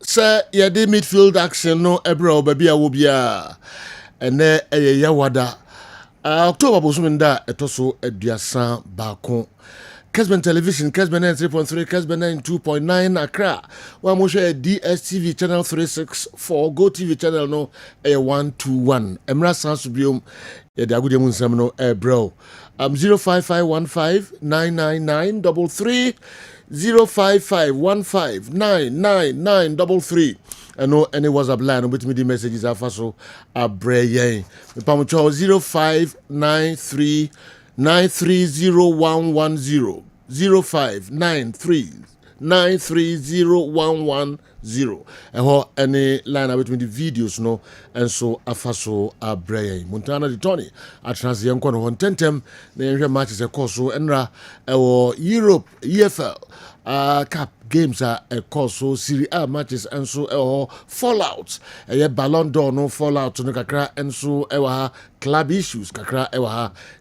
Sir, ya de midfield action no ebra obabi a wo bia ene eye wada October bosumenda etoso aduasa baako Kessben television Kessben 3.3 Kessben 2.9 Accra wa mo share DSTV channel 364 Go TV channel no 121 Emra Sansu biom ya de agudie mu nsam no ebra 055159993 055159993 and no any WhatsApp line with me the messages are so abreye me pam 0593 930110 0593 930110 and any line with me the videos no and so afaso abreye Montana de Tony at transient kono hon tentem na matches e course so enra Europe EFL Cup games are a course so Serie A matches and so fallout Ballon d'Or no fallout no kakra and so club issues kakra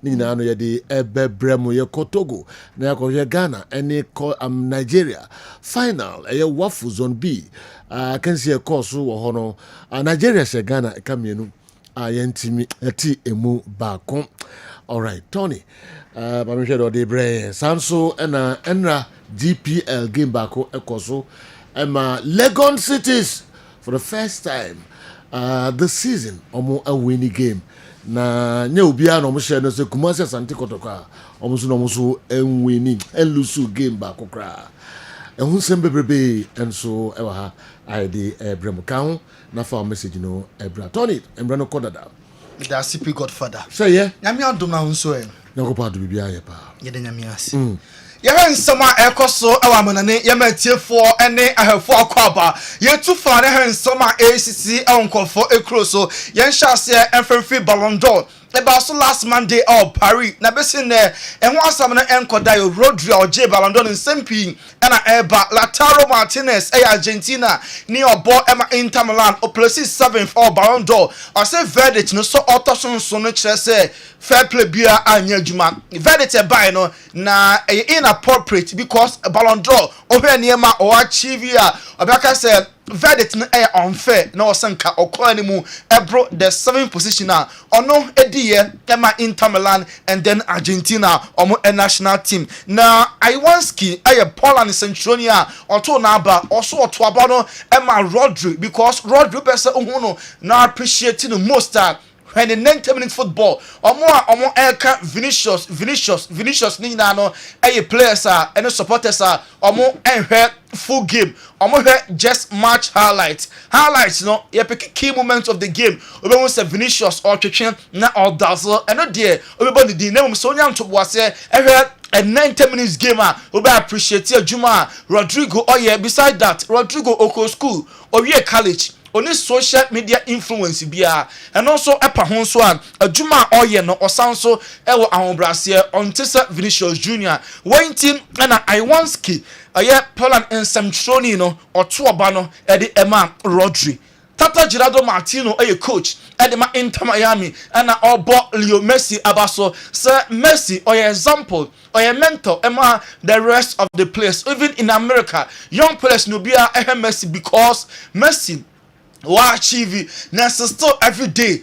ni na no ye de ebebremu ye Kotoko na ye Ghana any Nigeria final wafu zone B can see a course so ho Nigeria she Ghana kamienu yentimi eti emu baako. All right, Tony. Pamishedo Debrief. Sanso enra GPL game bako ekoso. Legon Cities for the first time this season omo a winning game. Na nye obia no mo share no se Kumasi Asante Kotoko omo so winning Owusu game bako kra. Ehun sembe brebe enso ewa ha ID bremo kan na fa message no ebra. Tony embra no kodada. The CP Godfather. Say yeah. Nyame adom na hunso e. Na ko pa do bibia ye pa. Ye de nyame ase. Ye hen sama ekoso ewa manane ye matiefo ene ahefo akwaba. Ye tu fa ne hen sama ACC enkofo ekroso. Ye nhase enfremfi Ballon d'Or. About last Monday Paris. Na besin and one some enkoda yo Rodri or J Ballon d'Or in Sempi and Eba Lautaro Martinez Argentina near ball Emma Inter Milan or places 7th or Ballon d'Or. I say verdict no so autoson so no say fair play beer and juma. Verdict e buy no na inappropriate because Ballon d'Or over near ma or achieve or because say verdict no unfair no sanka or call anymore ebro the 7th position or no Emma Inter Milan and then Argentina or a national team. Now Iwanski Poland Centronia or to Naba also to Abano Emma Rodri because Rodri besa uhuno now appreciating the most when the 90-minute football or more Elka Vinicius ni no players and supporters or more full game or more just match highlights no you pick key moments of the game we want say Vinicius or Chichen na or Dazzle and no there everybody the name so nyam to was a 90 minutes game we appreciate Juma Rodrigo beside that Rodrigo Oko school or college only social media influence bia and also epa ho so adwuma oye no osanso ewo ahombrase ontesa Vinicius Junior waiting na Iwanski Poland and Centroni no oto oba no e Emma Rodri Tata Gerardo Martino coach Edema Inter Miami and obo Leo Messi abaso sir Messi example mentor Emma the rest of the players even in America young players no bia Messi because Messi achieve na still every day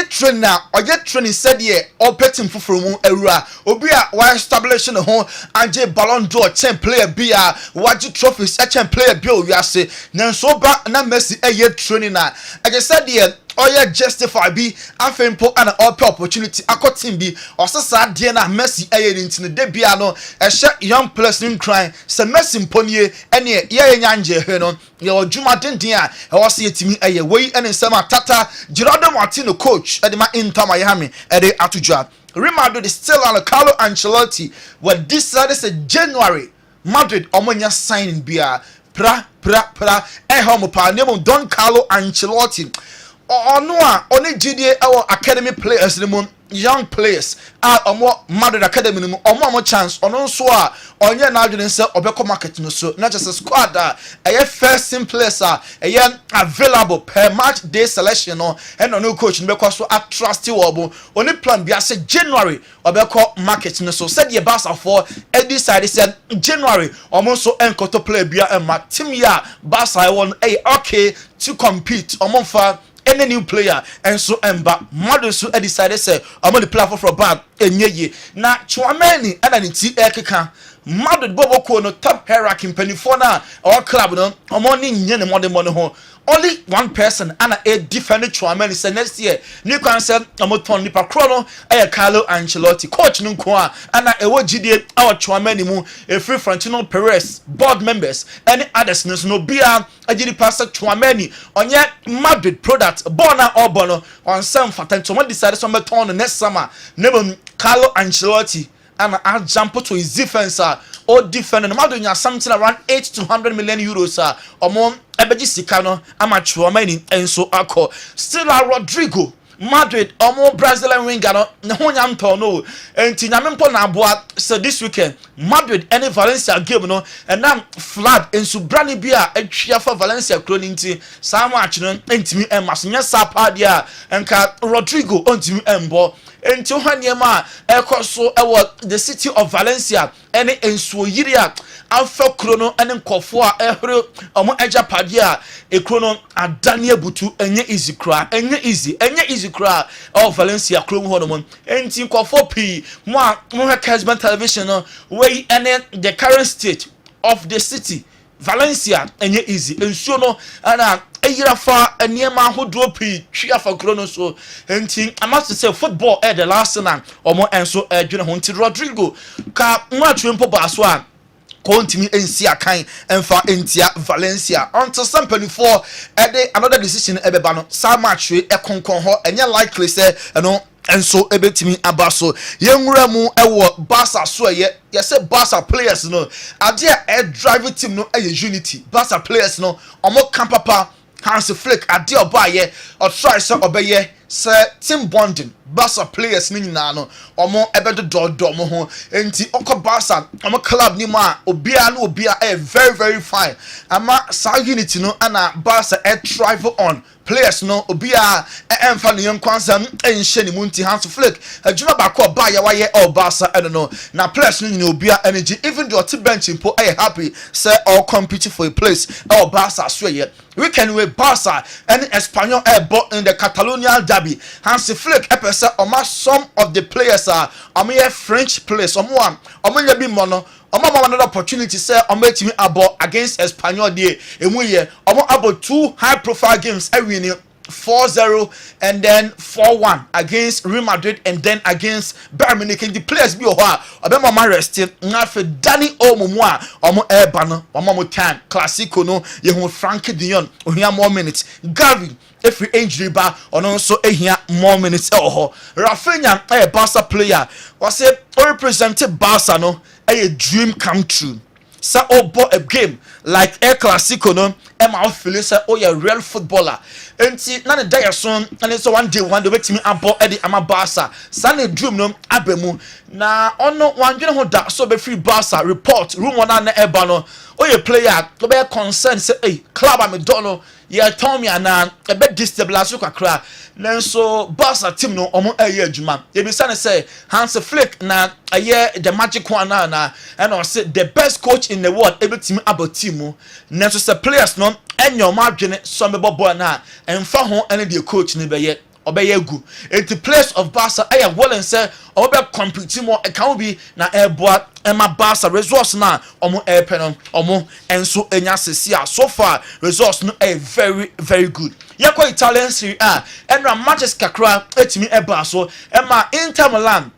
training said ye or betting for mu ewura obi a why establishing the home anje Ballon d'Or 10 player bia waji trophies 10 player bi o wiase na so ba na Messi training na I just said ye justify be afempo and opportunity akotin bi osesa de na Messi ntine de bia no young players in crying se Messi mponie ene ye nyanje he no ye odwuma denden a was yetimi wey ene nsema Tata Gerardo Martino coach edema Inter Miami atujua Real Madrid is still on Carlo Ancelotti when this January Madrid omonya signing bia pra homo pa name Don Carlo Ancelotti onu a oni GDA our academy players ni mo young players omo Madrid academy no omo chance ono so a onye na adwene se obekọ market no so not just a squad first in place available per match day selection no and no coach no bekọ so trust wo only plan bia say January obekọ market no so said the Barca for decide said January omo so enkoto play bia team ya Barca won okay to compete omo fa any new player and so emba modern so decided say I'm on the platform for bad enye na Chouameni and an ti ekeka Madrid bobo ko no top hierarchy mpanifo na our club no omoni nye ne modern money ho only one person and a defender Chouameni say next year Newcastle amoton nipa kro no Carlo Ancelotti coach no ko a ana ewo gide our Chouameni mu free Florentino Perez board members any others no bia agidi pastor Chouameni onye Madrid product born or bono on some fatent so decided some turn the next summer name Carlo Ancelotti and I jump to his defense or defender no matter you something around 8 to 100 million euros or more ebeji sikano amateur many and so akọ still Rodrigo Madrid omo Brazilian winger no ho nyamto no enti nyamempo na aboa so this weekend Madrid any Valencia game no and now flood ensu brani bia atwia for Valencia cloninti some match no entimi emas nya sapa dia enka Rodrigo ontimi embo enti hwaniema ekoso ewo the city of Valencia any ensu yiria alfa krono ene nkofo a ehre omo eja padia ekrono adane butu enye easy kra of Valencia krom ho no mon enti nkofo pi mo Kessben television no wey ene the current state of the city Valencia enye easy ensuo no ana eyira fa eniema hodo pi twa fa krono so enti I must say football the last na omo enso dwene ho nti Rodrigo ka mo atwempo ba so a continue NC akan enfa entia Valencia until some 24 another decision ebeba no sa match e konkon ho enye likely say no enso ebetimi abaso yenwura mu ewo Barca so ye say Barca players no ade a drive team no unity Barca players no omo kampapa Hansi Flick ade obaye or try so obeye say team bonding Barca players ni nyina no omo ebedo do mo ho enti okọ Barca omo club ni ma obia very very fine ama sa unity no ana Barca thrive on players no obia emfa no yankwansa enhye ni munti Hansi Flick adwuma ba ko ba ya waye Barca no na players no nyina obia energy even the team bench impo happy say all compete for a place Barca so ye we can we Barca and Espanyol in the Catalonian derby Hansi Flick some of the players are French players omo nya bi mono omo another opportunity say omo timi abo against Espanyol dey emu ye omo about 2 high profile games winning 4-0 and then 4-1 against Real Madrid and then against Bayern Munich. The players be obema ma rested ngafe Dani Olmo a omo eba no omo time classico no ye hu Frankie de Jong ohia more minutes Gavi every injury ba ono so ehia more minutes Rafinha Barca player was say represented Barca no a dream come true. Sa obo a game like El Clasico no Emma feel say oh you real footballer enti na ne die so and so one day wait me abo e ama Barca sa na dream no abemu na ono wan dwene ho da so be free Barca report room one na eba no oh you player go be concern say hey club am do no ya tell me ana e be destabilize kwakra nanso Barca team no omo aye adwuma e bi say say Hansi Flick na aye the magic one na and I say the best coach in the world able team about team nanso say players no enyo ma dwene so me bobo na emfa ho ene the coach ni be ye obeye gu enti place of Barca aye wollen say obe compete more e kan bi na eboa ema Barca results na omo pen omo enso enya sesia so far results no very very good yakwa Italian Serie A enra matches kakra etimi eba so ema Inter Milan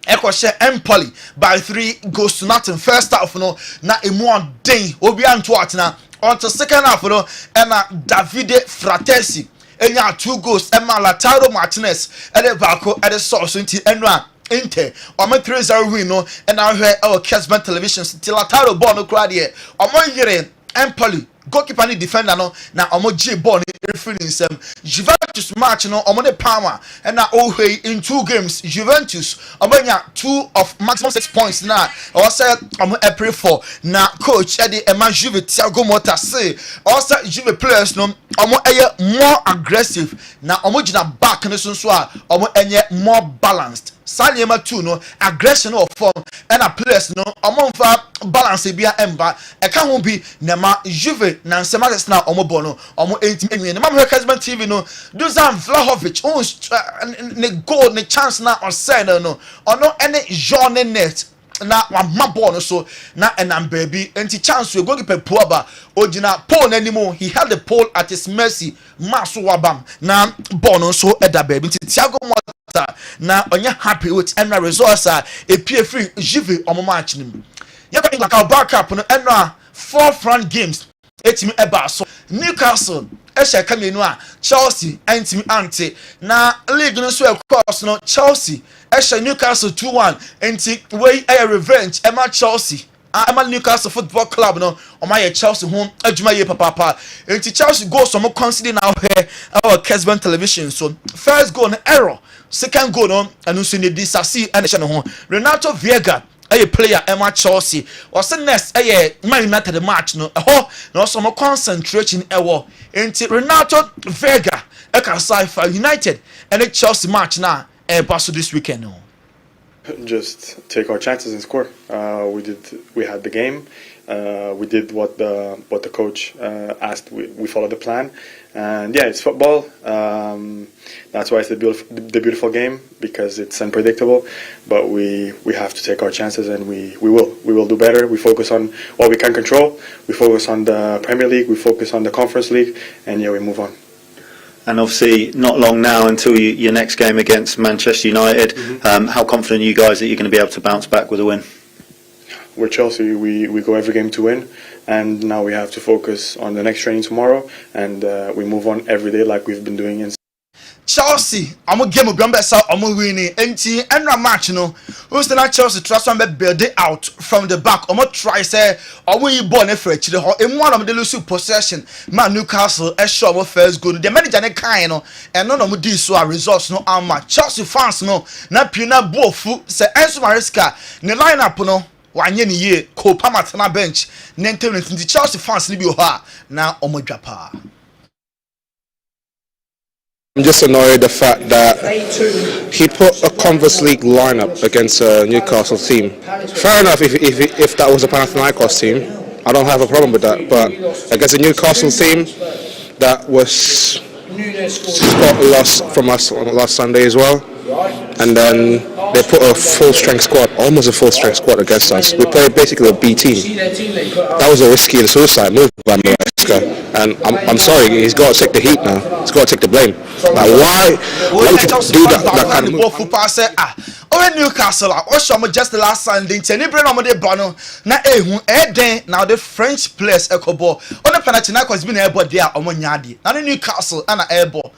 Ekoshe Empoli by 3-0 first half no na emu on den obi anto atena on to second half no ena Davide Fratesi enya 2 goals ema Lautaro Martinez ede bako ede source nti enra Inter omo 3-0 win no ena hwe Kessben television still Lautaro ball no kra de omo yire Empoli goalkeeper ni defender no na omo G ball ni referee nsem Juventus match no omo ne power and na in 2 games Juventus omo nya 2 of maximum 6 points na o say omo April 4 na coach e dey Emma Juve Thiago Motta say o say Juve players no omo more aggressive na omo gina back ne so a omo enye more balanced Saliema 2 no aggression or form and a players no omo fa balance bia emba e ka ho bi na ma Juve na nsema na omo bono omo enwie na ma Kessben TV no Dusan Vlahovic ne goal ne chance na Offside no ono ene Jean net na wa ball no so na enam baby enti chance we goalkeeper puaba ogina pole n'animo he held the pole at his mercy maso wabam na ball no so eda baby enti Thiago Motta na onye happy with any results epie free Juve omo match nim ya kwa Laka backup no eno 4 front games etimi eba so Newcastle esha kamenu a Chelsea entimi ante na league no so across no Chelsea esha Newcastle 2-1 enti wey a revenge ema Chelsea ema Newcastle Football Club no omaye Chelsea home adwuma ye papa enti Chelsea goal so mo consider now here our Kessben television so first goal no error second goal no anu so ne disasi and esha no ho Renato Vieira a player Emma Chelsea or say next Man United match no no some concentration into Renato Vieira for United and a Chelsea match now pass this weekend no. Just take our chances and score. We had the game. We did what the coach asked. We followed the plan, and yeah, it's football. That's why it's the beautiful game, because it's unpredictable. But we have to take our chances, and we will do better. We focus on what we can control. We focus on the Premier League. We focus on the Conference League, and yeah, we move on. And obviously, not long now until your next game against Manchester United. Mm-hmm. How confident are you guys that you're going to be able to bounce back with a win? We're Chelsea. We go every game to win, and now we have to focus on the next training tomorrow, and we move on every day like we've been doing. Chelsea, I'm a game of Grambessa, I'm a winning, and match no. Who's the Chelsea trust one build it out from the back? I'm a try say, or we born a fresh in one of the loose possession. Man, Newcastle, a show of first good. The manager kind and none of these so results no armor. Chelsea fans no, not Pina Bofu, say Enzo Maresca, the lineup no. 1 year, Copa Matana bench, Nenten the Chelsea fans Libio ha now Omojapa. I'm just annoyed the fact that he put a Conference League lineup against a Newcastle team. Fair enough if that was a Panathinaikos team, I don't have a problem with that. But against a Newcastle team that was got a loss from us on last Sunday as well, and then they put a full-strength squad, almost a full-strength squad against us. We played basically a B team. That was a risky and suicide move by Maresca, and I'm sorry, he's got to take the heat now. He's got to take the blame. Like, why would you do that kind of move? Newcastle, just the last Sunday, now the French players Ekobo. On the Panathinaikos been airball there on Monyadi. Now the Newcastle and airball.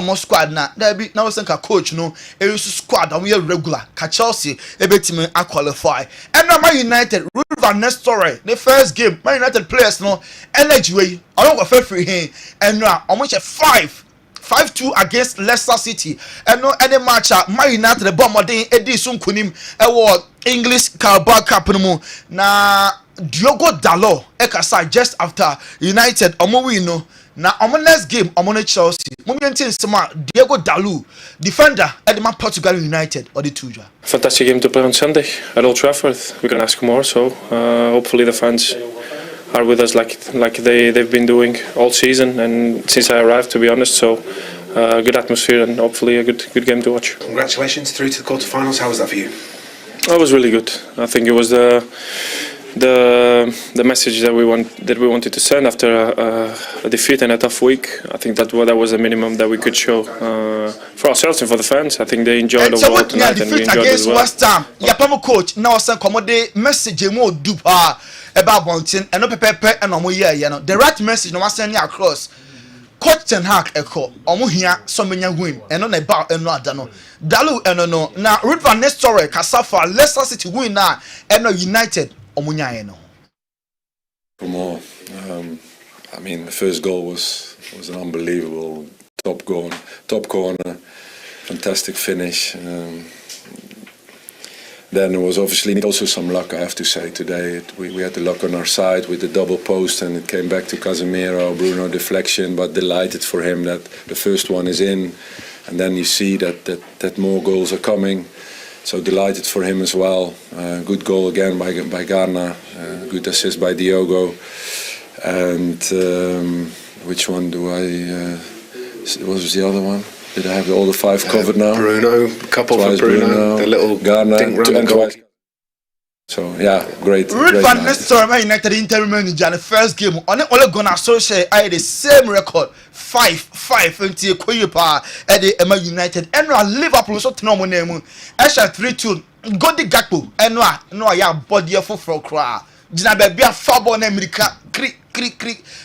More squad na there be now think a coach no e squad and we are regular ka Chelsea e betime a qualify and now Man United River next story the first game Man United players no energy way I don't go free here and now almost 5-2 against Leicester City and no any match Man United the bomb modern edi sun kunim e wo English Carabao Cup no na Diogo Dalot ekasa just after United omo win no. Now, on my next game, I'm on Chelsea. Diogo Dalot, defender at the Portugal United or the Tuja. Fantastic game to play on Sunday at Old Trafford. We can ask more, so hopefully the fans are with us like they've been doing all season and since I arrived, to be honest. So good atmosphere and hopefully a good game to watch. Congratulations, through to the quarterfinals. How was that for you? That was really good. I think it was the message that we wanted to send after a defeat and a tough week. I think that was the minimum that we could show for ourselves and for the fans. I think they enjoyed overall tonight and we enjoyed it as well. West Ham, Yapamo coach now send commode message mo dupa about Bontin and no pepe and no year, you know. The right message no send across. Coach Ten Hag echo omo hia so menya win and no ba and no adano. Dalu and no na Ruud van Nistelrooy Kasafa Leicester City win na and no United. For more I mean, the first goal was an unbelievable top corner, fantastic finish. Then there was obviously also some luck, I have to say, today. We had the luck on our side with the double post, and it came back to Casemiro, Bruno deflection, but delighted for him that the first one is in. And then you see that more goals are coming. So delighted for him as well. Good goal again by Ghana, good assist by Diogo. And which one do I... what was the other one? Did I have all the 5 covered now? Bruno, couple twice for Bruno, the little Ghana, dink round the goal. So yeah, great. Ruud van Nistelrooy, United interim manager, in the first game, on Ole Gunnar Solskjaer, I had the same record, 5-5 until Koyepa at the Emma United. And Liverpool so to know my name. Esha 3-2. Godi Gakpo. And no, ya body for cry. Jina be a football name crick.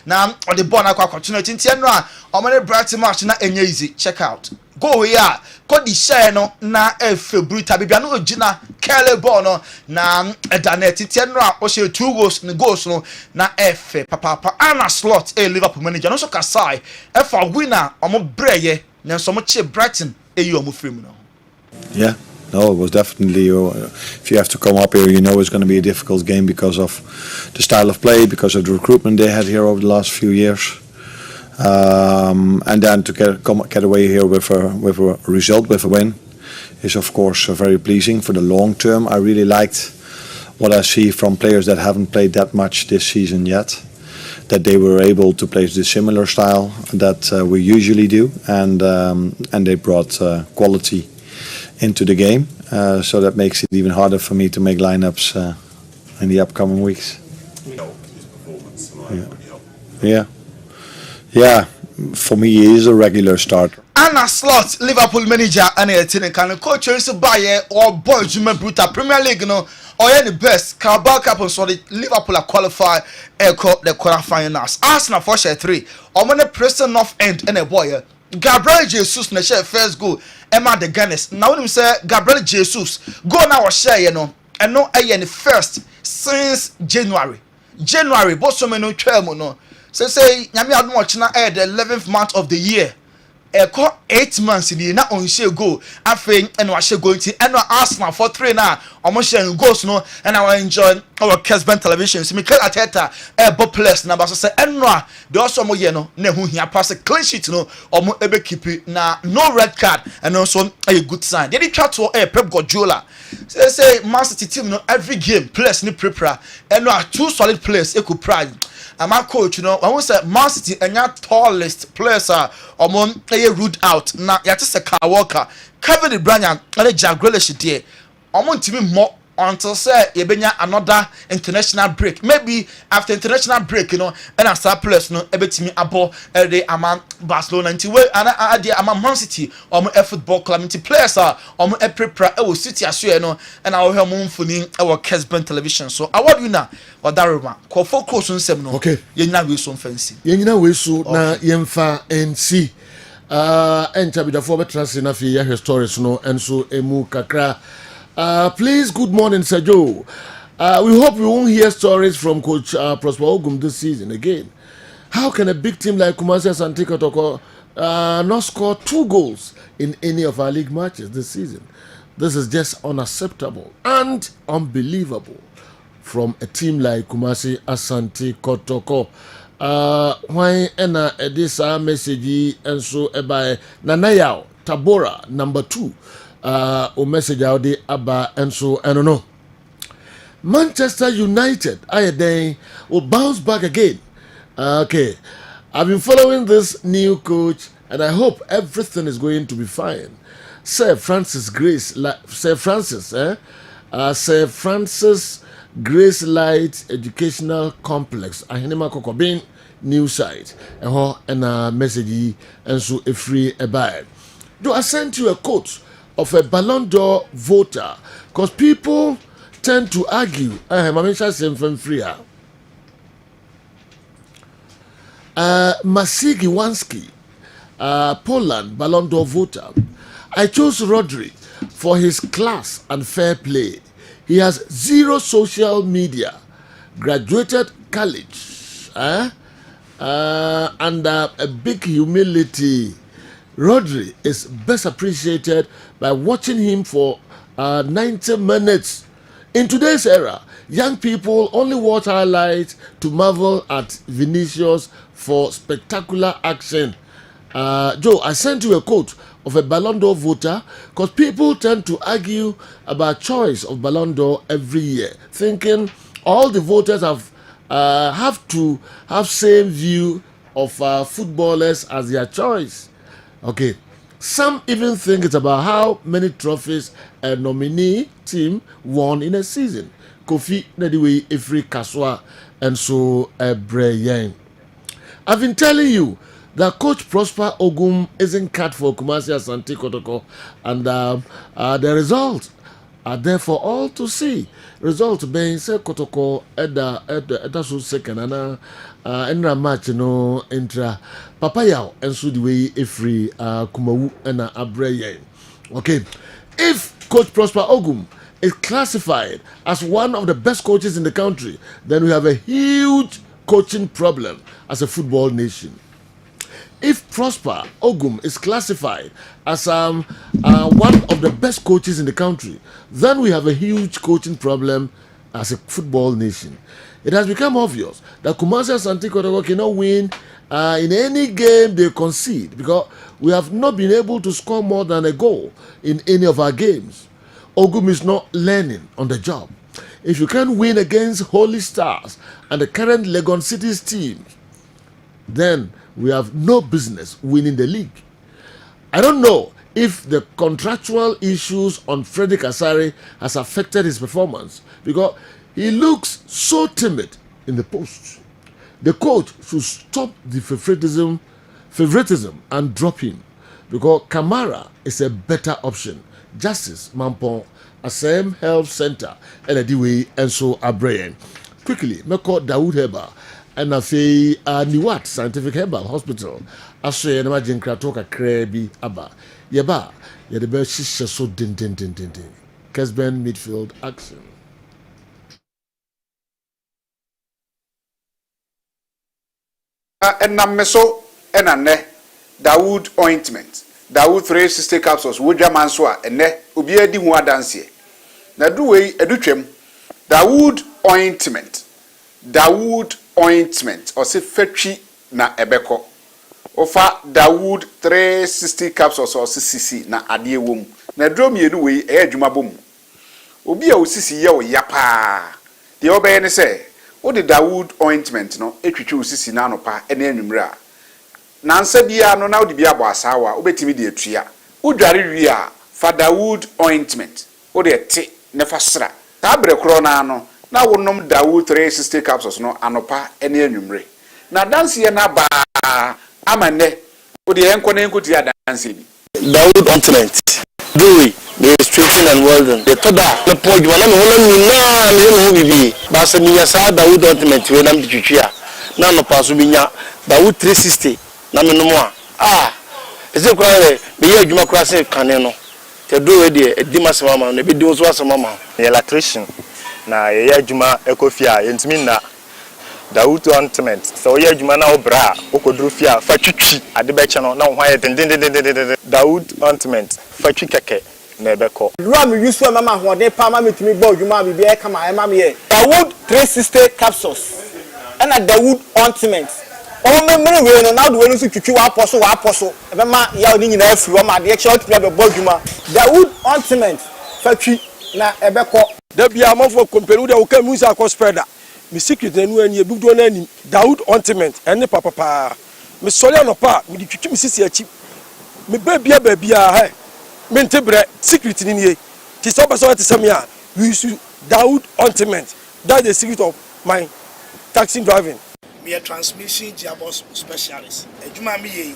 Now on the ball na kwa continue. Tinti no a omane bright match na enye easy. Check out. Go here. Kodi share no na February bibia no gina Kele ball no na Danet tinti no a o share 2 goals no na papa ana slot Liverpool manager no so kasai for winner omo breye na so mo che Brighton omo film no. Yeah. No, it was definitely, if you have to come up here, you know it's going to be a difficult game because of the style of play, because of the recruitment they had here over the last few years. And then to get away here with a result, with a win, is of course very pleasing for the long term. I really liked what I see from players that haven't played that much this season yet, that they were able to play the similar style that we usually do, and they brought quality into the game, so that makes it even harder for me to make lineups in the upcoming weeks. Yeah. For me, he is a regular starter. Anna Slot, Liverpool manager, and a can coach is buy or boy Juma Bruta Premier League no or any best Carabao Cup and so the Liverpool are qualified the quarterfinals. Arsenal for share 3 or when the Preston North End and a boy Gabriel Jesus na share first goal Emma the Gunners. Now when you say Gabriel Jesus go now share you know and no the first since January but so many 12 no say nyame adom watch na the 11th month of the year 8 months in the na on share go afei and wa share going to and Arsenal for 3 na almost sharing goals no and I enjoy our Kessben television so Mikel Arteta bo plus number so say and they also mo ye no na hu hia pass clean sheet no omo ebe keep na no red card and also a good sign they try to Pep Guardiola say Man City team no every game plus ni prepare and 2 solid players e could pride. And my coach, you know, I want to say Man City and your tallest players are among a root out. Now, you have to say Kyle Walker, Kevin De Bruyne, and a Jack Grealish there. I want to be more until say you bring another international break. Maybe after international break, you know, and I start players, you know, every team abo the among Barcelona until we and I the among Man City or a football club until players are a prepare our City as you know, and I will have moon for our Kessben television. So I want you now. Odaruma call for close on seven. Okay, you know we so fancy. You know we so na yemfa NC. Enter with the former transfer fi your stories no and so emu kakra. Please, good morning, Sir Joe. We hope we won't hear stories from Coach Prosper Ogum this season again. How can a big team like Kumasi and Kotoko not score 2 goals in any of our league matches this season? This is just unacceptable and unbelievable from a team like Kumasi Asante Kotoko. Why ena edisa message and so by Nanayao Tabora number 2. O message out there aba and so I don't know. Manchester United will bounce back again. Okay, I've been following this new coach and I hope everything is going to be fine. Sir Francis Grace Light Educational Complex Ahenema Kokobin new site and a message and so a free buy. Do I send you a quote of a Ballon d'Or voter because people tend to argue. Masigi Poland Ballon d'Or voter. I chose Rodri for his class and fair play. He has 0 social media, graduated college, under a big humility. Rodri is best appreciated by watching him for 90 minutes. In today's era, young people only watch highlights to marvel at Vinicius for spectacular action. Joe, I sent you a quote of a Ballon d'Or voter because people tend to argue about choice of Ballon d'Or every year, thinking all the voters have to have same view of footballers as their choice. Okay, some even think it's about how many trophies a nominee team won in a season. Kofi Nediwe, Ifri Kaswa, and so Breyen. I've been telling you that Coach Prosper Ogum isn't cut for Kumasi Asante Kotoko, and the results are there for all to see. Results being say Kotoko at so second and enra match no intra Papayao and so the way Ifri Kumawu and Abreye. Okay, if Coach Prosper Ogum is classified as one of the best coaches in the country, then we have a huge coaching problem as a football nation. If Prosper Ogum is classified as one of the best coaches in the country, then we have a huge coaching problem as a football nation. It has become obvious that Kumasi Asante Kotoko cannot win in any game they concede because we have not been able to score more than a goal in any of our games. Ogum is not learning on the job. If you can't win against Holy Stars and the current Legon Cities team, then we have no business winning the league. I don't know if the contractual issues on Frederick Asare has affected his performance because he looks so timid in the post. The coach should stop the favoritism and drop him because Kamara is a better option. Justice Mampong, Asem Health Center, Elediwe, and so Abrayan. Quickly, Meko Dawood Heba, and Afe Niwat Scientific Herbal Hospital. Ashe na majin kratoka krebi aba. Yeba, the best shisha so din. Kessben Midfield Action. Meso enane Dawood ointment. Dawood 360 capsules wodwa manso a ene obi adi hu adanse. Na duwe edutwem Dawood ointment. Dawood ointment or se fetwi na ebeko. Ofa Dawood 360 capsules or cc na ade wom. Na drum yenu we e adwuma bom. Obi a osisi ye wo yapa. De obeye ne se wo de Dawood ointment no etwitwe osisi na anopa ene anwumre a. Na nsa bia no na wo de bia bo asawa obetimi de atua. Udware wi a fa Dawood ointment. Wo de te ne fa sra. Ta bre kro na no na wonom Dawood 360 capsules no anopa ene anwumre. Na danse ye na ba amane wo de enko na enko ti danse bi. Dawood ointment. Do we the straighten and well done. The toda the point you na me hono me bibi. Ba se mi ya sa Dawood ointment we na me twitwia. Na no paso bi nya Dawood 360 na me no mo a. Eze kwa le me ye adwuma kwa se kane no. Te do we de edi masema ma na be di ozo asema ma. Electrician na ye adwuma ekofia yentimi na Dawood ointment. So ye adwuma na obra okodru fia fa twitwi ade be che no na ho aye den Dawood ointment fa twi keke na ebeko. Ram use for mama ho de pa ma metumi ba adwuma bi e kama e ma me ye. Dawood 360 capsules and a Dawood ointment. O me we no na do we no so twitwi wa aposo e be ma ya oni nyina afiri o ma de che o tumi be ba adwuma. Dawood ointment fa twi na ebeko. Da bia amafo company da wo ka musa akọ spreader me secret enu ani ebudo na ani Dawood ointment ene papa me sori anopa me di twitwi me sisi achi me bia he me ntebre secret ni nie ti so person ti say me a we use Dawood ointment. That's the secret of my taxi driving. Me a transmission gearbox specialist ejuma me ye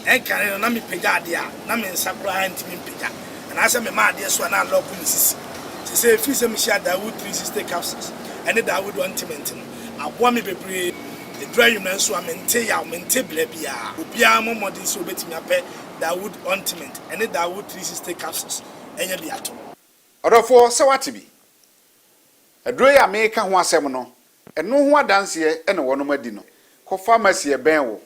en kan na me pega ade a na me nsakura antimi pega na asa me ma ade so na lock me sisi. Say if you me share Dawood 360 capsules and the Dawood ointment aboa me bebre the dry you na so amente ya mente blabia obia mo modern so betimi ape Dawood ointment and the Dawood 360 capsules enya bi ato odofo se wate bi adro ya me ka ho asem no eno ho adanse ene wono madi no ko pharmacy ben wo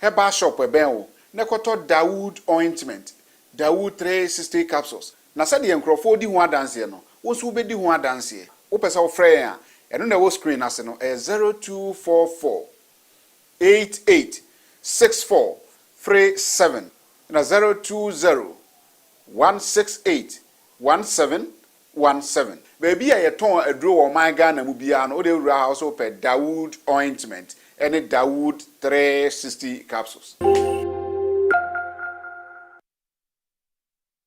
herbal shop ben wo na koto Dawood ointment Dawood 360 capsules na said the enkrofo di ho adanse no wo so be di ho adanse wo pesa wo frɛ ya eno na wo screen ase no 0244 88 64 37 na 020 168 1717 baby a yeton aduro wo man Ghana mu bia no de wura house pe Dawood ointment and Dawood 360 capsules.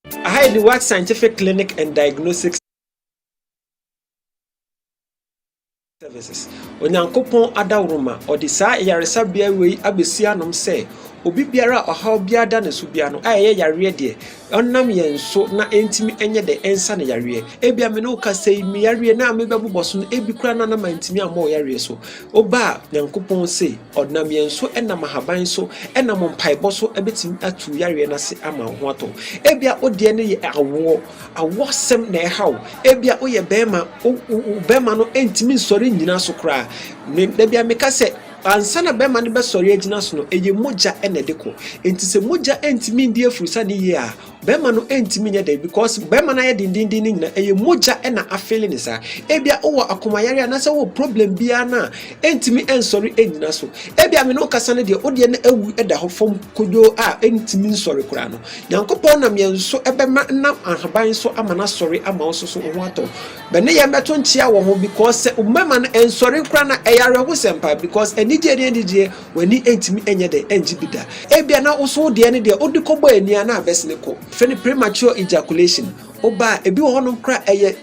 I had the work scientific clinic and diagnostics services. Onyankopon adawroma odi saa yaresa bia wei abesia nom se obi biara ohaw bia da ne so bia no aye yare de onnam yenso na entimi enye de ensa ne yare ebia me no ka sei mi yare na me bebuboso no ebi kura na ma ntimi amo yare so oba nyankopon se onnam yenso enam haban so enam mpaebo so ebetimi atu yare na se ama ho ato ebia ode ne ye awo sem na ehaw ebia oye bema no entimi sori nyina so kra me bia me ka se ansana be man be sori agina so no eye moja enedeko entise moja entimi ndi afurisa ni ye a be man no entimi nya da because be man na ye dindindin nyina eye moja ena afele ni sa ebia owo akomayare na se wo problem bia na entimi ensori agina so ebia me no kasa ne de ode na awu eda ho fom kodo a entimi nsori kura no yankopon na me nso ebe ma na ahaban so amana sori ama oso so ho ato be ne ye meto nchia wo ho because umema na ensori kura na eyare ho sempa because DJ wani entimi enye de enjibida ebia na oso de ne de odikobo ania na abesne ko feni premature ejaculation oba ebi wo honom kra eye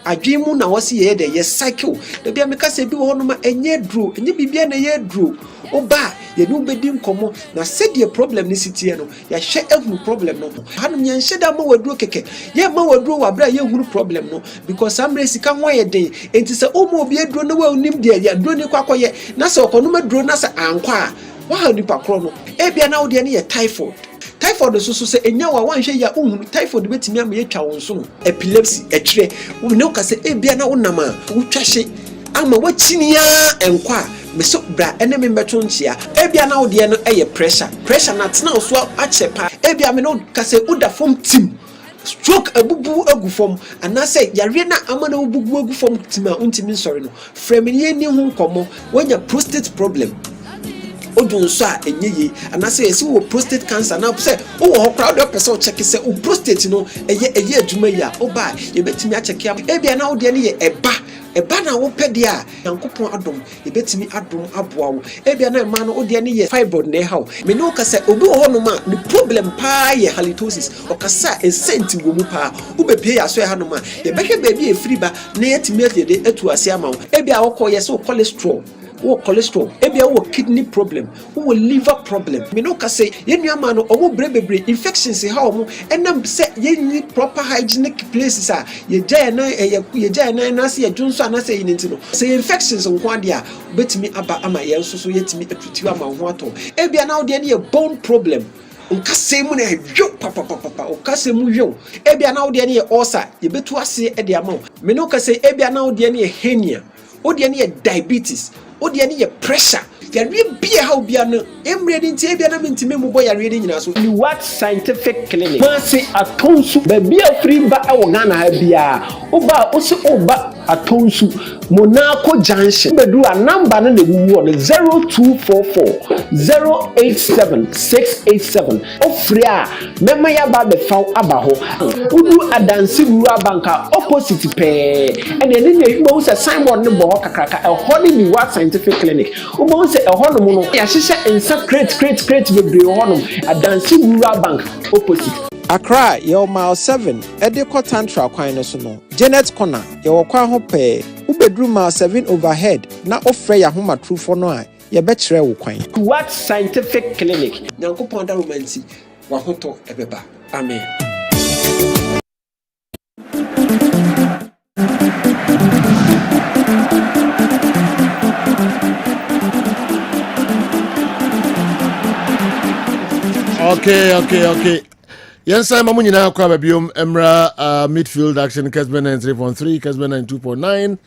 adwemu na wose ye de ye cycle de bia meka se ebi wo honom enye dro enye bibia na ye dro oba ye no bedi nkomo na said the problem ni sitie no ya hwe ehunu problem no hanum ye nheda ma waduro keke ye ma waduro wabra ye hunu problem no because amre sika ho ye den enti se omo obi aduro no wa onim de ya duro ni kwakoye na se okono ma duro na se ankwa wa ha nipa kro no ebia na wo de ne ye typhoid so se enya wa wanhwe ya uhunu typhoid betimi am ye twa wonso no epilepsy etwere wo ne ka se ebia na wonama wo twahye ama wachinia enkwa meso bra enemy meto nchia ebia na ode no eye pressure na tena so achepa ebia me no ka se uda form team stroke abubu agufom ana say yare na amana obugu agufom team a untimi sorry no frame ni hu komo wanya prostate problem odun so a enyeye ana say esi wo prostate cancer na say wo ho crowd person check say o prostate no eye adwuma ya oba ye betimi a check am ebia na ode ne ye eba na wo pede a yankopon adom ebetimi adom aboawo ebia na ma no ode ne ye fibroid na ehaw me no ka say obi wo hono ma the problem pa ye halitosis okasa esenti wo mu pa wo bepie ya so e hano ma ye behwe ba bi e free ba na yetimi ade atu ase ama wo ebia wo ko ye so cholesterol ebia wo kidney problem wo liver problem me no ka say ye nuama no omo brebebre infections ha omo enam say ye ni proper hygienic places a ye jaya na say ye junso na say yinti no say infections nko ade a betimi aba ama ye nso so yetimi atutu ama ho ato ebia na wo de ye bone problem nkase mu na hwo papa okase mu hwo ebia na wo de ye ulcer ye betu ase e de ama me no ka say ebia na wo de ye hernia wo de ye diabetes odi ani ye pressure yare bia ha obia no emre ni ntie bia na mentime mu boy yare ni nyina so ni what scientific clinic mase atonsu ba bia free ba e wo Ghana ha bia oba osi oba atonsu Monaco junction bedu a number no na wuwu on 0244 087 687 ofre a mema ya ba be faw aba ho udu adansi wura banka opposite pe ene ne wo se signboard ne bo kakraka e ho ni what scientific clinic wo se e ho no no ya hihye ensa crate bebre ho no adansi wura bank opposite Accra your mile 7 Edeko Tantra kwan no so no Janet Corner your kwan ho pe ubedru mile 7 overhead na ofre ya homa trufo no a ye be kire wo kwan what scientific clinic nyankopon da romanti wa hoto ebeba amen Okay. Yes, I'm a munina kwa babium emra midfield action Kessben 93.3 Kessben 92.9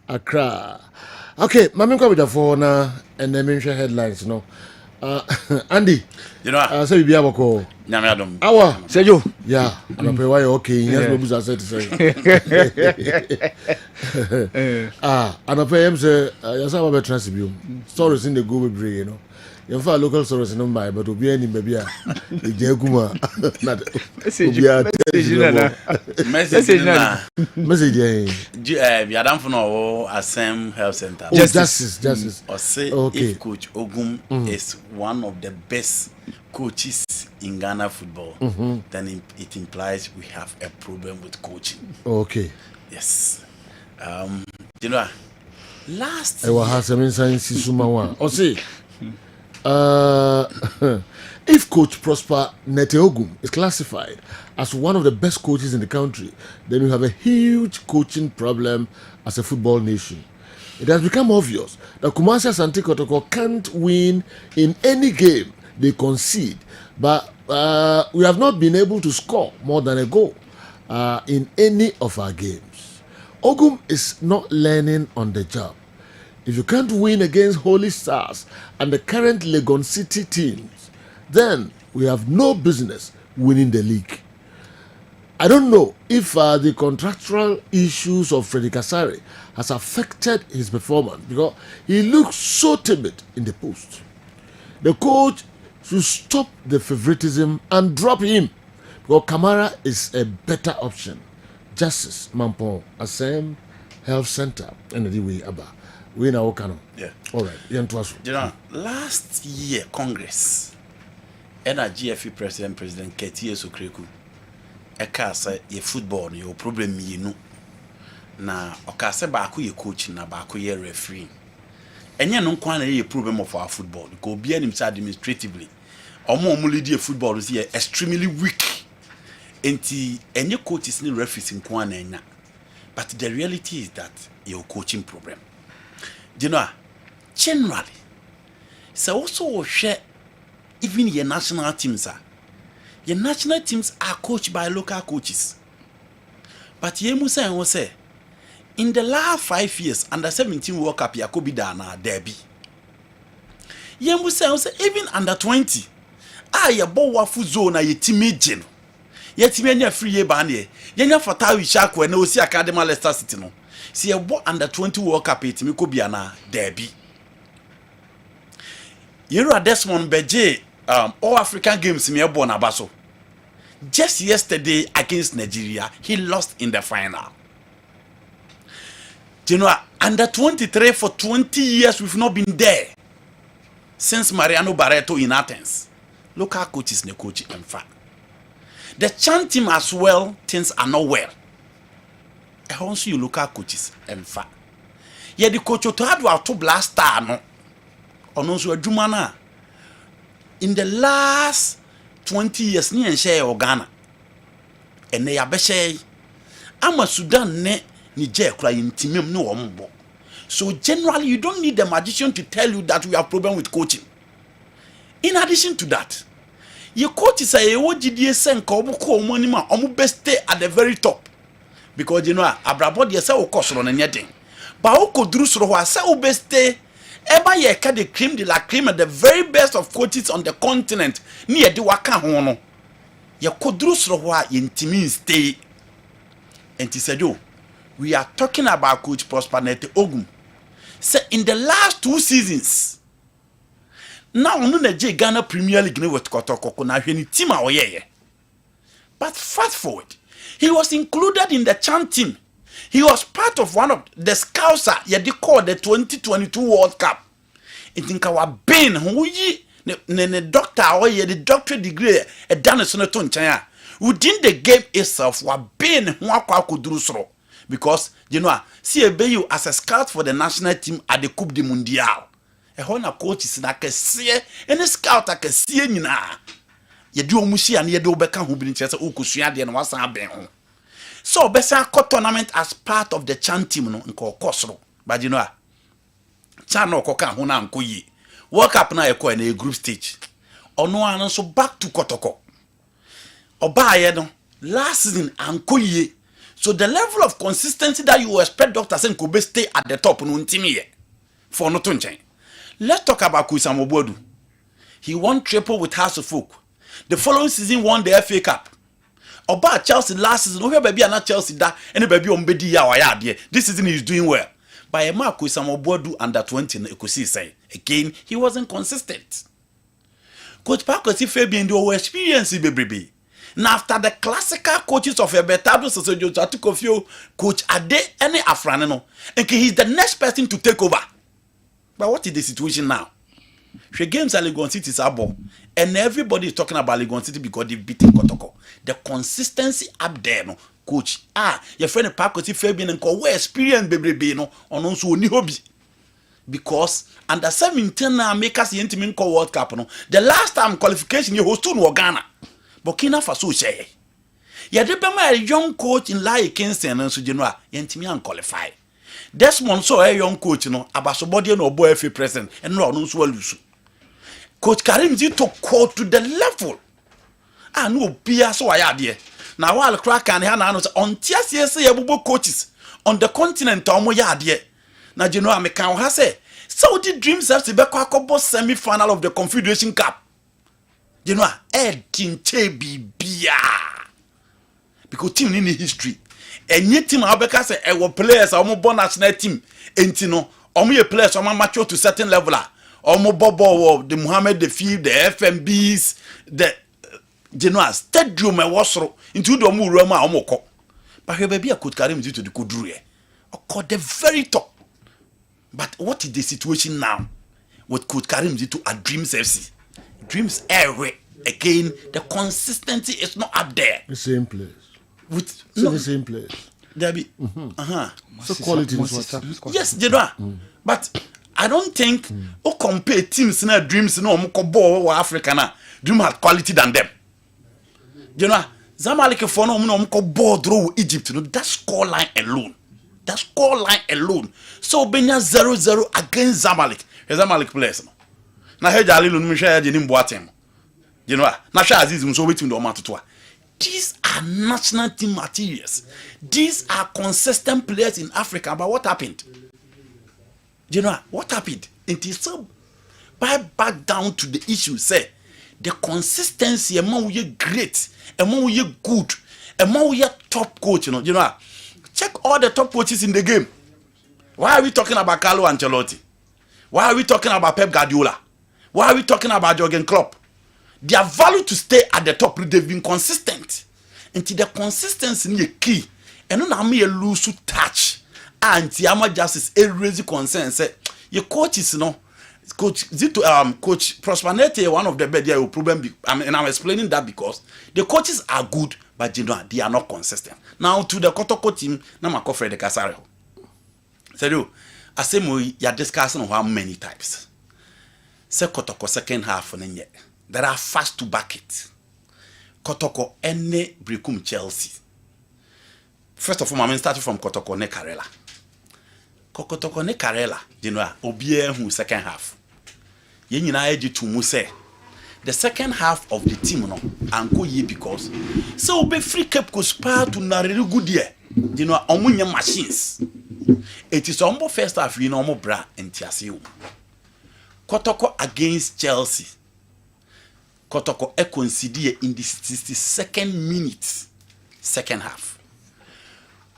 Accra. Okay, mami kwa bida for na and then mention headlines, no. Andy, you know, say be able call. Namadum. Our say you. Yeah, I'm a why okay. Yes, no business to say. And I pay him say, yes, I have a transcript. Stories in the Google Brain, you know. You find local stories in my, but to be any maybe a Jaguma. Message. You don't know Assam Health Center. Justice. Or say if Coach Ogum is one of the best coaches in Ghana football, then it implies we have a problem with coaching. Okay. Yes. You know, last year, I was having science or say, if Coach Prosper Neteogum is classified as one of the best coaches in the country, then we have a huge coaching problem as a football nation. It has become obvious that Kumasi Asante Kotoko can't win in any game they concede, but we have not been able to score more than a goal in any of our games. Ogum is not learning on the job. If you can't win against Holy Stars and the current Legon City teams, then we have no business winning the league. I don't know if the contractual issues of Freddy Kasari has affected his performance because he looks so timid in the post. The coach should stop the favoritism and drop him because Kamara is a better option. Justice Mampong, Assam Health Center, and the way about. We know Okano. Yeah. All right. You know, last year Congress, and GFE President Ketia Sokreku, say ye football your problem you know. Na okase baako ye coach na baako ye referee. Enye no kwa na ye problem of our football because be administratively. Omo lead football is extremely weak. Enti enye coaches ni referees nkwa na enya. But the reality is that your coaching problem. You know, generally, so also share even your national teams are. Your national teams are coached by local coaches. But you must say, in the last 5 years, under 17 World Cup, you could be done a derby. You must say, even under 20, you bought wafu zone, you teammate gen. You teammate free year banner. You know for Tawi Shaku and no see Academy Leicester City no. See a bought under 20 World Cup, it could be a derby. You know, Desmond Beje, all African games, me born abaso. Just yesterday against Nigeria, he lost in the final. You know, under 23 for 20 years, we've not been there. Since Mariano Barreto in Athens. Local coaches ne coach in fact. The Chan team as well, things are not well. Also you local coaches in fact. Yeah, the coach to have to blast star no. Ononso adwuma in the last 20 years ni enhye Ghana. Ene ya be hye. Ama Sudan ne Niger kura intimem no ombo. So generally you don't need the magician to tell you that we have problem with coaching. In addition to that, your coaches say you GDA senka obuko omoni ma omu best stay at the very top. Because you know abrabod ye say okosoro na nyeden. Ba okoduru soro ho say obest stay eba ye ka the cream de la cream, the very best of coaches on the continent. Ni ye de waka ho no. Ye koduru soro ho a ye ntimi stay. Enti said we are talking about Coach Prosper Neteogum. Say in the last 2 seasons, now no na Ghana Premier League with Kotoko na hwe ni team a oyeye. But fast forward, he was included in the Chan team. He was part of one of the Scouser ye de call the 2022 World Cup. I think our Ben who yi ne doctor or ye the doctorate degree e done so to nchen within the game itself wa Ben who akwa koduru soro. Because you know, see a you as a scout for the national team at the Coupe du Mondial. A honor coach is like a see and a scout like a see na. You do mushi and you do become who been chesa ukusuya and was a ben. So Bessa Cup tournament as part of the Chan team no nko kosro. But you know, Chan no koka huna nkoyi. Work up na eko in a group stage. Ono anon so back to Kotoko. Oba no last season ankoyi. So the level of consistency that you expect Dr. Senkobe stay at the top no ntimi ye for no to nchen. Let's talk about Kusam Obodu. He won triple with House of Folk. The following season won the FA Cup. About Chelsea last season, we baby are not Chelsea that any baby on bedi ya or ya there. This season he's doing well. By a mark with some Obodu under 20, you could see say again he wasn't consistent. Coach Parker see Fabian do experience baby. Now after the classical coaches of Betado Sosojo took of you, Coach Ade any Afraneno, and he's the next person to take over. But what is the situation now? The games at Legon Cities are ball, and everybody is talking about Legon City because they beat Kotoko. The consistency up there, no, coach. Your friend Parker see Fabian and call experience baby no on also ni hobby. Because under 17 now make us the intimate call World Cup no. The last time qualification you hosted was Ghana. Burkina Faso say. Ya de be a young coach in Lai Kingston and so general yentimi an qualify. Desmond so a young coach no abasobody no boy FA president and no so lose. Coach Karim to call to the level. No bia so ayade. Na while crack and han no on tiase say ebubo coaches on the continent omo yade. Na general me kan ha say Saudi Dreams have to be kwakobọ semi-final of the Confederation Cup. You know, Tinche Bibia. Because team in the history. And yet team Abeka say players are born national team. And you know, players are mature to certain level. Bobo, the Mohammed, the Field, the FMBs, the Genoa Stadium into the Murama Omoko. But her baby could carry him to the Kudru. Or the very top. But what is the situation now? What could carry him to a Dreams FC? Dreams everywhere. Again, the consistency is not up there. The same place. With the same place. There be So quality is what. Yes, you know. But I don't think compare teams in Dreams no ball Africa na Dream had quality than them. You know, Zamalek for no ball draw Egypt. No, that score line alone. That score line alone. So Benya 0-0 against Zamalek. Zamalek players. No. Na heja alilu numisha je nimboatem. You know, na sha aziz mso wetin do matotoa. These are national team materials. These are consistent players in Africa. But what happened? You know what happened? It is so back down to the issue. Say the consistency among you great, among you good, among you top coach. You know, check all the top coaches in the game. Why are we talking about Carlo Ancelotti? Why are we talking about Pep Guardiola? Why are we talking about Jurgen Klopp? Their value to stay at the top, they've been consistent. Until the consistency is key. And then I'm a lose touch. And the justice raise concern. Say your coaches, Coach Prosperity, one of the better problem. And I'm explaining that because the coaches are good, but they are not consistent. Now to the Kotoko team, now I'm Rtd Ghanaian. So I say you are discussing how many types. Say Kotoko second half and yet. There are fast to back it. Kotoko ene brekum Chelsea. First of all, I'm starting from Kotoko ne Karela. Kotoko ne Karela, obie who second half. Ye nyina eji tumu say the second half of the team no anko ye because so be free kept ko spare to na really good year. Omunye machines. It is almost first half omo bra entiase. Kotoko against Chelsea. Kotoko conceded in the 62nd minute, second half.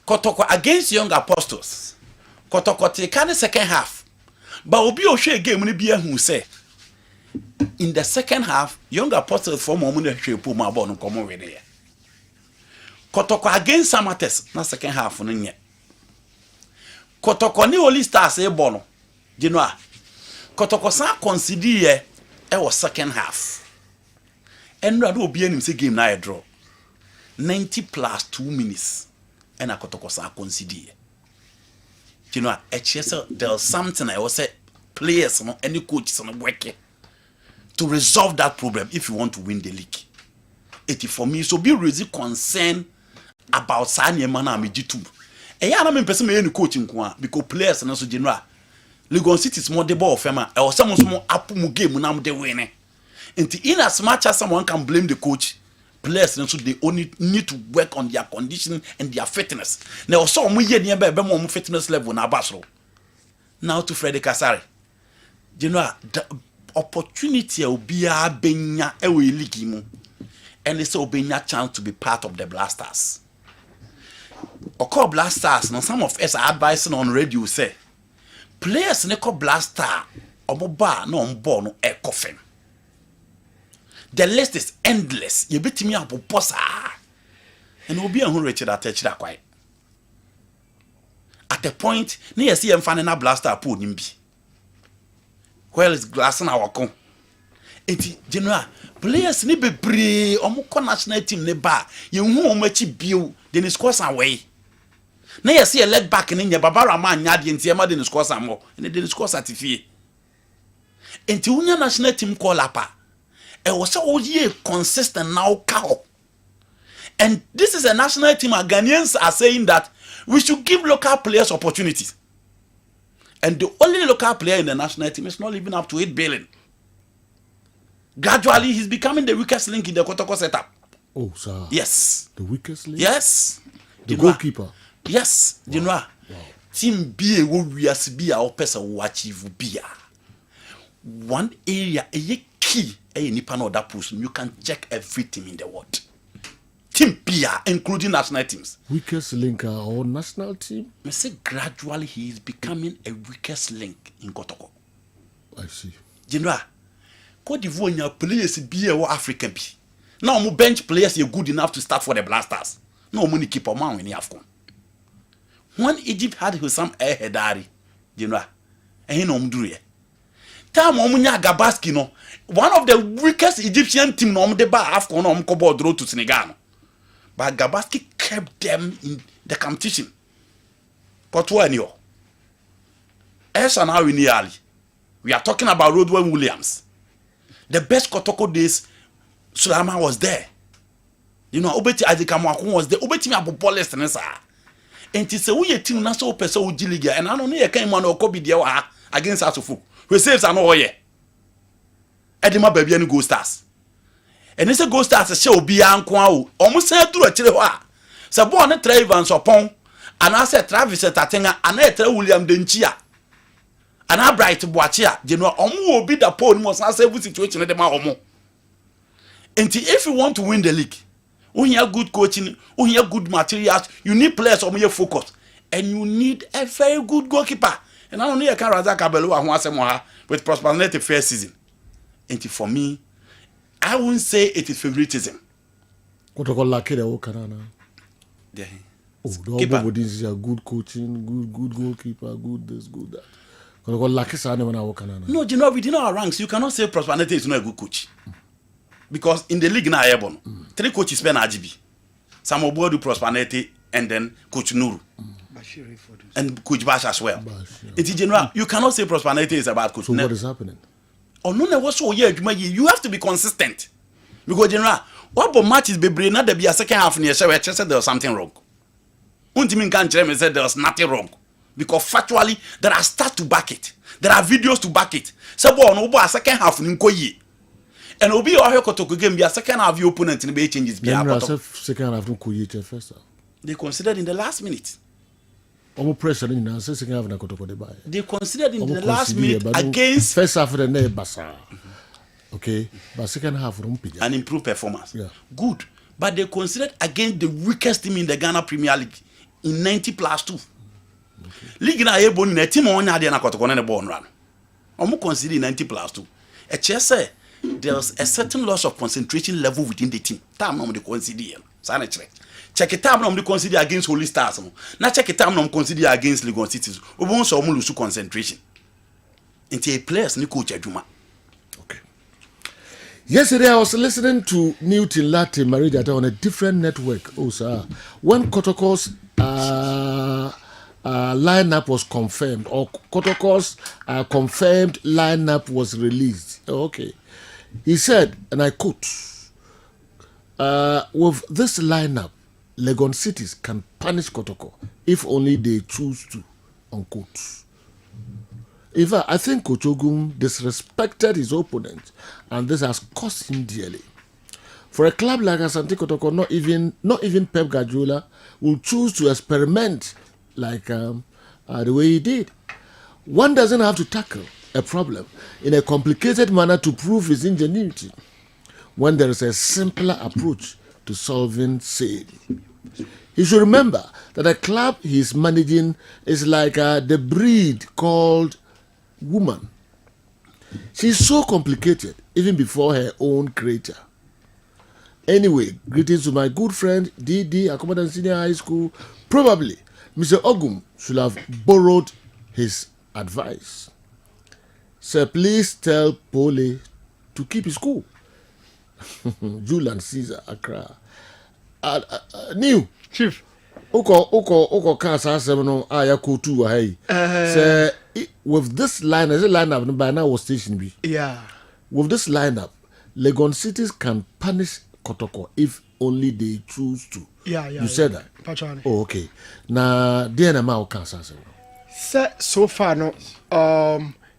Kotoko against Young Apostles. Kotoko take the second half. But obi ohwe game ni bia hu say in the second half, Young Apostles for mo na hwe po ma ball no komo we there. Kotoko against Samates na second half no nye. Kotoko ni Holy Stars e ball no. Kotoko san conceded was second half. And no be any game na draw. 90 plus 2 minutes. And Kotoko san conceded. There's something I was say players any coaches working to resolve that problem if you want to win the league. It for me so be really concerned about Sanya Mana Mijitu. And ya na me person me any coaching because players na so general Legon Cities more the ball fema or someone small up mu game na de winning. In as much as someone can blame the coach, players so they only need to work on their condition and their fitness. Now so we hear nearby more fitness level na basro. Now to Rtd Kasari. General, the opportunity will be a benya ewe league mu, and it's a benya chance to be part of the Blasters. Oko Blasters, now some of us are advising on radio say, players neko Blaster, omoba no ombo no e coffin. The list is endless. You beat me up posa, and will be a hundred that touch that quite. At the point, near see him finding a Blaster pool nimbi. Where is glass in our con? Eti general players ni bebre omo national team ne ba ye hu omo chi bio de ni scores away. Na ye see a leg back in nya babara man nya de ntia ma de ni scores amo ne de ni scores atifie. Enti unya national team call up. E was so ye consistent now cow. And this is a national team. Ghanaians are saying that we should give local players opportunities. And the only local player in the national team is not living up to 8 billion. Gradually, he's becoming the weakest link in the Kotoko setup. Oh, sir. Yes. The weakest link? Yes. The goalkeeper? Yes. Wow. You know, team B will be a person who achieve B. One area, a key, a nipa no that person, you can check every team in the world. Team B, including national teams. Weakest link or national team? I say gradually he is becoming a weakest link in Kotoko. I see. General, Cote d'Ivoire players be or African be. Now mo bench players are good enough to start for the Blasters. No money keep a man in the AFCON. When Egypt had some headari, General, and he no mduru. Time omunya Gabaski no, one of the weakest Egyptian team no de ba AFCON no mkobo draw to Senegal. But Gabaski kept them in the competition. Kotwanyo. Esa now in Ali. We are talking about Rodwell Williams. The best Kotoko days, Sulaiman was there. You know, Obeti Adikamakun was there. Obeti me abobo list nesa. And it say we team na so person uji league and I don't know you can man okobi dia against Asufu. We saves are no oye. Edema baby any Go Stars. And it's a Go Stars show be anko almost say through a chile wa. Sa bo na Trevans upon and I said Travis Tatenga and I tell William Denchia. And I bright Boachia, you know, will be the pole must answer every situation at the Mahomo. And if you want to win the league, when you have good coaching, when you have good materials, you need players on your focus. And you need a very good goalkeeper. And I don't need a Karaza Kabelua who has a with prosperity fair season. And for me, I wouldn't say it is favoritism. What I call Laka or Canana? Oh, the is a good coaching, good goalkeeper, good this, good that. No, you know, within our ranks, you cannot say Prosperity is not a good coach. Because in the league now, 3 coaches spend RGB. Some will do Prosperity and then Coach Nuru. And Coach Bash as well. In general, you cannot say Prosperity is a bad coach. So what is happening? Oh, no, what's so you have to be consistent. Because general, what match is be not there be a second half near show there was something wrong. Untimin can't tell me said there was nothing wrong. Because factually, there are stats to back it. There are videos to back it. So, no second half in Koyi. And Obi or Kotoko game be a second half your opponent in the changes. Second half Koyi first. They considered in the last minute. Pressure in the second half of Kotoko. They considered in the last minute against first half of the Basa. Okay, but second half an improved performance. Yeah. Good. But they considered against the weakest team in the Ghana Premier League in 90+2. League na ebo ni team on ade na Kotoko na the ball run. Omo consider 90+2. A chair say there's a certain loss of concentration level within the team. Time no dey consider. Say na check it time no dey consider against Holy Stars no. Na check it time no consider against Legon Cities. Obo so omo lose concentration. Into a players ni coach adwuma. Okay. Yesterday I was listening to Newton Latte Marija on a different network. Oh sir, when Kotoko's lineup was confirmed, or Kotoko's confirmed lineup was released. Okay. He said, and I quote, with this lineup, Legon Cities can punish Kotoko if only they choose to, unquote. In fact, I think Kochogum disrespected his opponent, and this has cost him dearly. For a club like Asante Kotoko, not even Pep Guardiola will choose to experiment like the way he did. One doesn't have to tackle a problem in a complicated manner to prove his ingenuity when there is a simpler approach to solving same. He should remember that the club he is managing is like the breed called woman. She is so complicated even before her own creator. Anyway, greetings to my good friend DD, Accommodation Senior High School. Probably Mr. Ogum should have borrowed his advice. Sir, please tell Pole to keep his cool. Julian Caesar, Accra. New Chief. Oko Casa Seminole, Ayako 2, hey. Sir, with this line, as a lineup, by now was station B. Yeah. With this lineup, Legon Cities can punish Kotoko if only they choose to. Yeah. You said that? Pachani. Oh, okay. Now, DNA Casa Seminole. So far, no.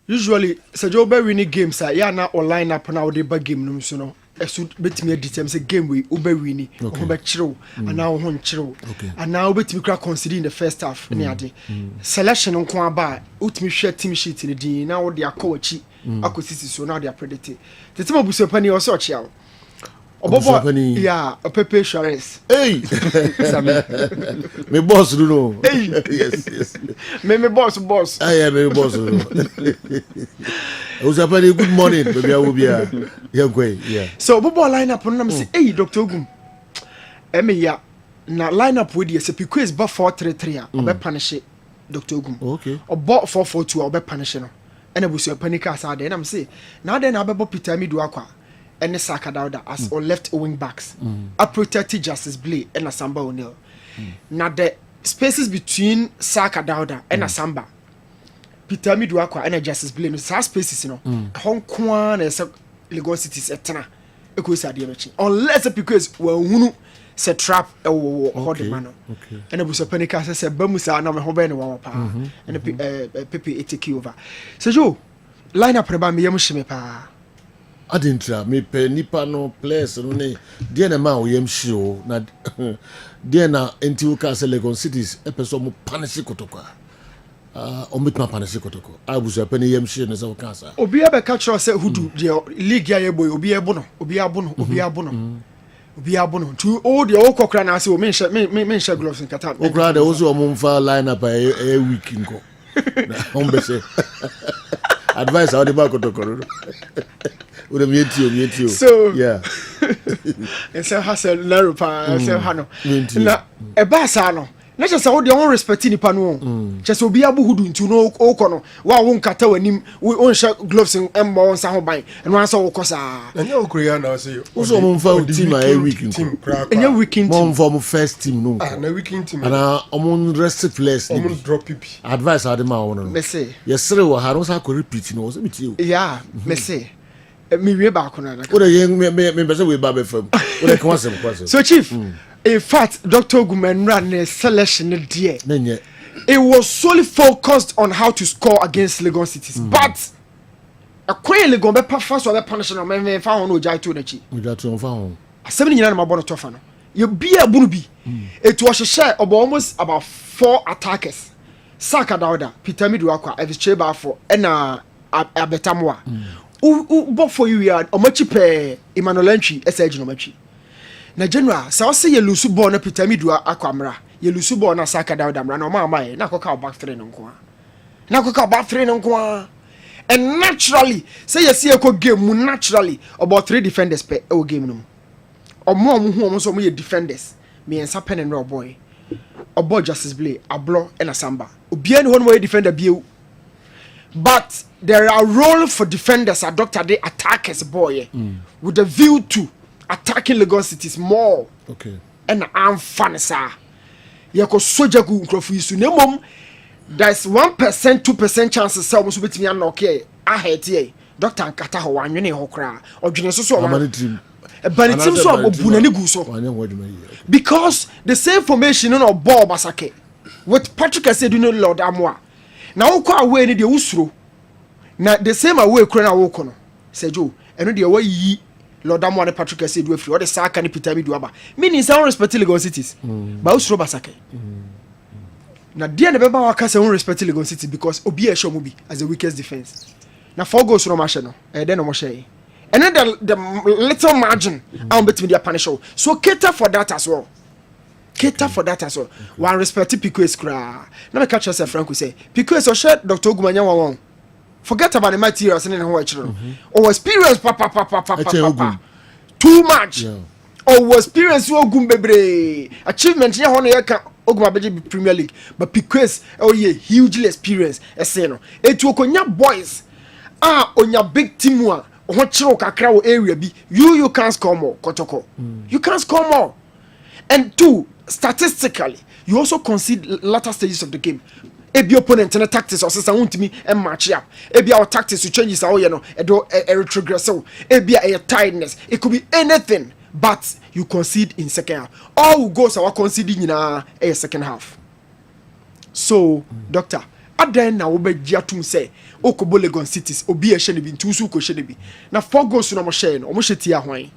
Usually, Sajoba winning games, yeah, now or line up now, they bag game, no, so no. Should bet me a detail say game we ube winnie or chiro and now hon chiro and now bet me crack consider in the first half selection on Kwaba ut me share team sheet in the D now they are coach akosisi so now they are predicted the team of Busopani or such yeah a Pepe Suarez hey me boss do know yes me boss I am me boss Usapani, good morning, baby. I will be yeah. So, Bobo line up on them say, hey, Dr. Ogum. Ya na line up with you, say, because but 4-3-3, or be punish it, Dr. Ogum. Okay. Or bought 4-4-2, or be punish it. And I was your panic as I then I'm say, now then I be Peter Miduakwa, and the Saka Dauda as or left wing backs. I protected Justice Blay and a Samba O'Neill. Now the spaces between Saka Dauda and a Samba. Peter Miduakwa and Justice Blame sa spaces no Hong Kong and Legon Cities etna ekosa de mechi unless because we hunu se trap e wo hold man and abuso panika say bamusa na me ho be ne wo pa and Pepe take over so jo line up ba me yam hime pa adintra me pe nipa no players no ne de na ma o yam hio na de na enti ka se Legon Cities e person mo panish Kotoko omitma panese Kotoko abusu apani yam shie ne se kansa obi ebe ka kiro se hudu de league ya boy obi abono to all the okokra na se o men share gloves nkata okra de ozo omumfa line up a week nko na ombe se advice how the back Kotoko we dem yetio so yeah and say hustle lerupa say hano na e ba sa no na just how they on respect ni pa no just obi abu hudu ntu no okono wa wo nkata wanim we on share gloves embo on sa ho ban and one so okosa anya okroya na say uso mo mfa team a week enya weekend team mo mfa first team no na weekend team ana omon rest place omon drop pp advice ade ma wono no me say yesere wo ha no sa ko repeat no so bitie yeah me say me wie ba ko na o de yen me be say we ba be fam o de kan asem kwase so chief in fact, Dr. Ogumen ran a selection there. It was solely focused on how to score against Legon Cities. But a quail Legon be first or be punishment me found no jai to the chi. We got to found. 7 years na bono tofano. You be a bunubi. It was a share of almost about 4 attackers. Saka Dauda, Peter Miduakwa, Evis Cheba for and Abetamwa. But for you are omachi pe Emmanuel Entry SG no machi. Na general sa o se ye lusu ball na Peter Midua akwamra ye lusu ball na Saka Dauda mra na o ma na koka back 3 no nko and naturally say ye see ko game mu naturally about 3 defenders per o game no omo so mo ye defenders me ensa pen and boy obo Justice Blay ablo and Asamba obia ni one defender biu but there are role for defenders adopted the attackers boy with the view to attacking Legon Cities more. Okay. And I'm fun, sir. Yako soja ku nkrofu isu. Nemom, there's 1%, 2% chances sa omusu betimi anoke ahead here. Doctor Nkata ho wanwene ho kra. Odwene so so o team. But it seems so obunani gu so. Because the same formation no ball basake. With Patrick said you know Lord Amwa. Na wo kwa away ni de usuro. Na the same away kra na wo kono. Sejo, eno de wo yi Lord Amwa ne Patrick said we free. What the Saka ni Peter Miduaba. Meaning say respect Legon Cities. Ba usuro basake. Na dia ne beba waka say respect Legon City because obi e show mo bi as the weakest defense. na 4 goals no mahye no then no mahye and then the little margin I'm between their punish so cater for that as well. One respect Pico is cra. Now me catch yourself Frank say Pico is so share Dr. Ogumanya won. Forget about the materials and then watch or experience papa too much. Or experience Ogum bebre achievement here hono yeka Oguma beji Premier League but Pico oh yeah hugely experience no etu okonya boys on your big team one kakra area bi you can score more Kotoko. You can score more. And 2, statistically, you also concede latter stages of the game. Ebi opponent and tactics or sister won't me and match up. Ebi our tactics to changes how you know a retrogress. Ebi a tiredness. It could be anything, but you concede in second half. All goals are conceding in a second half. So, doctor, adan na wo be giatum say okobo Legon Cities obi a shene bi ntusu ko shene bi. Na 4 goals no mo share no mo sheti ahwan.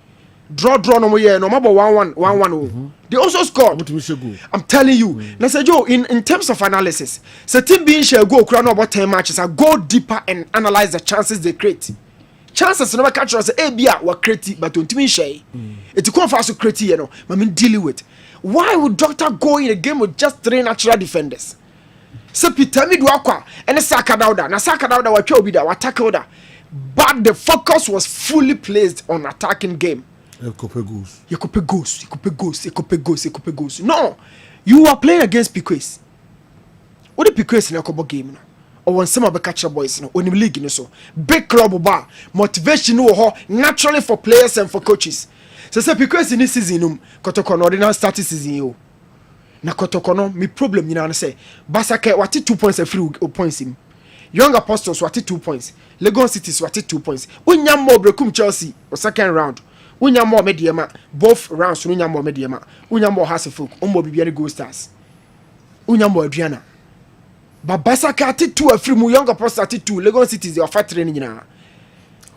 Draw no more no mabo 1-1 they also scored. I'm telling you now say Joe in terms of analysis so team being share go crown about 10 matches I go deeper and analyze the chances they create. Chances never catch us bia were creative but don't mean share it come fast to create you know I mean dealing with why would doctor go in a game with just 3 natural defenders so Peter do akwa and Saka Dauda na Saka Dauda wa twa obi da wa tackle da but the focus was fully placed on attacking game. You could goals. No, you are playing against Piquet. What the Piquet in a couple game? Or when some of the catcher boys, no, on the league, no so big club bar motivation, no, naturally for players and for coaches. So say Piquet in this season, Kotoko no ordinary starting season you. Na Kotoko no me problem you know say Basake what 2 points a free points him. Young Apostles what 2 points. Legon Cities what 2 points. Unyam more brekum Chelsea or second round. Unya more mediama both rounds unya more mediama unya more Hasselfolk umbo bibiani Gold Stars unya more Adriana babasa kati 2 free mu younger post 2 Legon Cities they offer training na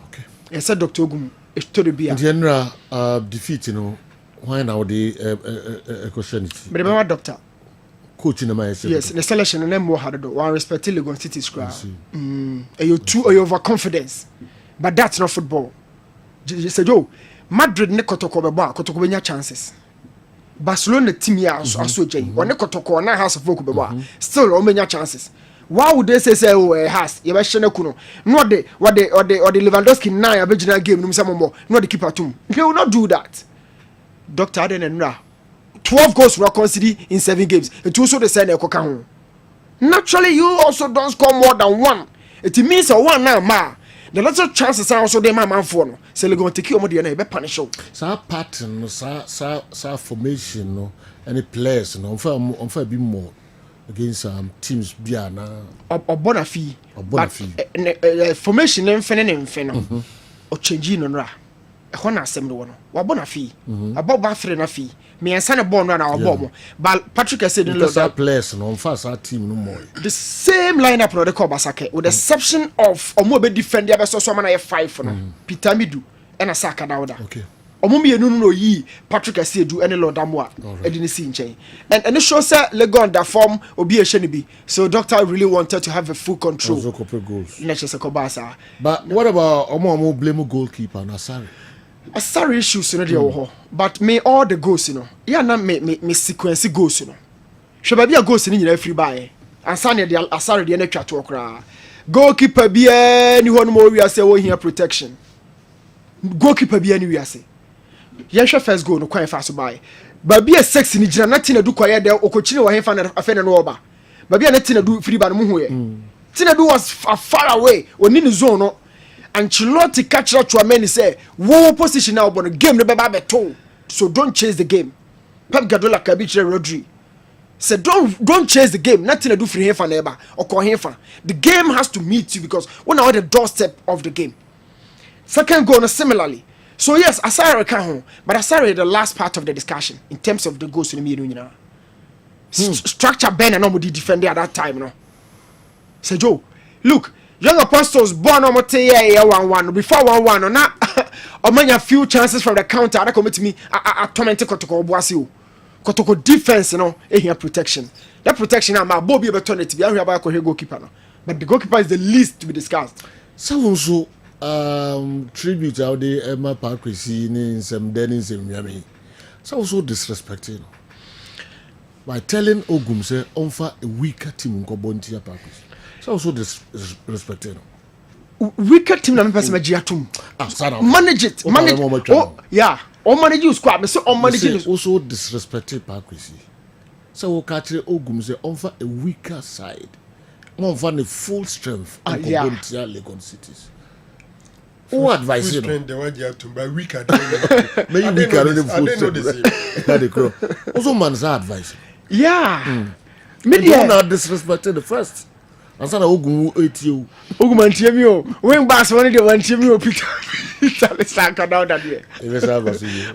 okay I said Dr. Ogum story bia general defeat you know why now the question but remember doctor coach in my yes the selection and more hard do one respect Legon Cities crowd you too overconfidence but that's not football just Joe Madrid ne Kotoko beba Kotoko benya chances Barcelona team ya aso jay one Kotoko na House of Folk beba still o menya chances why would they say oh has ye be hye kuno no de what the Lewandowski 9 abegina game no msamo no the keeper tum they will not do that Dr. Aden Enra 12 goals were conceded in 7 games it also the same ekoka ho naturally you also don't score more than 1 it means a 1 now ma the little chances are also there man for no so Legon take you omodi na be punish you sa pattern no sa formation no any players no on fa be more against teams bia na obonafi formation mfe no o change no ra e ho na asem no wa bonafi about ba free na fi me ensa na ball no na obo but Patrick said no players no on fa sa team no more the same lineup no they call Basake with the exception of omo be defend ya be so man na 5 no Peter Midu and Saka Dauda okay omo me no yi Patrick Asiedu and Lord Amoa e didn't see nchen and it shows that Legon that form obi e hye bi so doctor really wanted to have a full control but what about omo blame goalkeeper na sorry Asari issues no dey wo but me all the goals you know ya na me sequence goals you know hwe ba bia goals ni nyina free buy ansa ne dey Asari dey na twa to okra goalkeeper bia ni ho no mo wi ase wo hia protection goalkeeper bia ni wi ase ye hwe first goal no kwan fa so buy ba bia 6 ni gina na tina du kwaye dey okochine wo hefa na afa na no oba ba bia na tina du free buy no mu ho ye tina du was far away oni ni zone no Ancelotti catch up to a man say, "Wo position now, but the game never be told. So don't chase the game." Pep Guardiola Kabiche Rodri said, "Don't chase the game. Nothing to do for Hefa neighbor or Hefa. The game has to meet you because we're now at the doorstep of the game." Second goal, similarly. So yes, Asari can home, but Asari the last part of the discussion in terms of the goals in the middle. You know, structure Ben and nobody defended at that time. No, say Joe, look. Young Apostles born on 1-1 before 1-1 or not a few chances from the counter that commit me a torment Kotoko Boasio. Kotoko defense, you know, here protection. That protection I'm a Bobby opportunity be about goalkeeper. But the goalkeeper is the least to be discussed. So also tribute out there Emma Parkwesi in some Dennis in Miami. So also disrespecting by telling Ogum say onfa a weaker team ko bontia Parkwesi. So also disrespecting. Weaker team na me person magiatum. Manage it. Oh yeah. Or manage you squad. Me say on manage it. Also disrespecting Parkwesi. So we catch Ogum say onfa a weaker side. Onfa the full strength and bontia Legon Cities. Who advise you? They want you to buy weaker. Maybe weaker than the full strength. Also man's advice. Yeah. Media not disrespected the first. And so Ogum ate you. Ogum Antiemio. When Bass wanted to Antiemio Peter. It's like down that way.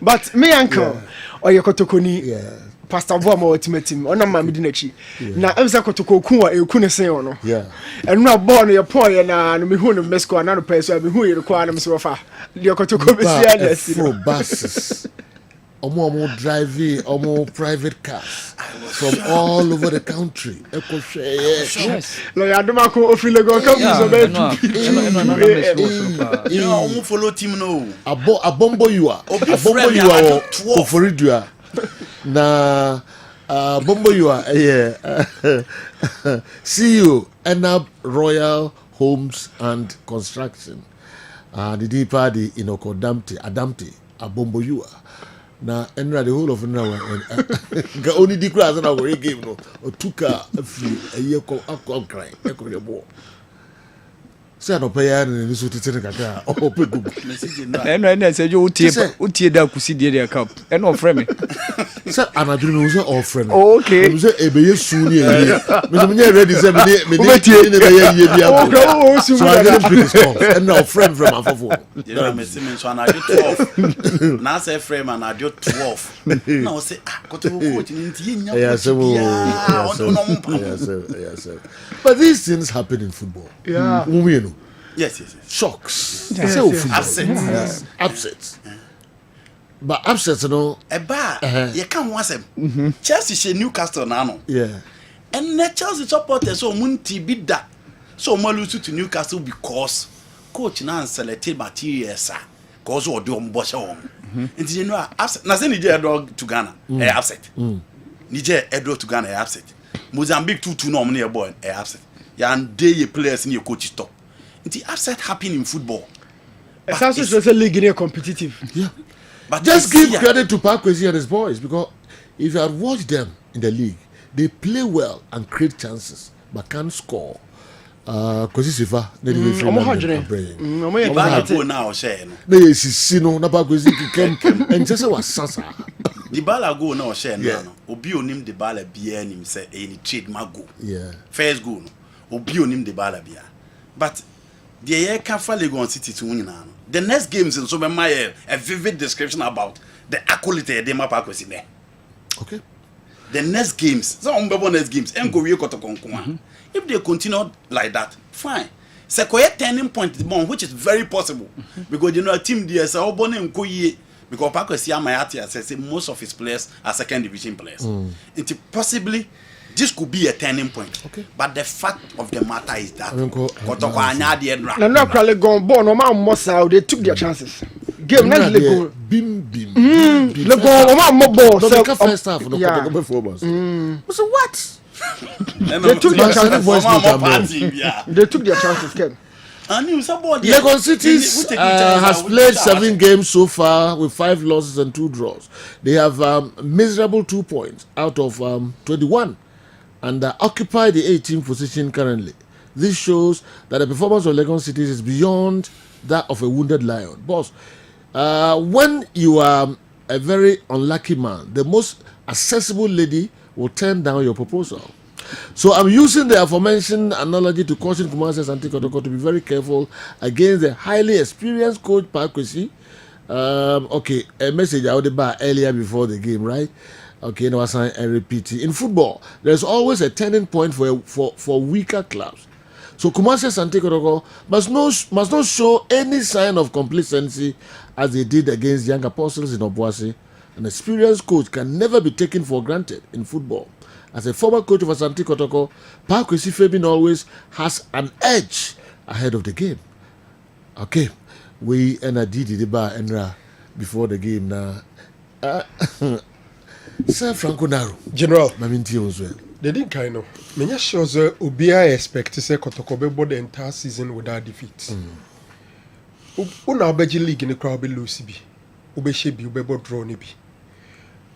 But me uncle or your Kotokoni. Yeah. Pastor Bomo ultimate team. Ona mama dinachi. Na emza Kotoko kunwa e kune sen ono. Yeah. And na born your point na no me hu no mesko na no person me hu yere kwa na me so fa. The Kotoko be sia yes. For buses. Omo driving omo private cars from all over the country. Yes. Lo ya do mako ofi Legon come so be. You know omo follow team no. Abombo you are. Abombo you are Oforidua. Na Bombo you are CEO Enab Royal Homes and Construction. The deeper the Inoko Adamti Abombo you are. Na enra the whole of now ga only the class na go game no otuka afi eyeko akọ cry ekọ yebo say no pay ya ni so tete kaka o pe gugu eno say you utie da kusi de cup eno frame me say anaduru me say all frame okay me say ebeye su ni eye me so me ready say me ni be ye bia so I get pick score and now frame from afofo you know me say me so na 12 na say frame na 12 na say Kotoko coach ni nti nya yes but these things happen in football. Yeah. Yes. Shocks. Yes. Upsets. But upsets, you know. You can't watch them. Chelsea she Newcastle now. Yeah. And the Chelsea supporters so munti beat that. So lose to Newcastle because coach now selected materials. Cause or do mbosha on. And you know upset. Na say Niger dog to Ghana. Upset. Niger Edo to Ghana upset. Mozambique 2-2 no money boy upset. Ya and day players in your coach top. The upset happen in football. It's also just a league competitive. Yeah. But just give credit to Parkwesi and his boys because if you had watched them in the league, they play well and create chances but can't score. Kosi Sifa, they didn't feel like go now share no. They see no na Parkwesi came and just was sasa. The ball go now share no. Obi onim the ball bia nim say any trade mago. Yeah. First goal no. Obi onim the ball bia. But the year can fall Legon City to win now. The next games in so my a vivid description about the accolade de Parkwesi there. Okay. The next games, some next games, and go Kotoko. If they continue like that, fine. Sequoia turning point which is very possible because you know a team there say Obone Nkoye because Parkwesi Amayati says most of his players are second division players. It possibly this could be a turning point. Okay. But the fact of the matter is that Kotoko anya the end. Na no kwale gon ball no man Mosa they took their chances. Game na Legon bim. Legon o man mo ball so first half no Kotoko performance. So what? They took their chances. They took their chances, Ken. Legon Cities has played 7 games so far with 5 losses and 2 draws. They have miserable 2 points out of 21 and occupy the 18th position currently. This shows that the performance of Legon Cities is beyond that of a wounded lion. Boss, when you are a very unlucky man, the most accessible lady will turn down your proposal. So I'm using the aforementioned analogy to caution Kumasi and Kotoko to be very careful against the highly experienced coach Parkwesi. Okay, a message I would buy earlier before the game, right? Okay, now I repeat it. In football, there's always a turning point for weaker clubs. So Kumasi and Kotoko must not show any sign of complacency as they did against Young Apostles in Obuasi. An experienced coach can never be taken for granted in football. As a former coach of Asante Kotoko, Parkwesi Fabin always has an edge ahead of the game. Okay, we and I did the bar and before the game now. Sir Franco Naro, General, Maminti as well. They didn't kind of. Many sure Ubia expect to say Kotoko be the entire season without defeat. Una beji league in the crowd be lose bi. Ube shebi ube draw ni bi.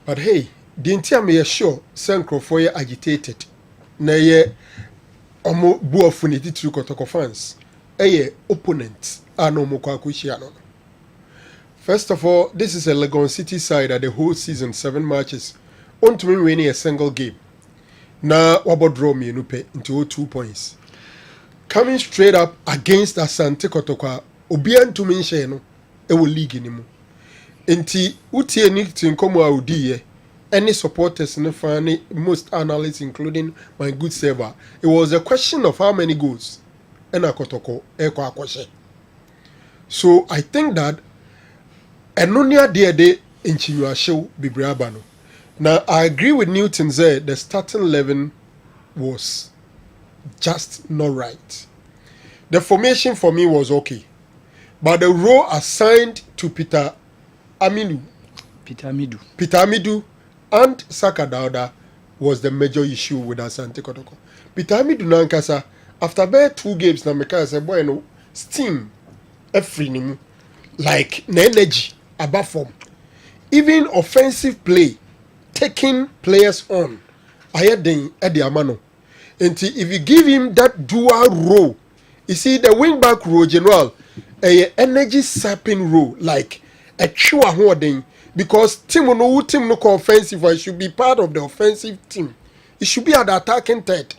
But hey, the entire me sure Sankro for ye agitated. Na ye omo bu ofunity to Kotoko fans. Eye opponent ano mo kwa kushiano. First of all, this is a Legon City side that the whole season 7 matches on to winning a single game. Now wabo draw me nupe into 2 points. Coming straight up against Asante Kotoko, obian to mention no e will league ni mu. Enti utie ni tinkomo audi any supporters no fani most analysts including my good server. It was a question of how many goals ena Kotoko e kwa kwashe. So I think that Enonia de in Chinyuasho Bibriabano. Now I agree with Newton there the starting 11 was just not right. The formation for me was okay. But the role assigned to Peter Amidu and Saka Dauda was the major issue with Asante Kotoko. Peter Amidu Nankasa, after about 2 games, na meka say boy no steam every nimu like na energy above form. Even offensive play, taking players on, ayedin edi amano. And if you give him that dual role, you see the wing back role general, a energy sapping role like a chua holding because team no offensive, it should be part of the offensive team. It should be at the attacking third.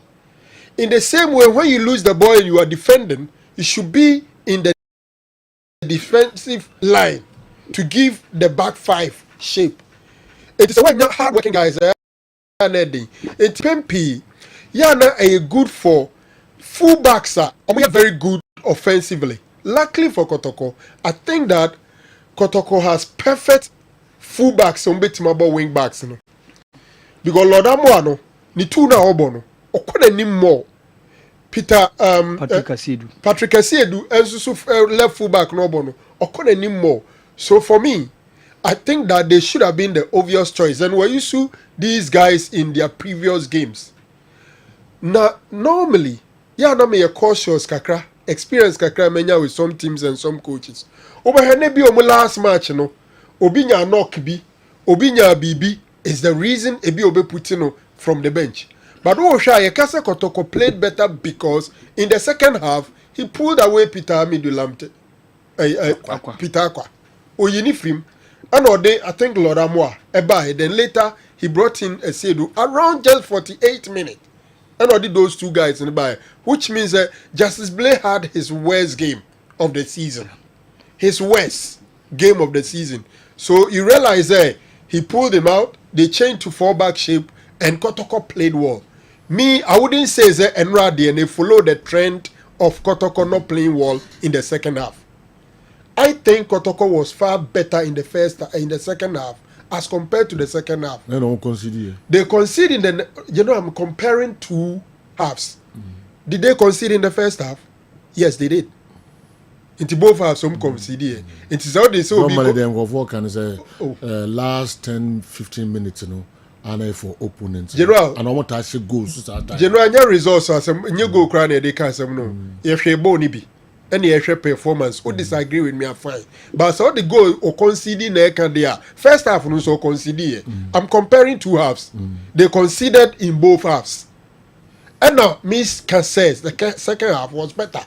In the same way, when you lose the ball and you are defending, it should be in the defensive line to give the back 5 shape. It is a way not hard-working guys. It's Pempi. Yana a good for fullbacks are very good offensively. Luckily for Kotoko, I think that Kotoko has perfect fullbacks on betimabo wing backs. No? Because Lodamo no, ni 2 na obono. Okone ni more. Peter Patrick Asiedu and left fullback no bono. Okone ni more. So for me, I think that they should have been the obvious choice. And we're used to these guys in their previous games. Now, normally, yeah, na me cautious kakra, experience kakra menya with some teams and some coaches. Over here, be omo last match, no. Obinya knock bi, Obinya bibi is the reason ebi obe putino from the bench. But Osha Yekasa Kotoko played better because in the second half he pulled away Peter Amidu Lamte, Peter Aqua, Oyinifrim, and Ode I think Loramwa Ebai. Then later he brought in Esedu around just 48 minutes. And I did those 2 guys in the buy, which means that Justice Blay had his worst game of the season. His worst game of the season. So you realize that he pulled him out, they changed to 4-back shape, and Kotoko played well. Me, I wouldn't say that Enradi and they follow the trend of Kotoko not playing well in the second half. I think Kotoko was far better in the second half as compared to the second half. They don't concede. They conceded in the, I'm comparing 2 halves. Did they concede in the first half? Yes, they did. Into both halves, some conceded. It is how they say. Normally, they can say last 10-15 minutes, and for opponents. General, and I want to actually goals. General, your results are some new goal crown. They can't say no. If you boni bi. Any extra performance, who disagree with me, I'm fine. But so the goal or conceding there, first half no so concede. I'm comparing 2 halves. They conceded in both halves. And now Miss says the second half was better.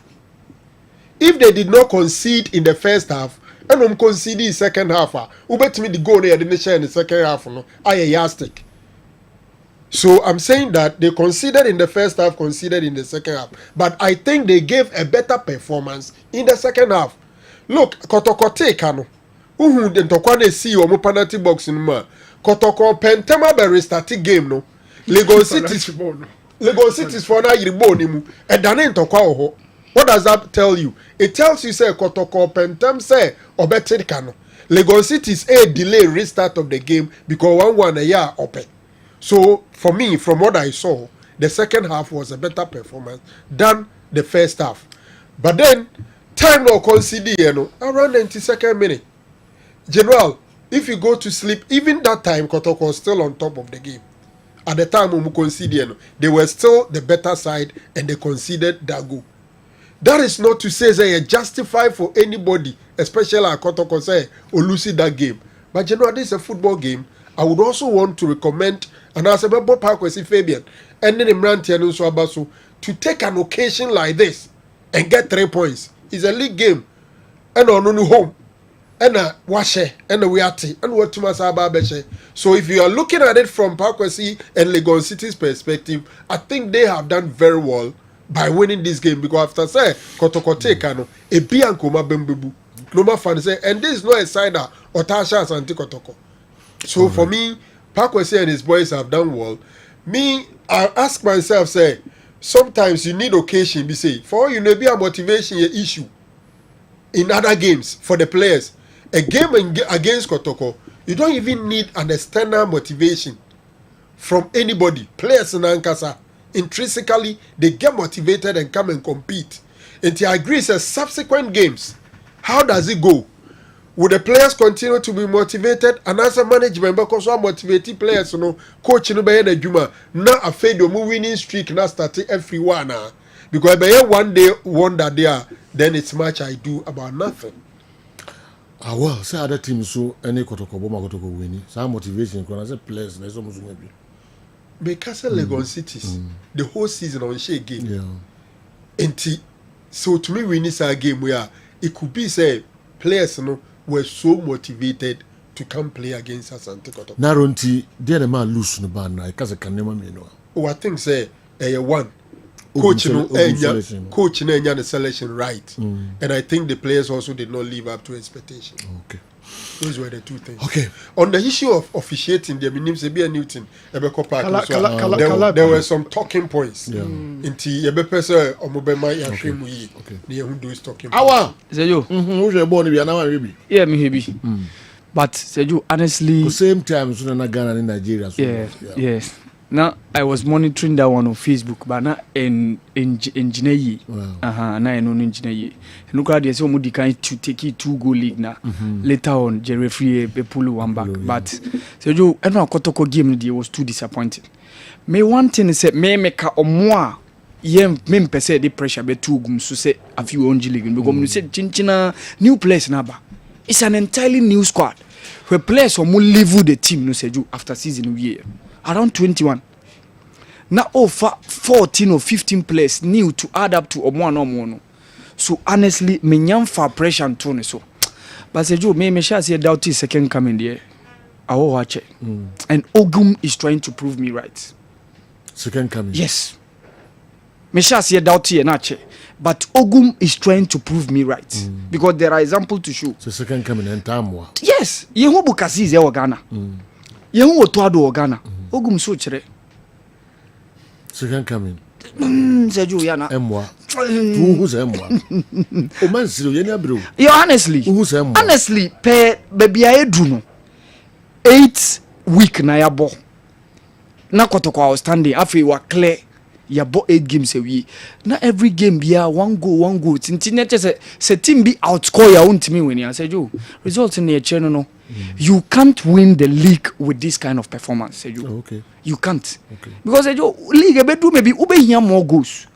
If they did not concede in the first half, and concede in second half, who bet me the goal they didn't share in the second half, I a yardstick. So I'm saying that they conceded in the first half, conceded in the second half. But I think they gave a better performance in the second half. Look, Kotoko take ano. Uhu den tokwane see omo penalty box in ma. Kotoko pentema be restart game no. Legon Cities for na yiribo ni mu. E dane ntokwa oho. What does that tell you? It tells you say Kotoko pentem say obete kano. Legon Cities a delay restart of the game because 1-1 a year open. So, for me, from what I saw, the second half was a better performance than the first half. But then, time no concede around 92nd minute. General, if you go to sleep, even that time Kotoko was still on top of the game. At the time we conceded, they were still the better side and they conceded that goal. That is not to say they are justified for anybody, especially at Kotoko say or losing that game. But General, this is a football game. I would also want to recommend and as a member Parkwesi Fabian and then Imran Tianuso Abasu to take an occasion like this and get 3 points. It's a league game. And on home. And washe and we are and what to Masaba. So if you are looking at it from Parkwesi and Legon Cities perspective, I think they have done very well by winning this game because after say Kotoko Tekano, a Biankoma Bembubu, Noma fan say, and this is not a side that Otasha Santi Kotoko. So for me, Parkwesi and his boys have done well. Me, I ask myself, say, sometimes you need occasion, be say, for you know, be a motivation issue in other games for the players. A game against Kotoko, you don't even need an external motivation from anybody. Players in Ankasa, intrinsically, they get motivated and come and compete. And I agree, says subsequent games, how does it go? Would the players continue to be motivated? And as a management, because we motivated players, coach no be the juma. Now a fade your winning streak now starting every one. Because by one day wonder there, then it's much I do about nothing. Well, say other teams so any Kotoko winning. Some motivation because as a players, there's almost maybe. Because Legon Cities, the whole season on share game. Yeah. And so to me, we need a game where it could be say players were so motivated to come play against us and take Kotoko. Naronti, the man lose no ban right because I can never know. Oh, I think say one. Coach the selection right. And I think the players also did not live up to expectation. Okay. Those were the two things. Okay. On the issue of officiating, there Newton, there were some talking points. Yeah. Inti Ebepesa Omobema Yashemu. Okay. Who do is talking points. Awa, say you. Who's your born to be? Yeah, me heavy. But say you honestly. The same time, so na Ghana in Nigeria. So yes. Now I was monitoring that one on Facebook, but now in Jineyi. Now I know in Jineyi. Look at the so many kind to take it 2-goal league now. Later on, the referee pull one back. But so you, I know Kotoko game day was too disappointing. Me one thing is me make a more. Me pese the pressure be too gum so say a few on league because you say Chinchina new players naba. It's an entirely new squad. Where players who leave the team no say you after season year. Around 21. Now, 14 or 15 players new to add up to Omo. So, honestly, me nyam for pressure and tone so. But say, Joe, me shall say doubt is second coming there. I will watch it. And Ogum is trying to prove me right. Second coming? Yes. Me shall say doubt here, not but Ogum is trying to prove me right. Because there are examples to show. So, second coming and time. Yes. Yehu Bukasi is your Ghana. Yehu Otuado Ghana. Ogum so chere. Second coming. Seju yana. Emwa. Who's Emwa? Oh man, Siro, yenya bro. Yo, honestly. Who's Emwa? Honestly, baby I do 8 week na yabo. Na Kotoko outstanding. Afi wa clear. Yabo 8 games a week. Na every game be one goal. Tintin se team be outscore ya own team when ya Seju. Results in the channel no. You can't win the league with this kind of performance, Seju. Oh, okay. You can't. Okay. Because Seju, league maybe ube here more goals.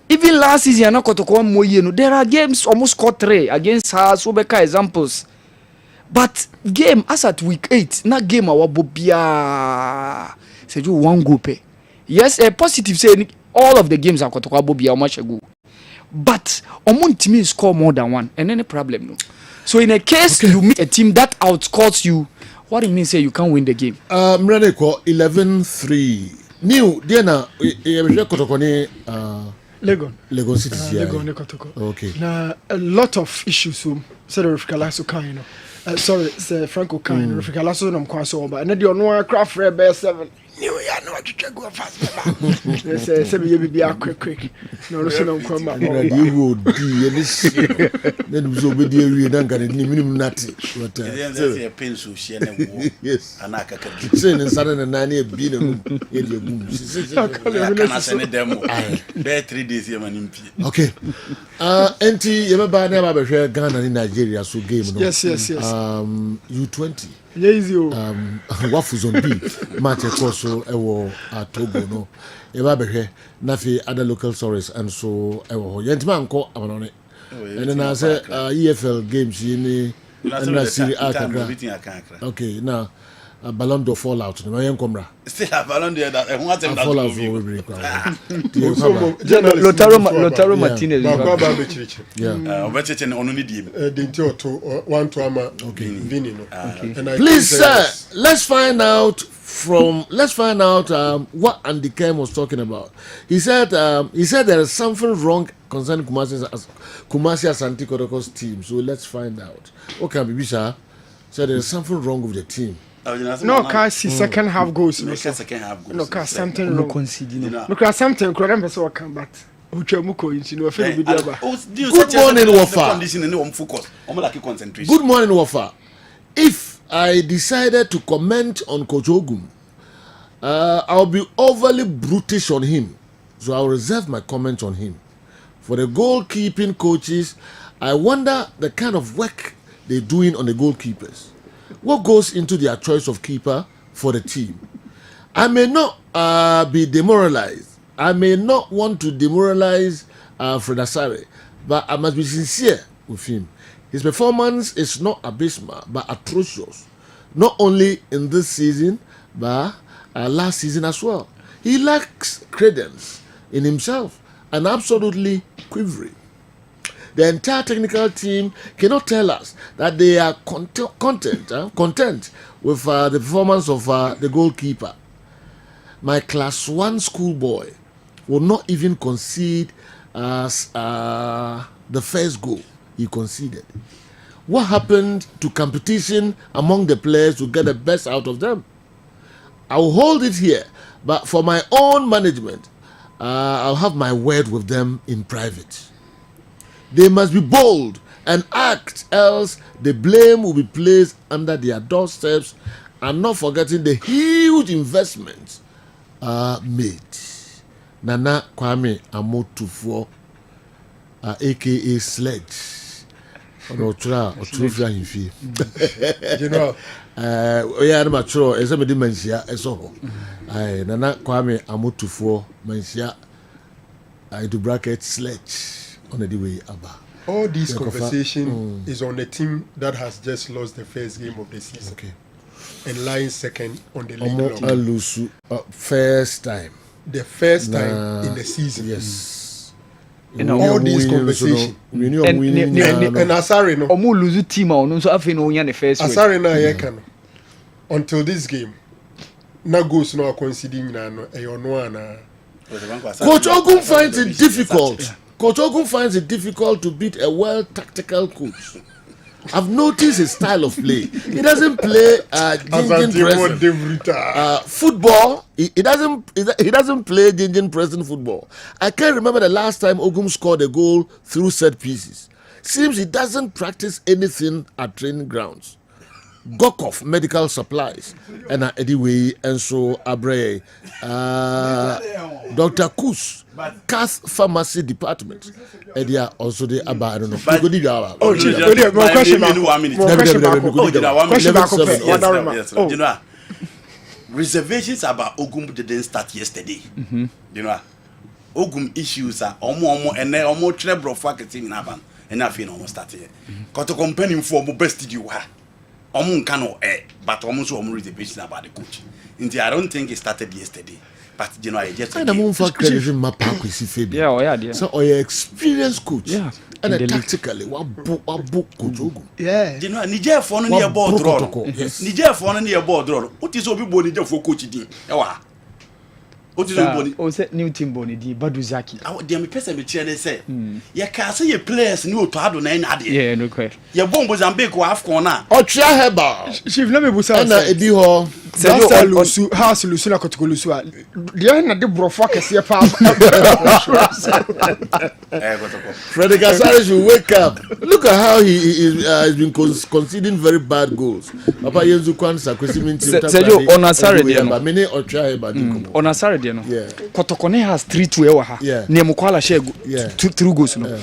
Even last season, there are games almost scored 3 against us. Ubeka examples. But game as at week 8, na game our bobia. Seju 1 goal pay. Yes, a positive say all of the games are Kotoko bobia much a goal. But Omon team score more than 1, and any problem no. So in a case you meet a team that outscores you, what it means say you can't win the game. Mrene ko 11-3. New Diana Kotoko ni Legon Cities. Legon Kotoko. Okay. Now a lot of issues so the Refrigalasso kind sorry, Franco kind Refrigalasso no kwaso but and the no craft rare bear 7. new year no twetwe go fast baba say be be quick no so no come na di wo di any shit then so be di awie na ngare ni minimum nati what say pencil she na wo yes anaka ka say ne sare na na e bi na mu e di agum kana say ne demo be 3 days ye manimpi okay enti ye ba na ba hwe Ghana ni Nigeria so game no yes U20 easy wafu zone match so ewo Togo no e ba hwe na fi other local stories and so ewo yentima nko amanone and na say EFL games ni na Serie A kakra okay now Ballon d'Or fallout no yen komra still a Ballon d'Or that who want them that fallout for we break Lotaro Martinez ba ba be chirichi obecheche ne onu ni die the nti to one to ama Vini no please sir let's find out what Andy Kem was talking about. He said there is something wrong concerning Kumasi Asante Kotoko's team. So let's find out. Okay, Bibisha said there is something wrong with the team. No, can't see second half goals. No, second half goals. No, can't something wrong. No, can't something. Couldn't be so come back. Good morning, Wafa. Good morning, Wafa. If I decided to comment on Coach Ogum, I'll be overly brutish on him. So I'll reserve my comment on him. For the goalkeeping coaches, I wonder the kind of work they're doing on the goalkeepers. What goes into their choice of keeper for the team? I may not be demoralized. I may not want to demoralize Fred Asare, but I must be sincere with him. His performance is not abysmal, but atrocious. Not only in this season, but last season as well. He lacks credence in himself and absolutely quivering. The entire technical team cannot tell us that they are content with the performance of the goalkeeper. My class 1 schoolboy will not even concede the first goal he conceded. What happened to competition among the players to get the best out of them? I will hold it here, but for my own management, I'll have my word with them in private. They must be bold and act, else the blame will be placed under their doorsteps, and not forgetting the huge investments made. Nana Kwame Amotufo, aka Sledge. Otra himfi. You know, I'm mature. Esa me di mensia eso. Ai Nana Kwame Amotufo mensia. Into bracket Sledge. On the way Abba. All this conversation is on a team that has just lost the first game of the season. Okay. And lying second on the league. Owusu first time. The first time in the season. Yes. All these conversations. And Asare no. Omu lose team on so afi no nya the first. Asare na yeka no. Until this game. Na goals no conceding na no eyono ana. Coach Ogum finds it difficult. Coach Ogum finds it difficult to beat a well-tactical coach. I've noticed his style of play. He doesn't play football. He doesn't play pressing football. I can't remember the last time Ogum scored a goal through set pieces. Seems he doesn't practice anything at training grounds. Gokov Medical Supplies and anyway and so Abre Dr. Kus Cath Pharmacy Department and they are also the Abba I don't know. Reservations about Ogum didn't start yesterday. You know Ogum issues are almost and then almost treble for in Aban and I feel almost started. Got a companion for best you are. But almost reservation about the coach. I don't think it started yesterday. But you know, I just so your experienced coach, yeah, and tactically, what book coach? Yeah, you know, Niger for near board draw. Niger for near board draw. What is everybody for coaching? What is everybody? Oh, set new team boni di Baduzaki. I dear me person be chair say. You can say your players new to have no idea. Yeah, no question. Your bomb was ambig half corner. Or try heba. She let me busa. And Eddie Hall. Sasa lusu house lusu na Kotoko lusu a dia na de brofo akese pa. Freddy Kasari should wake up. Look at how he has been conceding very bad goals. Papa Yenzu Kwanza Kwesiminti. Sergio Onasare dia no. Many Ocha ba di komo. Onasare dia no. Kotoko ne has 3-2 ewa ha. Ne mukwala share 2 goals no.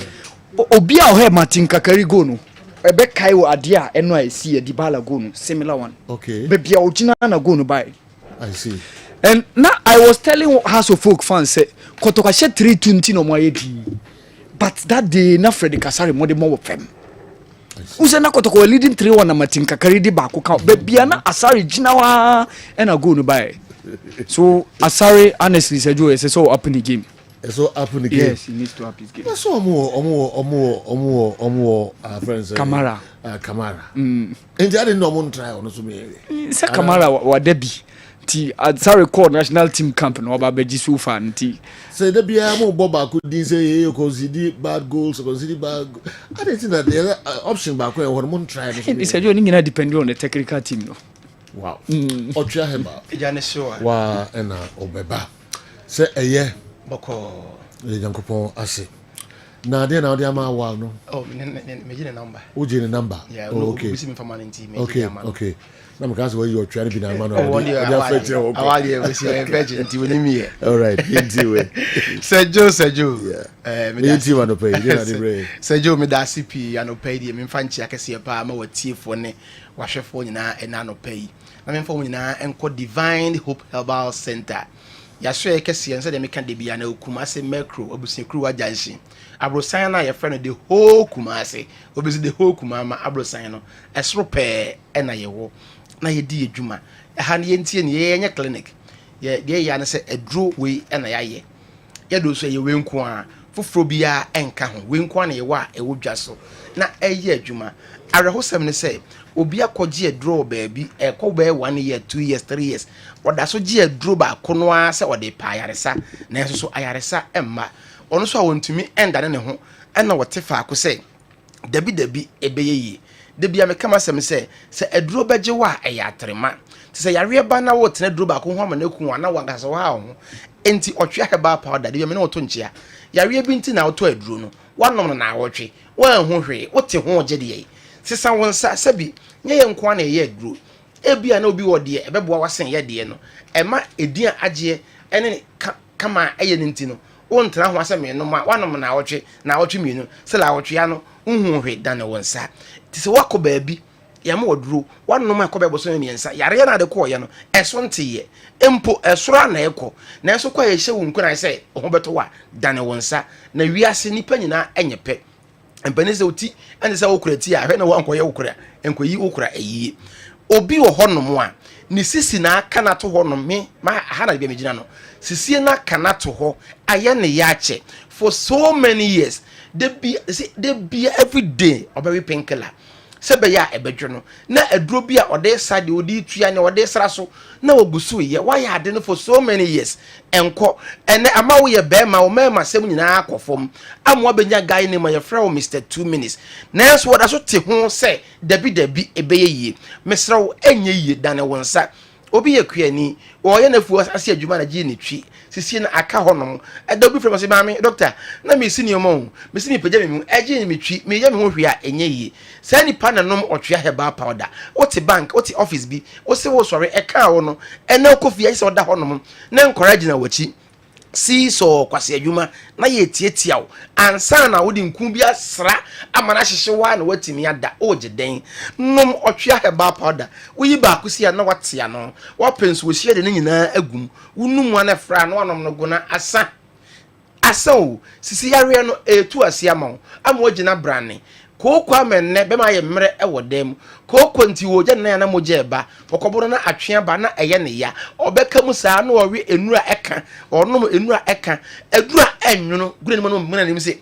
Obi a o Martin Kakari go no. Ebe kai wo ade a eno a esi e Dybala go no similar one. Okay. Baby a ogina na go no by. I see. And now I was telling House of Folk fans say Kotoko share 3-2 no mo yedi. But that day na Freddy Kasari mo de mo fem. Uze na Kotoko leading 3-1 na Martin Kakari di ba ko ka. Baby na Asari gina wa and a go no by. So Asari honestly Sergio is so up in the game. So up in the game. Yes, he needs to up his game. So friends. Kamara. Kamara. And I didn't know one try on so me. Say Kamara wa Debbie. Ti Asari call national team camp no ba beji so fan ti. Say Debbie am Boba could say you concede bad goals, concede bad. I didn't think that the option back when one try. It's a journey na depend on the technical team no. Wow. Ocha heba. Ejane sure. Wa ena obeba. Say eye boko le Yankopon ase na de na ama wa no me gine number o number yeah okay me from manenti me okay na me cause where you trying to be na man awali we see virgin ti woni mi all right inti we Sergio me inti wa no pay dey na the brain Sergio me da CP anopay di me mfa nchi akese pa ma watiefo ne wahwefo nyina ena anopay na me mfa nyina enko Divine Hope Herbal Center yaso ekese ense de meka de bia na Kumase macro obusinkru wajanshi abrosan na ye friend the whole Kumase obisi the whole Kumama abrosan no esro pe na ye wo na ye di adwuma ha ne yentie ne ye nya clinic ye de ya na se edro we na ya ye ye do so ye we nko a foforo bia enka ho we nko na ye wa e wo dwaso na eye adwuma arehosem ne se obi akɔgye adro baabi ɛkɔ bɛɛ 1 year 2 years 3 years wɔda so gye adro ba kono a sɛ wɔde pa ayaresa na nso so ayaresa emma ɔno so a wɔntumi ɛnda ne ho ɛna wɔte faako sɛ dabi ɛbɛyɛ yi dabi a mekama sɛm sɛ adro bɛgye wa ɛyɛ atrema sɛ yare ba na wɔtena adro ba ko ho ama na ku na wankasa wa ho enti ɔtwe aheba powder dabi me na wɔto nkyea yare bi nti na wɔto adro no wanom na awɔtwe wɔn ho hwe wote ho gye de yi sisa wonsa sabi nye ye nko na ye aduro ebia na obi wode ebeboa wasen ye de no ema edian agye ene kama eye nti no wontra ho asem no ma wanom na awotwe mienu se la awotwe ya no unhu hwe dan wonsa ti se wako baabi ya ma woduro wanom akọ bebo so miensa yare na de ko ye no eso nteye empo esoro na ekọ na eso kwa ye hye wonku na se ho beto wa dan wonsa na wiase nipa nyina enyepe empanize oti ande sa okurati a hwe na wankoye okura enkoyi okura eyi obi wo honom a ni sisi na aka na to honom me ma ha na bia megina no sisi na aka na to ho aye ne ya che for so many years they be every day obawi penkela sebe ya ebedwo no na aduro bi a ode sa de odi tua ne ode sra so na ogusu ye why ade no for so many years enko ene ama wo ye be ma wo ma sem nyina akofom amwo benya guy ne ma ye fra wo Mr 2 minutes na so woda so te ho se dabi ebeye yie mesra wo enye yie dane wonsa obi ye kuani wo ye na fu ase adwuma na gi ne twi sisi na aka honom edo bi from se ma me doctor na me sini omo me sini pagya me agi me twi me ye me ho hwe a enye yie sa ni pa nanom otwe heba powder oti bank oti office bi o se wo sori eka wo no ena kofi ya se oda honom na encourage na wachi si so kwase adwuma na ye tietia wo ansa na wo di nku bi asra amana hyehyewa na watimi ada oje den nom otwe heba powder wo yi ba kusi ya na watia no wo penso wo hie de ne nyina agum wonum ana fra no anom no gona asa o sisi yare no etu asia ma ama wagina brane koko amenne be ma ye mmere ewo dem koko nti wo gya na moje ba okoboro na atwea ba na eye ne ya obeka mu saa na owe enura eka onom enura eka adura enwono gure ne mo na nim se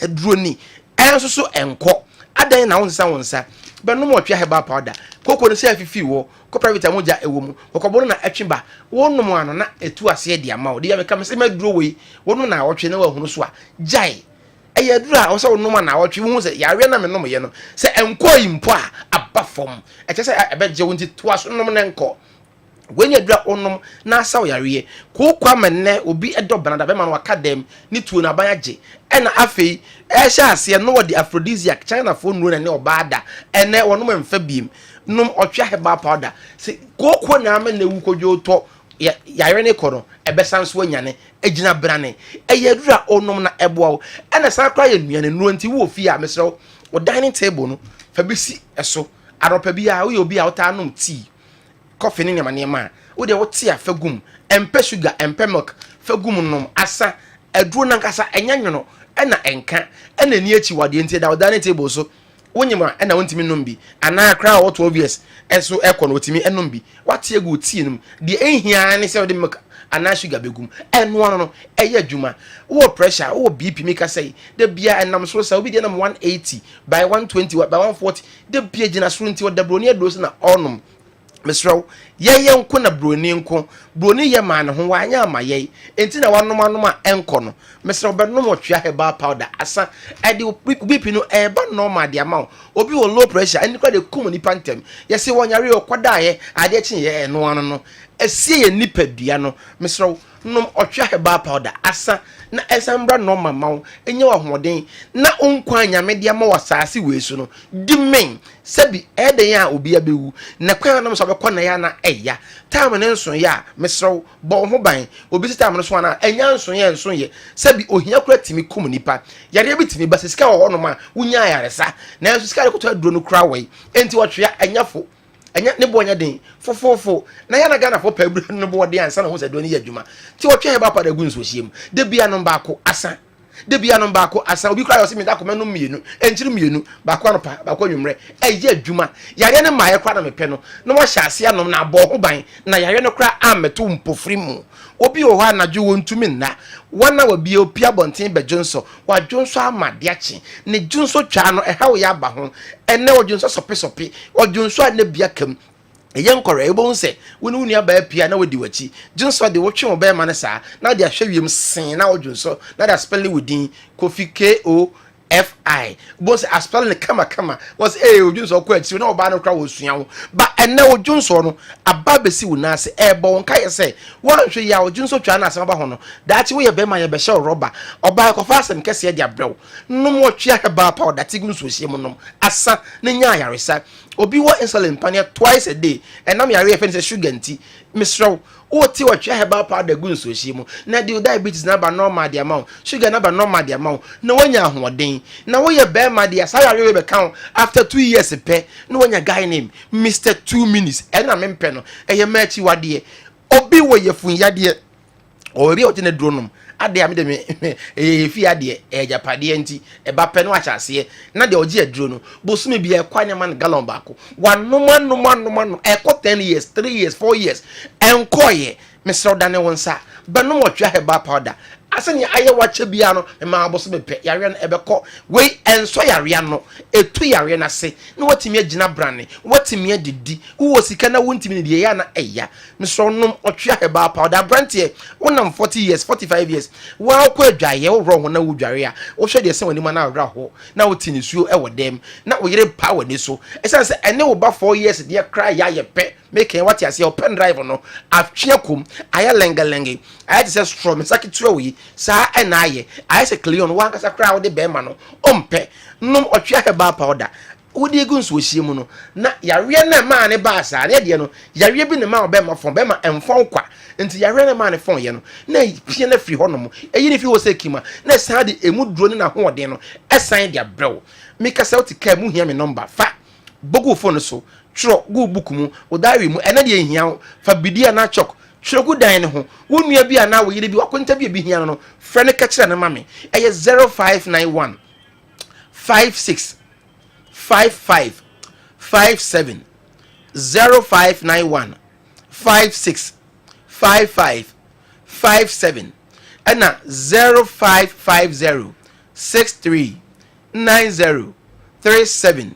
aduro ni enso so enko adan na wonsa be no mo twea heba powder koko no se afifi wo ko private amoja ewo mu okoboro na atweba wonom ano na etu ase dia ma wo dia me kam se maduro we wono na awotwe na wahunu so a jai eyadura o se wonoma na awotwe hu se yare na me nom ye no se enko impo a abafom eche se ebeje wonti to aso nom na enko when you drop on na saw yare ko kwamenne obi edo banada be man waka dem ni tuo na banyaje ena afei e hya ase no the aphrodisiac China for no ne obada ene wono memfa biem num otwa heba powder se ko na ame na wu kodwo to yare ne kono ebesan so anyane agina brane eyadura onom na eboa ena san kra ye nuane no nti wo fi a mesro o dining table no fa besi eso aropa bia wo obi a wota nom tea coffee ni nema wo de wo tea fa gum empe sugar empe milk fa gum nom asa aduro nankasa enyanwono ena enka ena ni achi wade nti da dining table so wonyima ena wontimi nom bi ana kra wo 12 years eso ekọ otimi enom bi wate egu tea num de ehia ne se wo de milk ana sugar begum eno ano no eye adwuma wo pressure wo bp mika say de bia enam so sa obi de nam 180 by 120 by 140 de bia gina so nti wo da broni ados na onom mesro ye nko na broni ye ma ne ho wanya ama ye enti na wanom anoma enko no mesro be no motwa herbal powder asa e de bp no e ba normal de ama obi wo low pressure eni kwa de kum ni pantem ye se wonyare okoda ye ade chi ye no ano no esie ye nipadua no mesro nom otwa herbal powder asa na esambra normal mawo enye wa hoden na onkwa nyame de ama wasase wesu no dimen sebi eden ya obi abewu na kwa nam so be kɔ na ya na eya time ne nso ya mesro bo ho ban obi time no so na enya nso ye sebi ohia kura timi kum nipa yare bi timi basika wo no ma wunya yaresa na nso sika ko to aduro no kura wei enti wotwea enyafo enya ne bonya den fofofo na ya na Ghana fo pabru no bo de ansa na ho se do ni adwuma ti wotwe heba pa da gu nso hiem de bia no ba ko asa obi kra yo se mi da ko menu mienu enchiri mienu ba ko anopa ba ko nwumre eye adwuma yare ne maye kwa na mepe no na wo hya ase anom na abo ho ban na yare no kra ameto mpofri mu obi wo ha na ju wontumi na wana wa bia opia bonten be jonso wa jonso amade achi ne jonso twa no ha wo ya ba ho ene wo jonso sope wo jonso a ne bia kam eyen kore ebo nse woni aba pia na wodi wachi jonso de wo twe wo be ma ne sa na de ahwewiem sen na wo jonso na de spell within Kofi KOFI boss aspell ne kama was jonso ko achi na oba no kra wo sua wo ba ene wo jonso no aba besi wo na se ebo won kai se wan hwe ya wo jonso twa na asem ba ho no dachi wo ye be ma ye be she roba oba ko fa asem kese de abrew num wo twa heba powder tigun so hie mu num asa ne nya yaresa obi wo insulin pania twice a day enam yare efe say sugar nti misro o ti wo twa heba powder gun so hie mu na the diabetes na ba normal the amount sugar na ba normal the amount na wonya ahoden na wo ye be ma the asa yare we be count after 2 years pe na wonya guy name Mr 2 minutes ena mempe no eye machi wade obi wo ye fun yade o bi o ti na dronom ade am de me fi ade japade nti e ba pe no achase na de oje aduro no bosume bi e kwanya man gallon baako wanom e ko 10 years 3 years 4 years enkoye Mr. Dane wonsa ba no motwa heba powder asani aye wache bia no ma bosume pe yare no ebeko we enso yare no etu yare na se na watimi agina brane watimi adidi wo sika na wontimi ne ya na eya Mr. nom otwa heba powder brantie wonam 40 years 45 years wa ko adwaye wo ro ho na wo dware a wo hwe de se wani ma na wra ho na wotini suo e wodem na wo yere power ni so esan se ene wo ba 4 years de cry ya ye pe make what you see open drive no afchiakum aya lengalenge aya te se straw me saki trowi sa ena aye aya se cleon wan kasa cry wo de be ma no ompe num otwa heba powder wodi egu nso ohie mu no na yare na ma ne ba sa ne de no yare bi ne ma obe ma fon be ma enfon kwa nti yare na ma ne fon ye no na pie na firi honom eyi ne fi wo se kima na sa de emu duro ne na ho ode no esan de abrew me kasa uti ka mu hia me number fa bogu phone so tro go book mu o diary mu ena de hia fa bidia na chok tro go dan ne ho wonua bi ana wo yire bi wakonta bi hia no frɛ ne ka kire ne mame eye 0591 56 55 57 0591 56 55 57 and 0550 63 90 37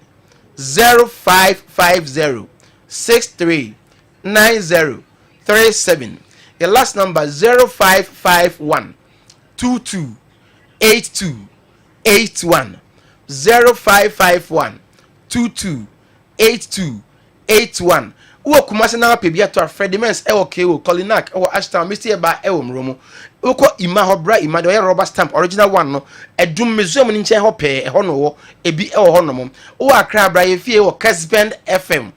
0550 63 90 37. The last number 0551 22 82 81 0551 22 82 81. wo Kumasi na pe bia to Rtd Mens KO Colinac Ashton Mr. Eba Mromo wokɔ ima hɔ bra ima de ɔyɛ rubber stamp original one no ɛdum museum ni nkyɛn hɔ pɛɛ ɛhɔ no wɔ ebi ɛwɔ hɔ nom wo akra bra yɛ fie wɔ Kessben FM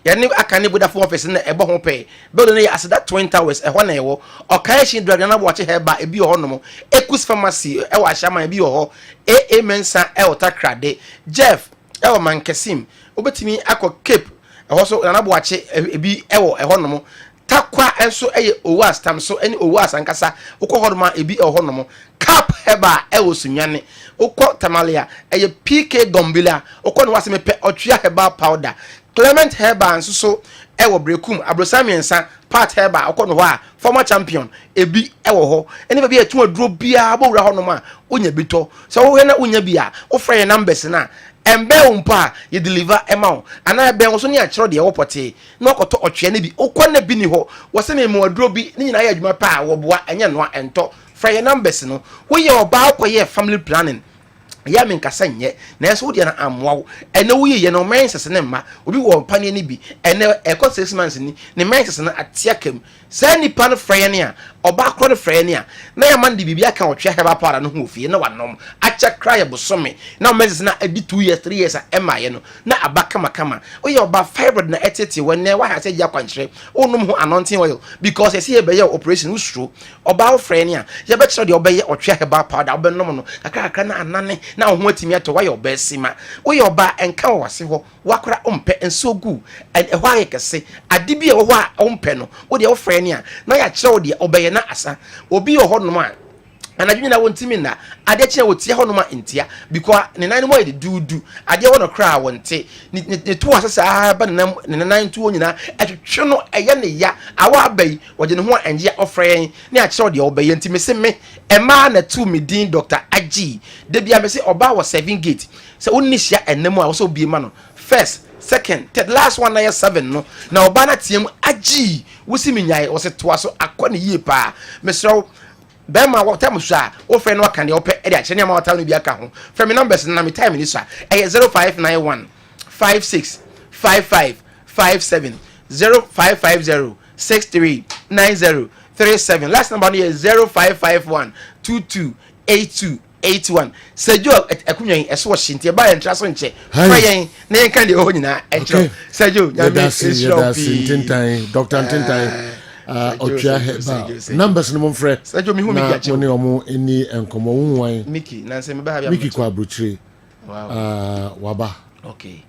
yɛne aka ne Vodafone office na ɛbɔ ho pɛɛ building no yɛ aseda Twin Towers ɛhɔ na ɛwɔ ɔkaehyin drug na wɔakye hɛba ebi wɔ hɔ nom Ekus Pharmacy ɛwɔ Ahyama ebi wɔ hɔ AA Mensah ɛwɔ Takrade Jeff ɛwɔ Mankesim obetimi akɔ Cape ɛhɔ so na wɔakye ebi ɛwɔ ɛhɔ nom takwa enso eye owas tam so eni owas ankasa ukọ hodoma ebi ehonom cap heba ewo sunwane ukọ tamalia eye PK Gombila ukọ no wase mepe otwia heba powder Clement heba enso so ewo brekum abrosamiensa part heba ukọ no ho a former champion ebi ewo ho eni bia etu aduro bia bo wura honom a onya bito so wo he na onya bia wo frɛ numbers na embe umpa ye deliver ema ana ebe nso ne akiro de wo pote na okoto otwe na bi okọ na bi ni ho wo se me mu aduro bi ni nyina ya adwuma pa wo boa enye no ento fra ye numbers no wo ye oba akoye family planning ya men kasa nye na eso de na amwa ene wo ye no menses ne ma obi wo pane ni bi ene eko 6 months ni ne menses na atiakam sa nipa no fra ye ne a oba akro no fra ye ne a na ya man de bibia kan otwe heba para no ho ofie na wanom acha cry bosome na menses na adi 2 years 3 years a ema ye no na abaka makama wo ye oba fibroid na etete wone wa ha se ya kwankyere onum ho anointing oil because ese ye be ye operation usro oba wo fra ye ne a ye be kire de oba ye otwe heba powder obenom no kakaka na anane na ho atimi ato wa yoba sima wo yoba enka wase ho wakora ompe enso gu ehwo ayekese ade bi ehwo a ompe no wo de wo frɛ ne a na ya kyerɛ wo de obeye na asa obi ho no ma anadwina won timi na ade kyerɛ wo tie ho no ma ntia because ne nan mo yɛ dudu ade wo no kra wonte ne to asasa ba ne nan to nyina atwetwe no ɛyɛ ne ya awa abai wo de ne ho anje ofrɛ ne a kyerɛ wo de obeye ntimi se me ema na tu me din Dr. Aji de bia me se oba wo 7 gate se wonni hia enemu a wo so bie ma no first second third last one na 7 no na oba na tiem Aji wo si me nyae wo se toa so akɔ ne yie pa me srɛ Bema what time sha o friend what can you pay e dey ma wata no bi aka ho from numbers na me time ni sha e 0591 56 55 57 0550 63 90 37 last number is 0551 22 82 81 Sergio ekunyan eso shintie ba entra so nche fayen na yen kan de ho nyina entra Sergio ya me Tintin Dr. Tintin otwa heba numbers no mfrɛ Sergio mi hu mi gache na omo eni enkomo wunwan Mickey na se me ba ha Mickey kwa abrochire waba okay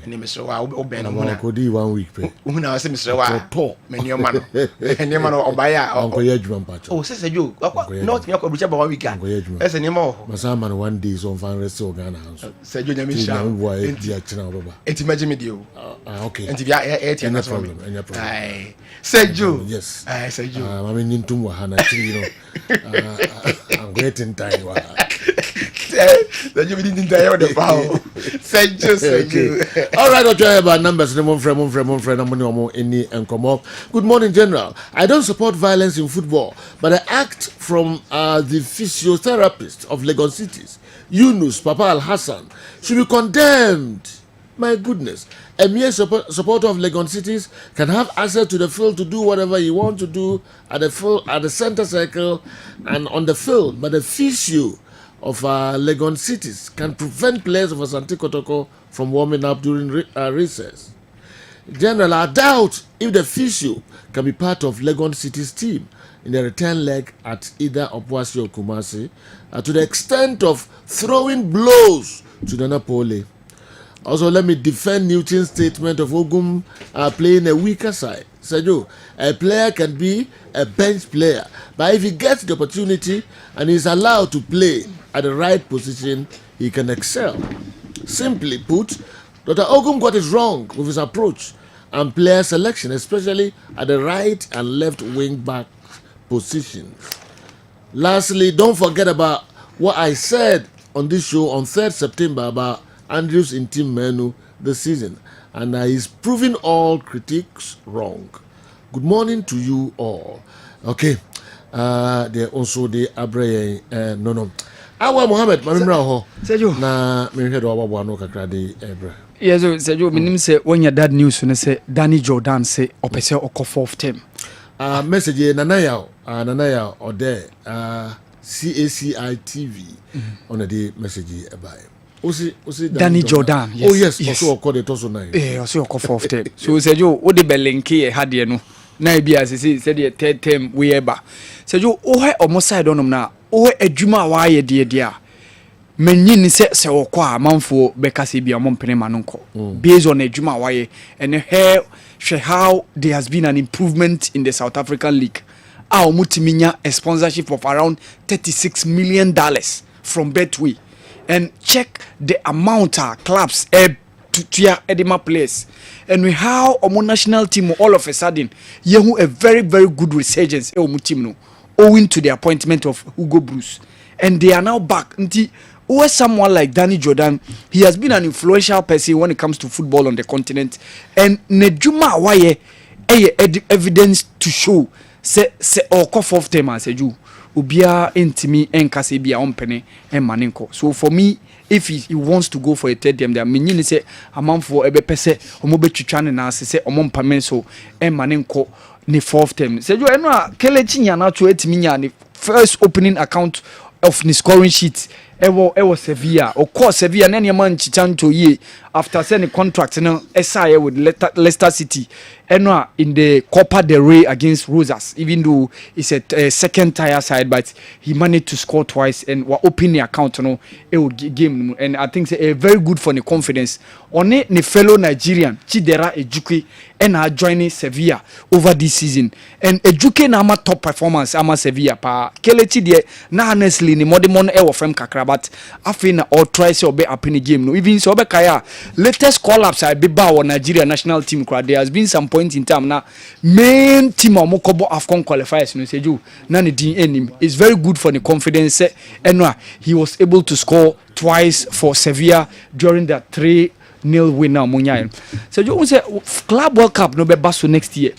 eni mesre wa oben no na ko di 1 week pe hu na se mesre wa meni o ma no eni ma no obaya onko ye adwuma mpacho oh se Sergio not me akwa abrochire ba 1 week ese ni ma o masama no 1 day so fan rest o Ghana so Sergio nyame sha enti akina baba enti maji me dio okay enti bia eti na problem ai Sergio yes Sergio mama nintum wa hana chiri no I'm waiting time wa Sergio we didn't die the power Sergio all right okay about numbers no mon friend amoni omo eni enkomo good morning general I don't support violence in football but I act from the physiotherapist of Legon Cities Yunus Papa Al Hassan should be condemned. My goodness, a mere supporter of Legon Cities can have access to the field to do whatever you want to do at the field, at the center circle and on the field, but the physio of Legon Cities can prevent players of Asante Kotoko from warming up during recess. General, I doubt if the physio can be part of Legon Cities team in the return leg at either Obuasi or Kumasi to the extent of throwing blows to the Napoli. Also, let me defend Newton's statement of Ogum playing a weaker side. Sergio, a player can be a bench player, but if he gets the opportunity and is allowed to play at the right position, he can excel. Simply put, Dr. Ogum got it wrong with his approach and player selection, especially at the right and left wing back positions. Lastly, don't forget about what I said on this show on 3rd September about Andrews in team menu this season, and he's proving all critics wrong. Good morning to you all. Okay, there also the Abre no Awa Mohammed mamimra ho. Sejo. Na me hwe do wababo ano kakra de ebra. Yes, Sejo, minim say when your dad news ne say Danny Jordan say opese oko 4th term. Message Nanaya or there CACI TV on the message about Danny Jordan. Yes. Oh yes, also called it also nine. Also oko 4th term. So Sejo, what the belenki had no. Na bia say the 3rd term we eba. Sejo, omo side on na. Adwuma wa ye de dia. Menyin se okwa amanfo beka se bia mo mpene manonko. Based on adwuma wa ye and how there has been an improvement in the South African League. Our mutiminya a sponsorship of around $36 million from Betway. And check the amount of clubs to Edema place. And we how our national team all of a sudden yehu a very good resurgence team owing to the appointment of Hugo Bruce. And they are now back. Or someone like Danny Jordan, he has been an influential person when it comes to football on the continent. And Nejuma waye evidence to show se oko 4th term aseju ubia intimi enkase bia ompene emaninko. So for me, if he wants to go for a 3rd term, there meaning say amanfo ebepese omobetwitwa ne na se omompamen so emaninko ni 4th term. Seju eno a Kelechi nya na to etimi nya ni first opening account of the scoring sheet ewo Sevilla or course Sevilla na man chichanto ye after sending contract no SIA with Leicester City in the Copa del Rey against Rosas, even though it's a second tier side, but he managed to score twice and we open the account game, and I think it's very good for the confidence on it. The fellow Nigerian Chidera Ejuke and are joining Sevilla over this season, and Ejuke na ama top performance ama Sevilla pa Kelechi de na honestly ni modemon ewo frame kakra, but afina or try to be up in the game no, even so be kaya latest call-ups I be ba Nigeria national team crowd. There has been some point in time now main team omokobo AFCON qualifiers no seju na ne din enim is very good for the confidence, and he was able to score twice for Sevilla during that 3-0 win now Munyaen. So you say Club World Cup no be baso next year.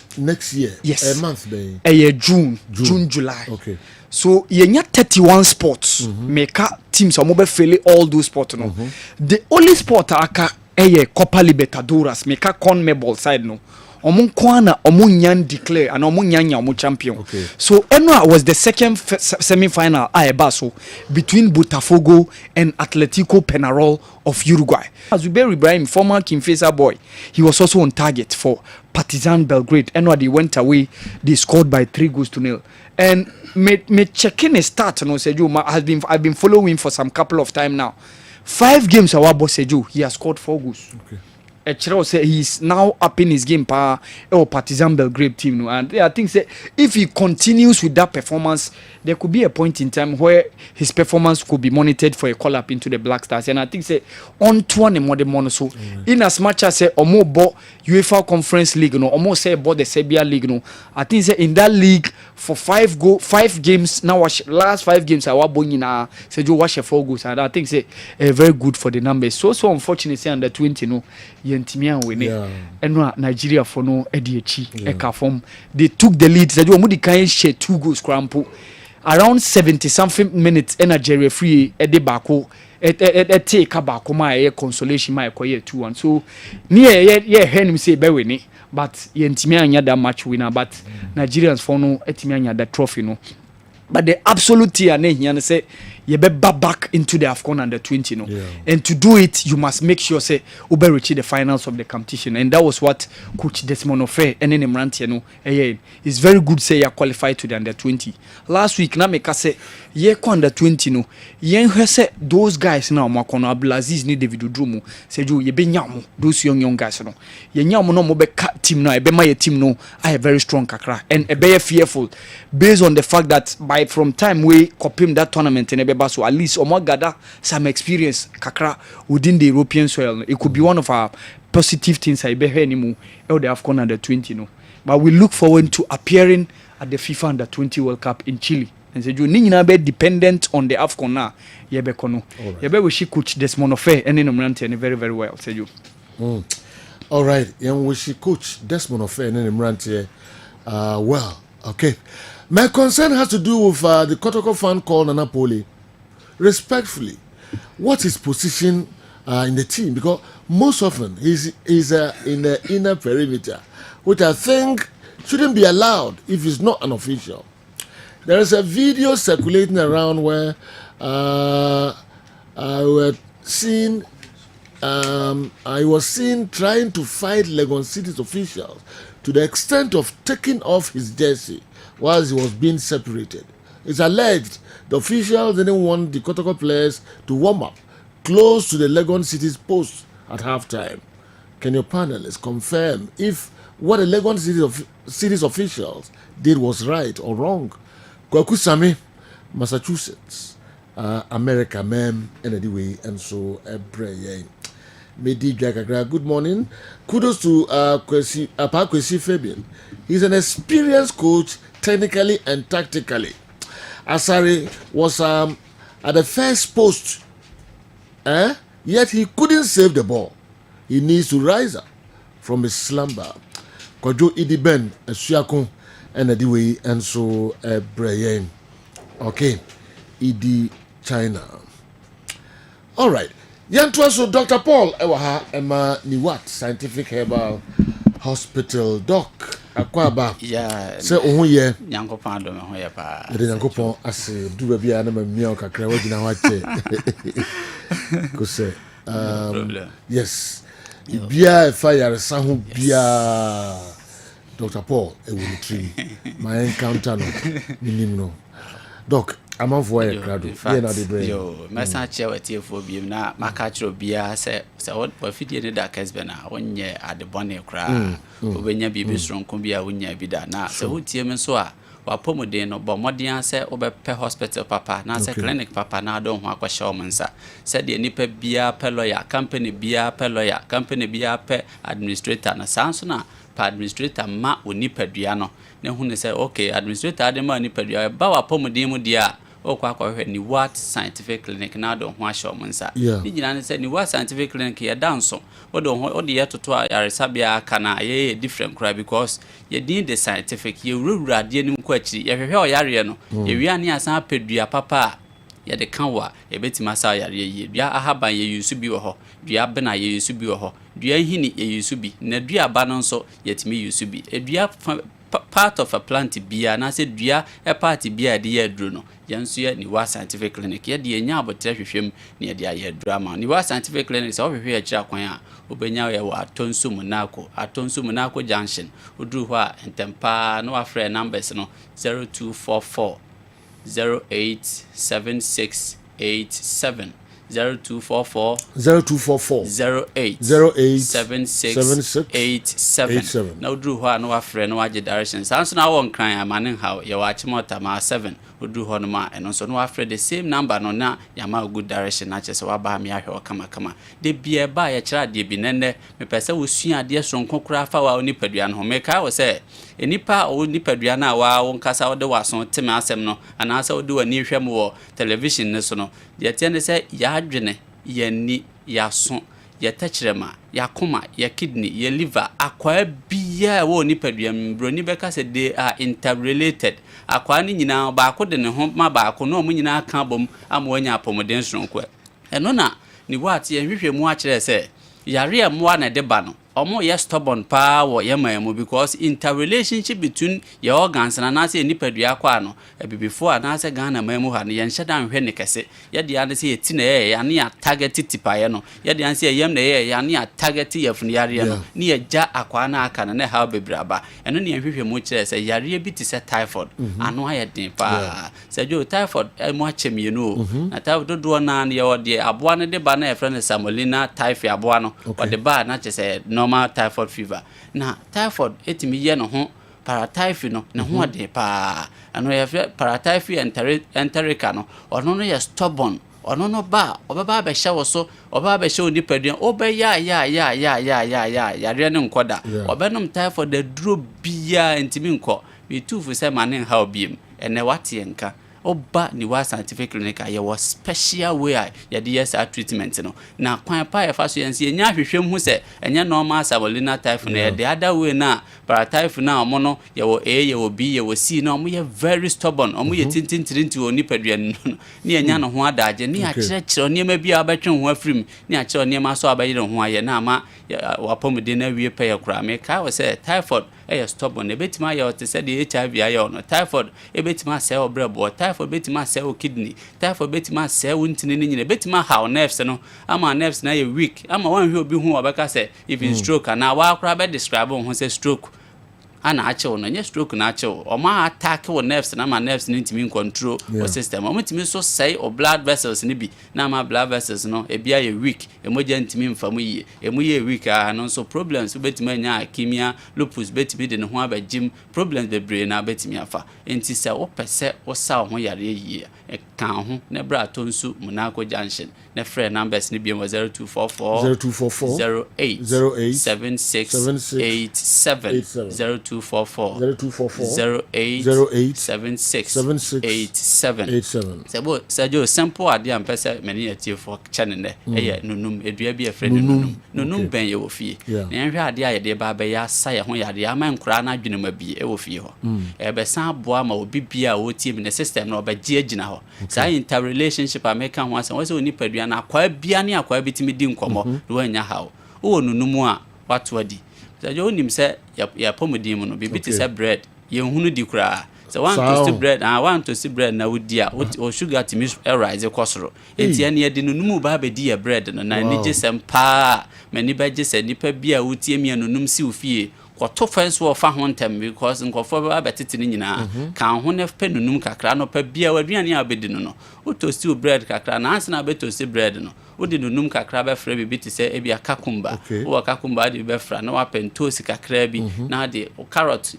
Yes, a month day. June, July. Okay. So yenya 31 sports make teams omobe fail all those sports no. The only sport aka Copa Libertadores make CONMEBOL side no. Omunkwana omunyan declare and omunyanya omu champion. Okay. So Enwa was the second semi-final Aebaso between Botafogo and Atletico Penarol of Uruguay. Zubair Ibrahim, former Kinfesa boy, he was also on target for Partizan Belgrade. Enwa they went away, they scored by 3-0. And me checking a start no Seju I've been following for some couple of time now. 5 games awabo Seju, he has scored 4 goals. Okay. Say he's now up in his game Partizan Belgrade team no, and I think say if he continues with that performance, there could be a point in time where his performance could be monitored for a call up into the Black Stars, and I think say on to one more mono so in as much as say omo bo UEFA Conference League no omo say about the Serbia League no, I think say in that league for 5 games now last 5 games I was born in say you watch 4 goals, and I think say very good for the numbers. So unfortunately say under 20 no yentimia wene and Nigeria for no ediechi eka form they took the lead. Say you omudi kan share 2 goals crampo around 70 something minutes energy referee ede bako take bako my consolation my koye 2-1. So near him say be wene, but yentimia anya that match winner, but Nigerians for no etimia anya that trophy no. But the absolute tier ne say you be back into the AFCON under 20 no. And to do it you must make sure say ube reach the finals of the competition, and that was what Coach Desmond Ofe and then Mrantie no it's very good say you qualified to the under 20. Last week na make say ye under 20 no yen say those guys now makono Abdulaziz ni David Odrumu say you ye be nyam those young guys no ye nyam no mo be team now e be my team no I very strong kakra, and e be fearful based on the fact that by from time we copim that tournament in Ebeba, so at least Omo gather some experience kakra within the European soil. It could be one of our positive things I be here anymore the AFCON under 20 no. But we look forward to appearing at the FIFA under 20 World Cup in Chile. And say you need be dependent on the AFCON now. Yebe kono. Yebe we Coach Desmond Ofe and then Mrantie very very say you. All right, young we Coach Desmond Ofe and then Mrantie well, okay. My concern has to do with the Kotoko fan called Napoli. respectfully, what's his position in the team? Because most often he's in the inner perimeter, which I think shouldn't be allowed if he's not an official. There is a video circulating around where I was seen trying to fight Legon Cities officials to the extent of taking off his jersey whilst he was being separated. It's alleged the officials didn't want the Kotoko players to warm up close to the Legon Cities post at halftime. Can your panelists confirm if what the Legon Cities officials did was right or wrong? Kwaku Sami, Massachusetts, America, ma'am, anyway, and so Medi Jakagra, good morning. Kudos to Kwesi Fabian. He's an experienced coach, technically and tactically. Asari was at the first post, yet he couldn't save the ball. He needs to rise up from his slumber. Kojo Idiben, Suakon, and anyway, and so Brian. Okay, Idi China. All right. Yantua so Dr. Paul Ewaha Emma Niwat Scientific Herbal Hospital Doc Akwaba. Yeah. Say ohuye. Nyankopon do me hoye pa. Ede Nyankopon ase du ba bia na mamia kakra wagina wache. Ko say yes. Bia fire sahu bia Dr. Paul Ewulitri. My encounter no minim no. Doc I'm on for a crowd. Yo, my son chair with you for being na macatro beer, say, what fitted that Kessben 1 year at the bonnet cry. When you be strong, can be a winner be that now. So, who tear me so? While Pomodeno, but Modian said over per hospital papa, now say clinic papa, now don't want a showman, sir. Said the nipper beer per lawyer, company beer per lawyer, company beer per administrator, and a sansona. Administrator ma onipa duano na hu ne say okay administrator ade ma onipa duano ba wa pomodin mu dia o kwa hwe ni what scientific clinic na do ho ahye omunsa ni nyina ne say ni what scientific clinic ya danso o do ho o de yetoto yaresabia kana ye different cry because ye din the scientific ye wura de nim kwa akiri ye hwehwe o yare no ye wi ani asan pedua papa ye de kanwa ye betima sa yare ye dua ahaban ye yusu bi wo ho dua bena ye yusu bi wo ho dua hini ye yusu bi na dua ba no nso yetimi yusu bi dua part of a plant bia na se dua a part bia de ye duro no yenso ye ni wa scientific clinic ye de nya abotre hwehwem na ye de ye drama ni wa scientific clinic se hwehwe ye kira kwan a obenya ye wa atonsu munako junction oduru ho a entempa no afre numbers no 0244 087687 0244 087687 na oduru ho a no afre no age directions anso na won kran amane ha ye wa chimota ma 7 oduru ho no ma eno so no afre the same number no na ya ma good direction na chese wa ba me ahwe kama de bia ba ye kira de bi nenne me pese wo sua de sonko kura fa wa oni padua no me ka wo se enipa oni padua na wa won kasa wo de waso teme asem no anasa wo de wani hwem wo television ne so no de tiende se ya adwene ye ni ya so ye techrema ya koma ya kidney ya liver akwa bia wo ni padua mbroni beka se they are interrelated akwa ni nyina ba ko de ne ho ma ba ko no mo nyina ka bom amwanya apomoden sonko eno na ni what ye hwehwe mu a kire se yare amwa na de ba no omo ye stubborn pa wo ye mamu because interrelationship between your organs na na se nipadua kwa no before na se Ghana mamu ha no ye nheda nhwe ne kese ye de ane se ye ti na ye ya ne target tipaye no ye de ane se yem na ye ya ne target ye funu yare no ne ye ja akwa na aka na ha bebraba eno ne hwehwe mu kire se yare bi ti se typhoid ano aye den pa se jo typhoid mo achemie no na typhoid do na ye ode aboa ne de ba na ye friend Samolina typhoid aboa no ode ba na chese normal typhoid fever na typhoid etimi ye no ho paratyphoid no na ho ade pa ano ye paratyphoid enterica no ono no ye stubborn ono no ba obaba be hye wo so obaba be hye onipadua obe ya re ne nkoda obenom typhoid de duro bia entimi nko bi tufu se mane ha obiem ene wate enka oba ni wa scientific clinic a ye special way a ye de yes treatment no na kwan pa ye fa so yense ye nya hwehwem hu se enye normal semolina type na the other way na paratype na omo no ye wo A ye wo B ye wo C na omo ye very stubborn omo ye tintintirinti oni padua no ni enya no ho adaje ni a kire oniema bi a betwe ho afrim ni a kire oniema so abayire ho aye na ama wapomde na wie pa ye kura me ka wo se typhoid stubborn ebetima ye te se the HIV aye no typhoid ebetima se obrebo typhoid ebetima se o kidney typhoid ebetima se o ntini ni nyine ebetima how nerves no ama nerves na ye weak ama wan hwe obi hu obeka se even stroke na wa akra be describe ho se stroke ana achew no nye stroke na achew o ma attack wo nerves na ma nerves ni ntimi control o system o ntimi so say o blood vessels ni bi na ma blood vessels no e bia ye weak emoja ntimi mfamu yi emu ye weak no so problems betima nya akimia lupus betimi de ne ho abagim problems de brain na betimi afa enti se o pese o sa ho yare yi e kan ho ne bra to nsu Monaco junction ne frɛ numbers ni bi 0244 08 7687 0244 08 7687 sebo sajo simple ade am pese meni atie for channel ne eye nunum edua bi afre nunum ben ye wo fie na nhwe ade a ye de ba be ya sa ye ho yade ama nkura na adwene ma bi e wo fie ho e be san aboa ma obi bia wo tie me ne system na obagie agina ho sa inter relationship ameka ho asan wo se oni padua na akwa bia ne akwa bitimi di nkomo do anya hawo wo nunum a wato adi sajo onim se ya pomodin mu no bibi ti se bread ye hunu di kura so want to see bread want to see bread na wodi a o sugar ti mi rise kosoro enti ene ye de nunum ba be di ya bread no na ni jesem pa mani ba jese nipa bia wotie mi nunum si ofie kwato fence wo fa ho ntem because nkofo ba betete ni nyina kan ho ne fa nunum kakra no pa bia waduane a bedi no o toast bread kakra na ansa na be toast bread no odi nunum kakra be fra bibi ti se ebia kakumba wo kakumba di be fra na wa pentosi kakra bi na de carrot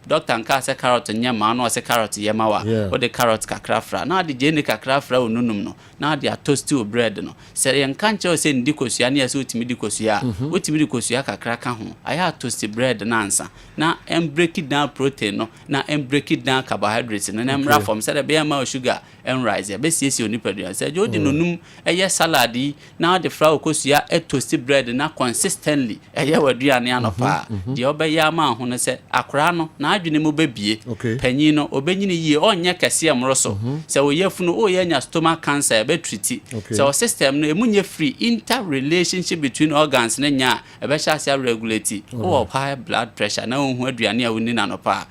doctor nka se carrot nyama na se carrot yema wa o de carrot kakra fra na de jeni kakra fra onunum no na de toast bread no se yen kanche se ndikosua na se otimi dikosua otimi dikosua kakra ka ho aya toast bread na ansa na break it down protein no na break it down carbohydrates no na mra from se de be ma sugar and rice be siesi onipadua se jo de nunum eye salad na de fra okosua toast bread na consistently eye waduane anopa de obeya ma ho ne se akora no na adwene mu bebie panyin no obenyine yie onye kese amroso se oyefunu oyenya stomach cancer be treat se o system no emunye free interrelationship between organs na nya ebe sha sia regulate o high blood pressure na ohun aduane a woni na nopa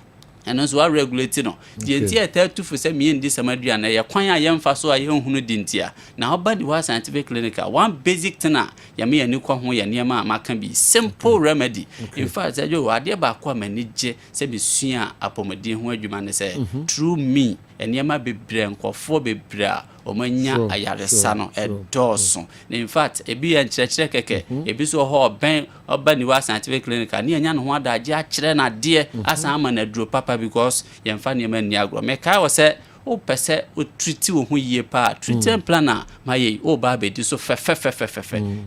eno so regulate no die ntia tatu for se mi ndi samadua na ye kwan a ye mfa so a ye hunu dintia na oba di wa scientific clinic one basic thing ya me ani kwa ho ya niema maka bi simple remedy in fact ajo ade ba kwa manije se bisua apomodin ho adwuma ne se true me eniema bebre nkofo bebre omanya ayaresa no edoso in fact ebi ya nkyerɛkyerɛ keke ebi so ho ben oba ni wa scientific clinic ni anya no ho adaje a kyerɛ na de asan ama na duro papa because yemfa niema ni agro me kai wo se o pese o treat wo ho yie pa treatment planner maye o ba be di so fe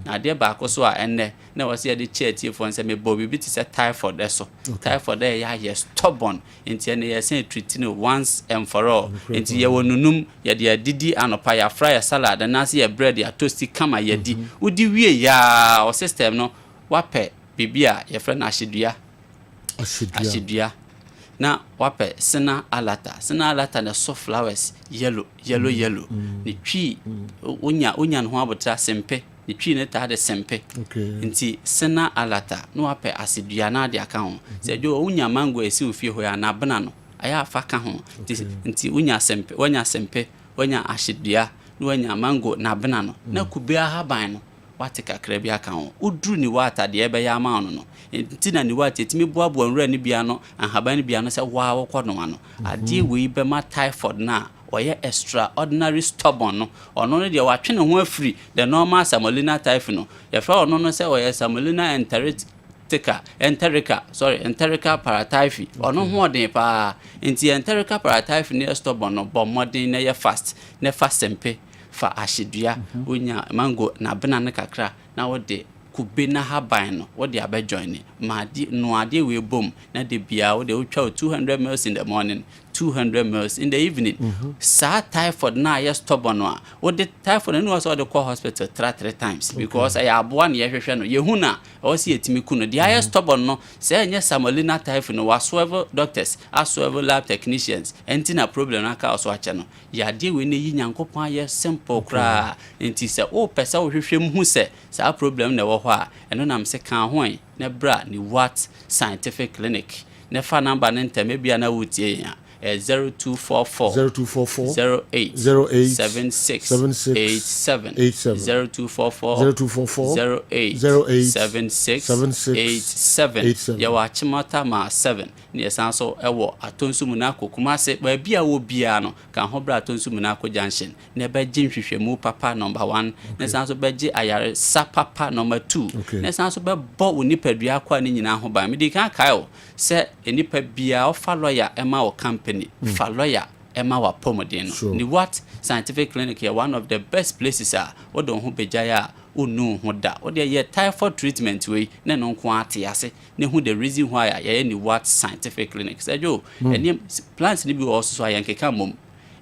na de ba ko so a enne na wo se de cheatie fo nse me bobi bi ti se typhoid eso typhoid ya ye stubborn enti ene ye se treat no once and for all enti ye wonunum ye de adidi anopa ya fry ya salad na se ye bread ya toast kama ye di udi wie ya o system no wape bibia ye fra na ashidua na wape sena alata na soft flowers yellow ni twi onya no ho abota sempe ni twi ne ta de sempe nti sena alata no wape asidua na de aka ho se jo onya mango esi ofie ho ya na bena no aya afa ka ho nti onya sempe onya asidua no onya mango na bena no na kubia haban no wate kakra bi aka ho udru ni wata de ebe ya ma no ntina ni wate timi boabo nwura ni bia no ahaban ni bia no se wa wokɔ no ano ade we be ma typhoid na oye extraordinary stubborn no ono no de watwene ho afiri the normal semolina type no ye fra ono no se oye semolina enterica paratyphi ono ho den pa nti enterica paratyphi ne stubborn no bo modern na ye fast sempe fa ashidua onya mango na bena ne kakra na wode kube na haban no wode abejoin ma di no ade we bom na de bia wode utwa 200 ml in the morning 200 mils in the evening. Sa typhoid na ya stubborn no. What the typhoid no was all the call hospital 3 times because I have one year no yehuna o si etimi kuno. The higher stubborn no say nya Samolina typhoid no whatsoever doctors, whatsoever lab technicians, enti na problem aka also ache no. Ya de we ne yi Nyankopon ye simple kra. Enti say o pesa wo hwehwem hu say sa problem na wo ho a eno nam se kan ho na bra ni what scientific clinic. Ne fa number ne ntem bia na wotie ya 0244 08 76 87 0244 08 76 87 ya wa chimata ma 7 ne esanso ewo atonsu munako kumase ba bia wo bia no kan ho bra atonsu munako junction ne ba jinhwehwemu papa number 1 ne esanso ba ji ayare sa papa number 2 ne esanso ba bo wo nipadua akwa ne nyina ho ba me di kan kai o se enipa bia o fa lawyer ema o company fa lawyer Emma wa pomodin no ni what scientific clinic here one of the best places what don ho bejaya unu ho da what dey typhoid treatment we na no nko ate ase ne hu the reason why ya ni what scientific clinic say jo any plants ni bi also so ayankeka mom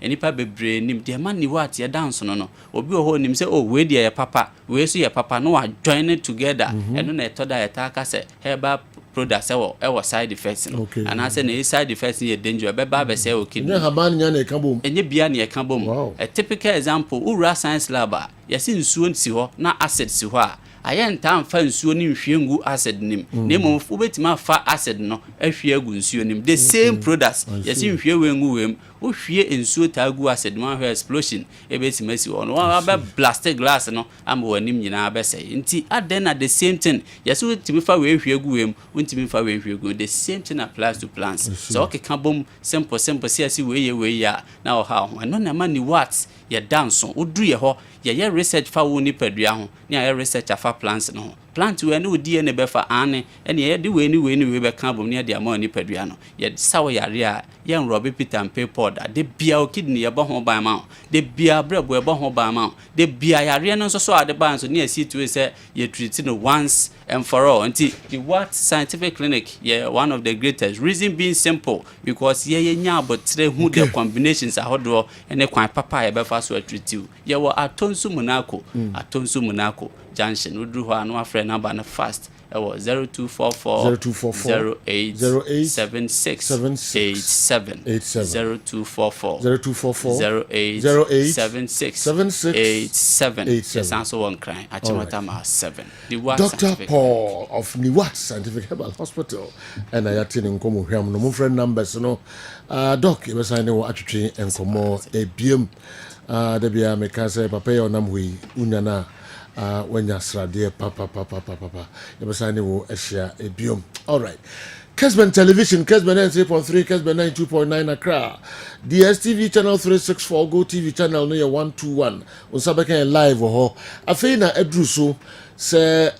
enipa bebre nim de man ni what ya dance no obi ho nim say oh we dey ya papa we so ya papa no wa join it together eno na etoda ya taka say herbal products ewo side effects no and I say na side effects ye danger be ba be say okay nya haban nya na ekabom enye bia na ekabom a typical example ura science lab yesi nsuo nsi ho na acid si ho a ayenta amfa nsuo ni nhwie ngu acid nim na mo obetima fa acid no ahwie agu nsuo nim the same products yesi nhwie we ngu wem o hwie nsuo ta agu acid man hwe explosion ebetima si ho no ba blast glass no am wanim nyina ba say nti aden na the same thing yesi otimi fa we hwie agu wem ontimi fa we hwie agu the same thing applies to plants so okay kan bom simple see we ya na o ha ho no na ma ni what ya dance odru ye ho ye research fa wo ni padua ho ni ya research afa plants no plant we ni odi ne be fa ane ene ye de we ni be kan bom ni de ama ni padua no ye sawo yare a ye nrobe Peter and powder de bia o kidney ye bo ho ban ma de bia brebo ye bo ho ban ma de bia yare no so ade ban so ni asi to say ye treat no once and for all until the what scientific clinic one of the greatest reason being simple because ye nya abotre hu the combinations ahodo ene kwan papa ye be fa so treat you ye wo atonsu munako junction udru ho anu afre number na fast it was 0244 08 76 87 0244 08 76 87 yes answer one crying achimata ma 7 the what Dr. Paul of Niwat Scientific Herbal Hospital and ayatini nkomo hwam no mo friend numbers no doc e sign wo atwetwe enkomo ebiem da bia me ka say papa yo nam hui unyana wanya srade papa e sign wo ehia ebiem all right Kessben Television, Kessben 3.3, Kessben 92.9 Accra. DSTV channel 364, Go TV channel no 121. Unsabeka live ho. Afei na edruso se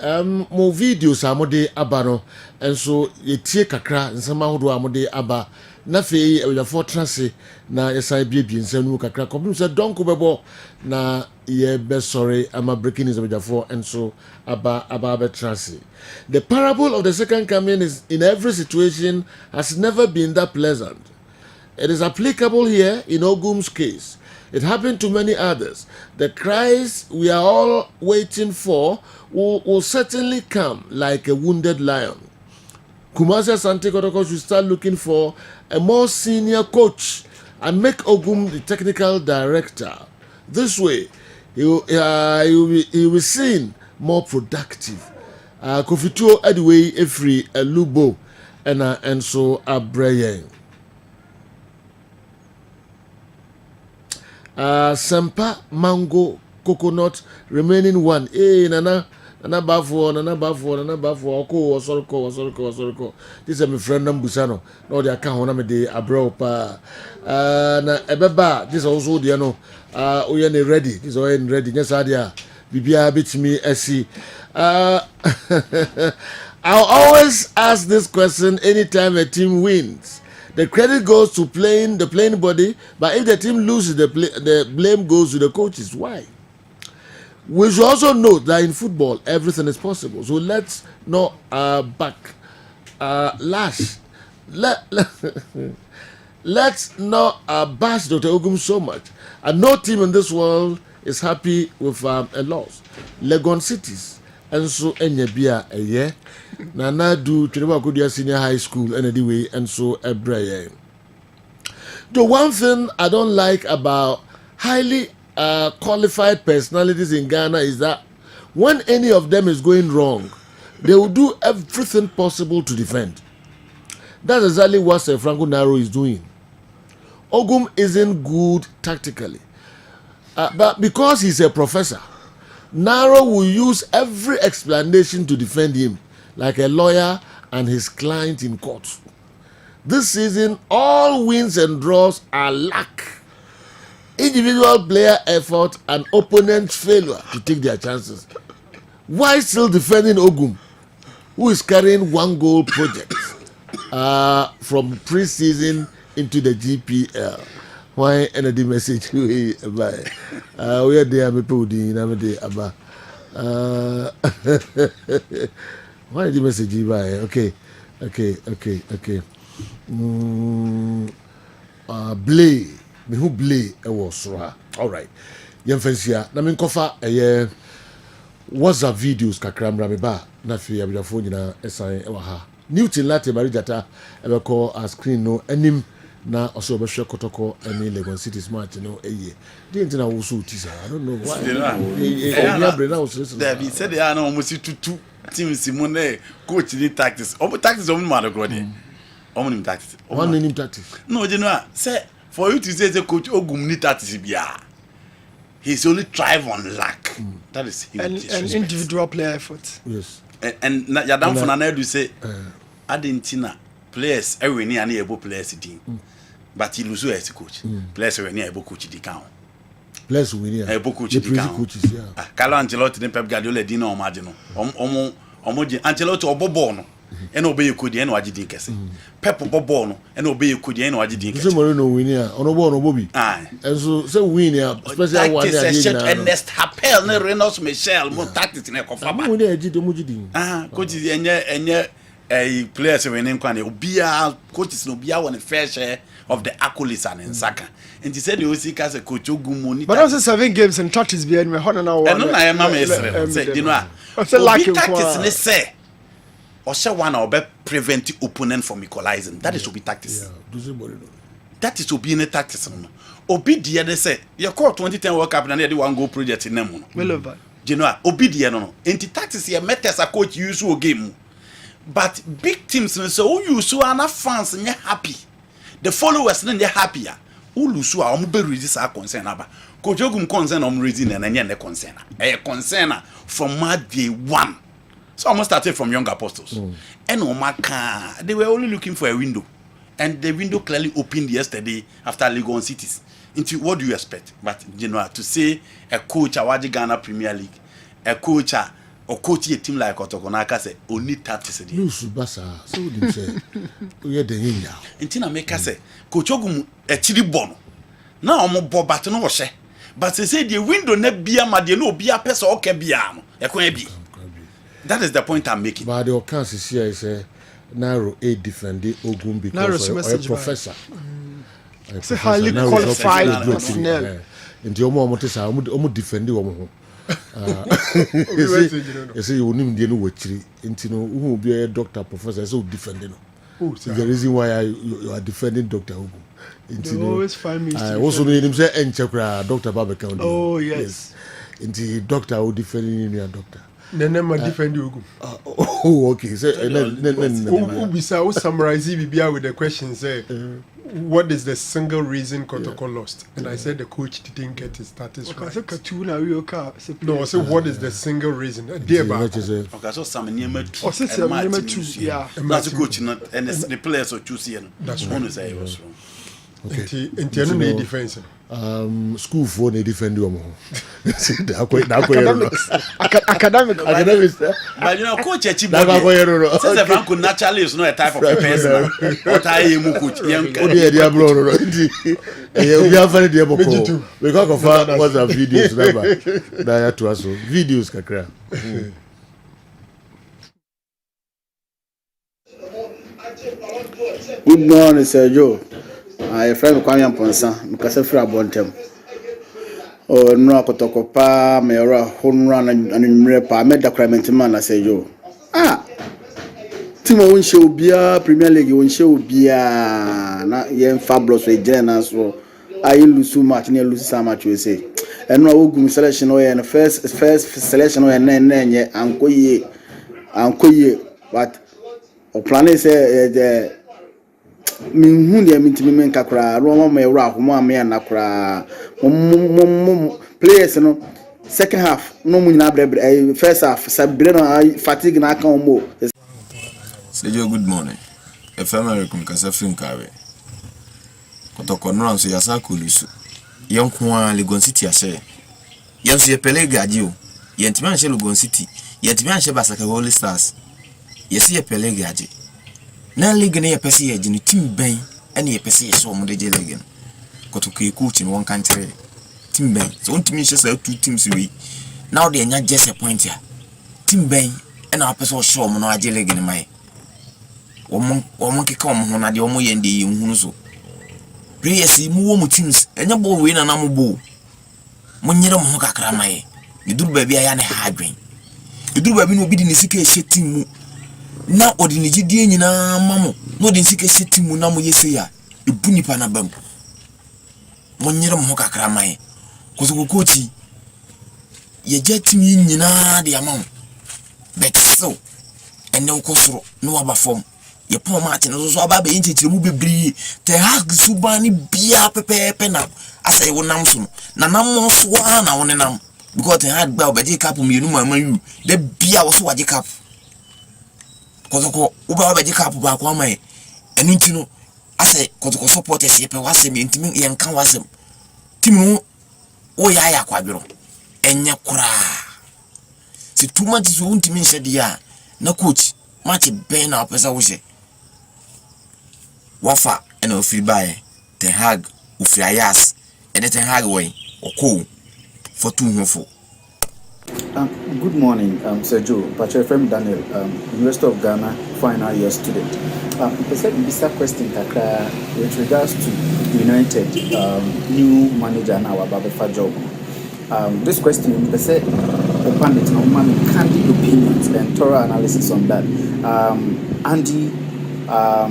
mo videos amode aba no enso yetie kakra nsema hodo amode aba na fei e for transe na yesai biebie nsanu kakra kompim se donko bebo na ye be sorry ama breaking is for enso aba be transe. The parable of the second coming is in every situation has never been that pleasant. It is applicable here in Ogum's case. It happened to many others. The Christ we are all waiting for will certainly come like a wounded lion. Kumasi Asante Kotoko should start looking for a more senior coach and make Ogum the technical director. This way, he will be seen more productive. Kofituo anyway every lubo and so abreye. Sampa mango coconut remaining one. Nana bafo oko osoroko. This is my friend Nambusano. No the account na me de abro pa. Na ebeba this also the no we ready. This all ready. Yes adia. Bibia bitimi esi. I'll always ask this question anytime a team wins. The credit goes to the playing body, but if the team loses, the blame goes to the coaches. Why? We should also note that in football, everything is possible. So let's not let's not bash Dr. Ogum so much. And no team in this world is happy with a loss. Legon Cities, and so Enyabia a year. Nana do Chinewa Senior High School anyway, and so a brain. The one thing I don't like about highly qualified personalities in Ghana is that when any of them is going wrong, they will do everything possible to defend. That's exactly what Sir Franco Naro is doing. Ogum isn't good tactically. But because he's a professor, Naro will use every explanation to defend him, like a lawyer and his client in court. This season, all wins and draws are luck. Individual player effort and opponent failure to take their chances. Why still defending Ogum, who is carrying 1 goal project from pre-season into the GPL? Why energy message we buy? We are there, me put in amede aba. Why the message you buy? Okay. Blay, me who blay was all right. Young fancy, na me kofa WhatsApp videos kakramra me ba na fi abidafo nyina esan e wa ha. Newton Latte Marijata ebe call a screen no anim na also be share Kotoko any Legon Cities match no eye. Dey ntina wo so tisa. I don't know why. There be said they are no almost two teams Simone coach the tactics. Omo tactics omo ma go there. Omo nim tactics. One name tactics. No, you know, say for you to say the coach Ogum ni tactics bia. He's only thrive on luck. That is him. And individual player effort. Yes. And ya down for na do say Argentina players every near able players team. But he lose as coach. Players every near able coach the count. Players win here. Able coach the count. Carlo Ancelotti and Pep Guardiola dino imagine. Omo Ancelotti obobo no. And obey you could and what you did. Pep Bobono and obey you could and what you did. No win here. On Bobby. Aye. And so win here. Especially one year. Ernest Happel, no Renos Michel, more tactics in a coffee. Coach is a players winning Kwane. Obia coaches no Bia one fair share of the accolades and in soccer. And he said, you see, as a coach, but also 7 games and touches behind me. And no, I am a say, you know, tactics, say. Or say one or be prevent the opponent from equalizing. That is to be tactics. That is to be in a tactics. Obi the other say, you call 2010 World Cup and they 1 goal project in them. You know, Obi the no. Anti tactics here matters a coach use a game. But big teams so you so are fans and you're happy. The followers and they're happier. Ulusu are be ready are concern about. Coach Ogum concern reason and any concern. A concern from day 1. So I almost started from young apostles. And Omaka, they were only looking for a window. And the window clearly opened yesterday after Legon Cities. Into what do you expect? But you know, to say a coach at Ghana Premier League, a coach or coach a team like Kotoko Naka say only tactics. No subasa. So we say we are the India. Intina make us say Coach Ogum a chili bono. Now I'm bob but no she. But they say the window ne bia ma de no bia person okay bia no. E ko bi. That is the point I'm making. But the occurrence here is a narrow a defending Ogum because of a professor. It's a highly qualified personnel. And the Omo defend you. You say you name the new witchery. Into who will be a doctor, professor, so defending. The reason why you are defending Dr. Ogum. They always find me. I also need him say Enchakra, Dr. Babacount. Oh, yes. Into Doctor who defending your doctor. Nenema defend you. Oh, okay. So, Ubisa, summarize Bibia with the question say, what is the single reason Kotoko lost? And I said the coach didn't get his status right. No, I said what is the single reason? Okay, so some near two. Yeah. That's a coach, not and the players are choosing. That's one is I was wrong. Okay. Internal defense. School for the defend you. Academics. But you know, coach says the man could naturally is not a type of a person. What I am coach. We have very dear Boko. We got confirm what's the videos never. That to us videos kakra. Good morning, Sir Joe. I friend Kwame Amponsa, Mukasa Free Abontem. Oh, no, Kotoko pa, Mayora, Honran, and Repa, I met the Clement man. I say, yo. Timo won't show beer, Premier League won't show beer. Not yen fabulous with Jenna, so I lose so much, and you lose so much, you say. And no good selection, or and first selection, or and then, yeah, Uncle Ye, but o plan is the minhun ya mitimi menka kra Roma me ra homo ame na kra players no second half no mu nyina bre first half sabre no fatigue na kan mo. Say you good morning. If American kasa film kawe Kotoko no so yasa kulusu yonko a Legon City ase yenso ye Playmakers o yentimi anche Legon City yentimi anche Basaka Holy Stars yesi ye Playmakers na league na ye pese ye gini team ben ene ye pese ye so mo de league Kotoko e coach in one country team ben so untimi nche say two teams we now they nya just a point here team ben ene a pese o show mo no age league ni mai Omo keka omo ho na de omo yende yi nhunu so players mu wo mu teams enya bo we na na mo bo mo nyere mo ho kakra mai iduru ba bia ya ne ha adwen iduru ba bi no bi di ne sika ehye team mu na odi ne gidie nyina mamo no de sika ehye team mu na mo yese ya ebu nipa na bam mo nyere mo ho kakra mai koso kochi ye je team nyina de amam bet so ene ukosoro no aba form ye po match no so aba be yinchechire mu bebri te hag subani bia pepepe na asa ye wonam so na nam so na wonenam because te hag gba obeje cap mi enu mama yu de bia wo so waje cap Kotoko uba obeje cap ba kwa mai enu ntino asa Kotoko supporters ye pe wasem ntimi ye nkan wasem timu o ya kwadworo enye kura si too much so ntimi nse dia na coach match ben na pesa wo je wafa ena ofiri bae Ten Hag ofiri ayas ene Ten Hag way oko for two hofo. Good morning, Sir Joe, Patrick from Daniel, University of Ghana, final year student. This question with regards to United new manager now about the job. This question, open it now, candid opinions and thorough analysis on that. Andy,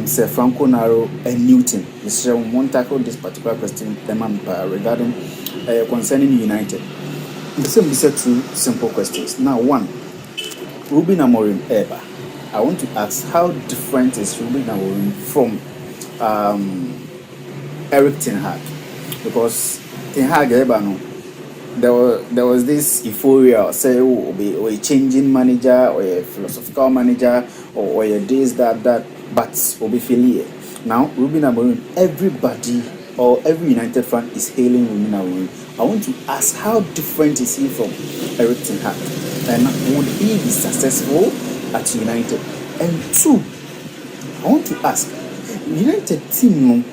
Sir Franco Naro, and Newton. Mr. won't tackle this particular question regarding concerning United. The same set two simple questions. Now, one, Ruben Amorim Eba. I want to ask how different is Ruben Amorim from Eric Ten Hag? Because Ten Hag Eba no. There was this euphoria, say, or a changing manager, or a philosophical manager, or a this, that, but will be failure. Now, Ruben Amorim, everybody or every United fan is hailing Ruben Amorim. I want to ask, how different is he from Eric Ten Hag? And would he be successful at United? And two, I want to ask, United team,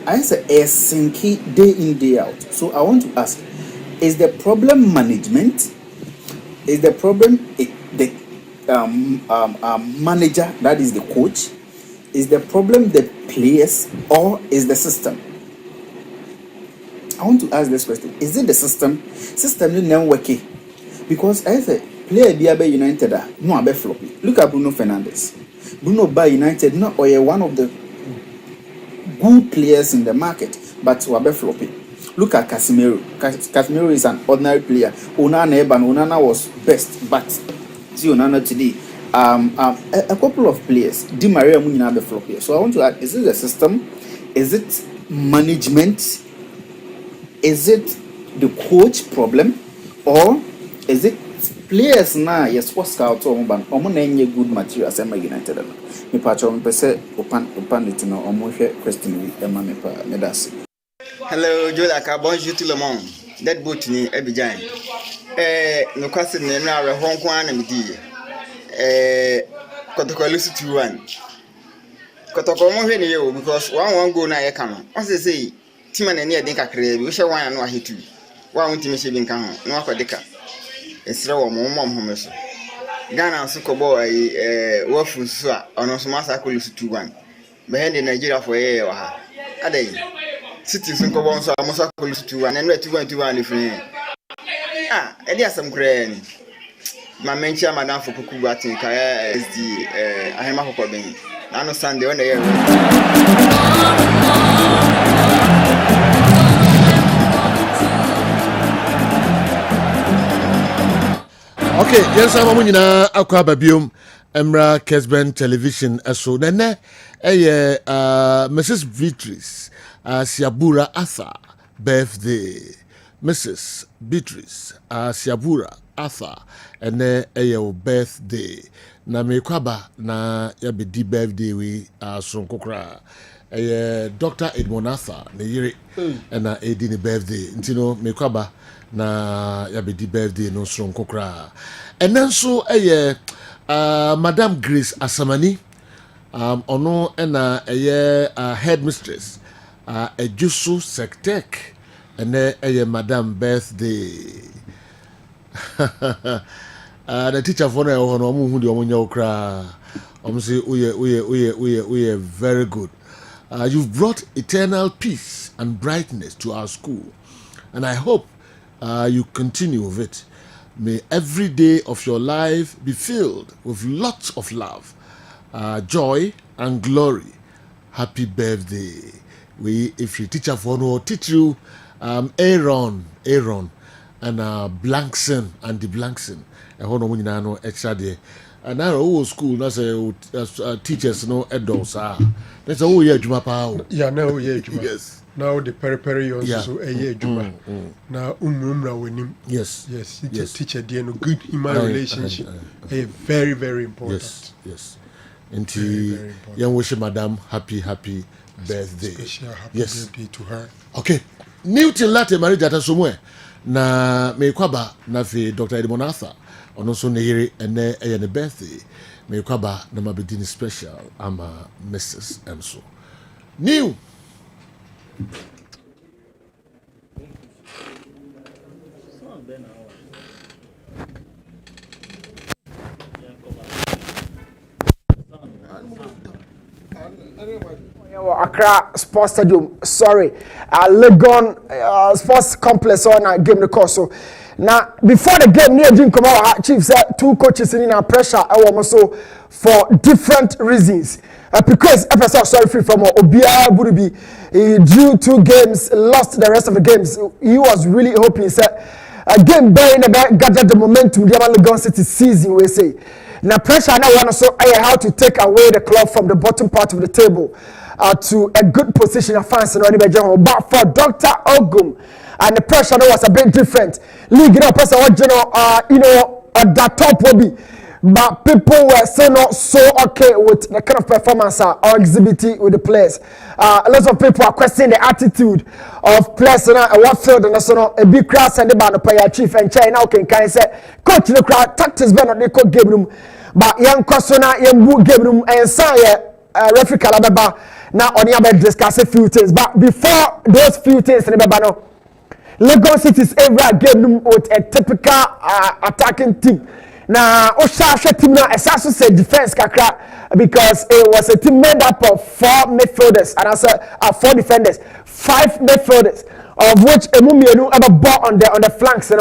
I say a sinky day in, day out. So I want to ask, is the problem management? Is the problem the manager, that is the coach? Is the problem the players, or is the system? I want to ask this question. Is it the system? System is not working. Because as a player be United, no be floppy. Look at Bruno Fernandes. Bruno by United, not one of the good players in the market, but wabe floppy. Look at Casemiro. Casemiro is an ordinary player. Onana was best, but see Onana today. A couple of players. Di Maria Munina be floppy. So I want to ask: is it the system? Is it management? Is it the coach problem, or is it players now? Yes, what scout or good material as United. Me patcho me pese open it no omo hwe question wi e ma me pa me das. Hello, Laka, bonjour tout le monde. That boat ni Abidjan. Newcastle ne na re Hong Kong na me di. Kotoko lose 2-1. Kotoko mo hwe ne yo because 1-1 goal na ye ka no. O say team na ne dey kakra bi wo hwe wan na ahetu. Wa won team hwe bi nka ho. Na akodeka. Esre wo mo me so. Ghana so kobo wafu so a ono so masa ko lose 2-1. Behind the Nigeria for ye wa ha. Ade. Cities nko bon so amosa police 2-1 and 2-1 free. Edi asem kra ni. Ma mencha madam for kuku batin ka SD ahema kokko ben. Na no Sunday on the year. Okay, yes, I'm going to akwa babium Emra Kessben television so nene Mrs. Beatrice Siabura Arthur birthday. Mrs. Beatrice Siabura Arthur ene your birthday. Na me kwaba na yabedi birthday we sonkokra. Dr. Edmond Arthur ne yire na edi ni birthday. Ntino me kwaba na yabedi birthday no sonkokra. And then so Madam Grace Asamani ono ena headmistress Owusu Sektek ene Madam birthday. The teacher for na ono mu hu de omo nya okra omo say we very good. You've brought eternal peace and brightness to our school, and I hope you continue with it. May every day of your life be filled with lots of love, joy, and glory. Happy birthday. If you teacher for no teach you, Aaron, and Blankson and the Blankson. I don't know when you know extra day. And now old school, that's teachers no adults are. That's all year Juma power. Yeah, now yeah Juma. Yes. Now the periphery also a year Juma. Now winning. Yes. Teacher dear no good human relationship. Very, very important. Yes. Until young wish Madam happy birthday. Special happy birthday to her. Okay. Newton Latte marriage at somewhere. Na me kwaba na fi Dr. Edmond Arthur. Ono so ne yere ene ne birthday. Me kwaba na mabedini special ama Mrs. Enso. New. Accra Sports Stadium, Legon Sports Complex on a game the course. So now before the game, near Jim Kamara Chief said 2 coaches in our pressure also for different reasons. Because FSR sorry free from Obia Burubi due 2 games, lost the rest of the games. He was really hoping that a game bearing gathered the momentum the Legon Cities season we say. Now pressure now want so how to take away the club from the bottom part of the table to a good position of fans and only but for Dr. Ogum and the pressure was a bit different. League person at that top will be, but people were still not so okay with the kind of performance or exhibiting with the players. A lot of people are questioning the attitude of players and what field and so a big class and the band player chief and chair now can say coach the crowd tactics better they could game room, but young Kosona young game room and say referee Kalababa now on the discuss a few things, but before those few things remember Legon Cities every game room with a typical attacking team. Now, Osha team now said defense kakra because it was a team made up of 4 midfielders and also 4 defenders, 5 midfielders, of which Emumienu ever ball on the flanks,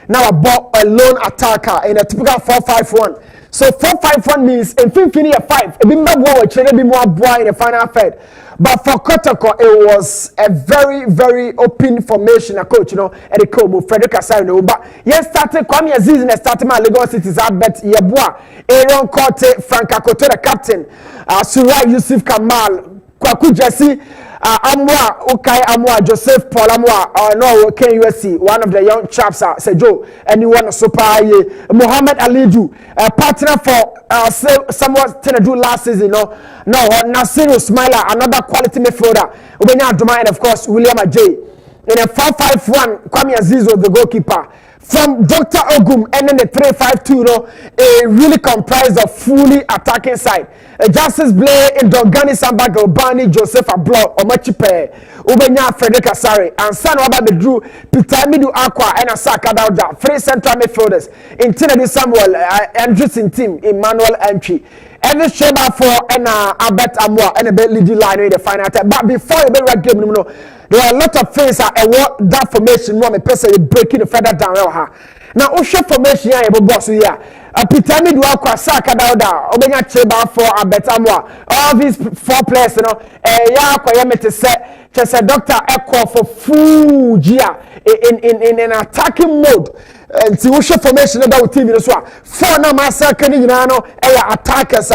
now a ball a lone attacker in a typical 4-5-1. So 4-5-1 means in 15 5, it be more boy in the final third. But for Kotoko, it was a very, very open formation, coach, and the coach, Frederick Asari. But yes, started Kwame Aziz and started my Legon Cities, Albert Yabua, Aaron Korte, Frank Akoto, the captain, Suraj Yusuf Kamal, Kwaku Jesse, Amwa, Ukai Amwa, Joseph Paul Amwa, no, Ken USC, one of the young chaps, Sejo, anyone super, Muhammad Aliju, a partner for somewhat Tenadu last season, no, Nasiru Smiler, another quality midfielder, Ubenya Duma, and of course, William Ajay. In a 4-5-1, Kwame Aziz was the goalkeeper. From Dr. Ogum and then the 3-5-2, it really comprised of fully attacking side. Justice Blay in Dongani Sambaga Obani Joseph Ablo Omachipe Ubenya Frederick Asari and San Waba Bedru Peter Midu Aqua and Asaka Dauda 3 central midfielders in Tinadi Samuel Andrews in team Emmanuel Entry every shaper for and I bet I'm more and a bit leading line in the final time. But before you be right game, there are a lot of things that that formation one person breaking the further down. Now, Osha formation here, boss here. Peter me do akwa saka dauda. Obenya cheba for a better more. All these 4 players, you know. Ya kwa yemete se. Chese Doctor Echo for full year in an attacking mode. And see Osha formation about team, you know. 4 na masa kani you know. Attackers,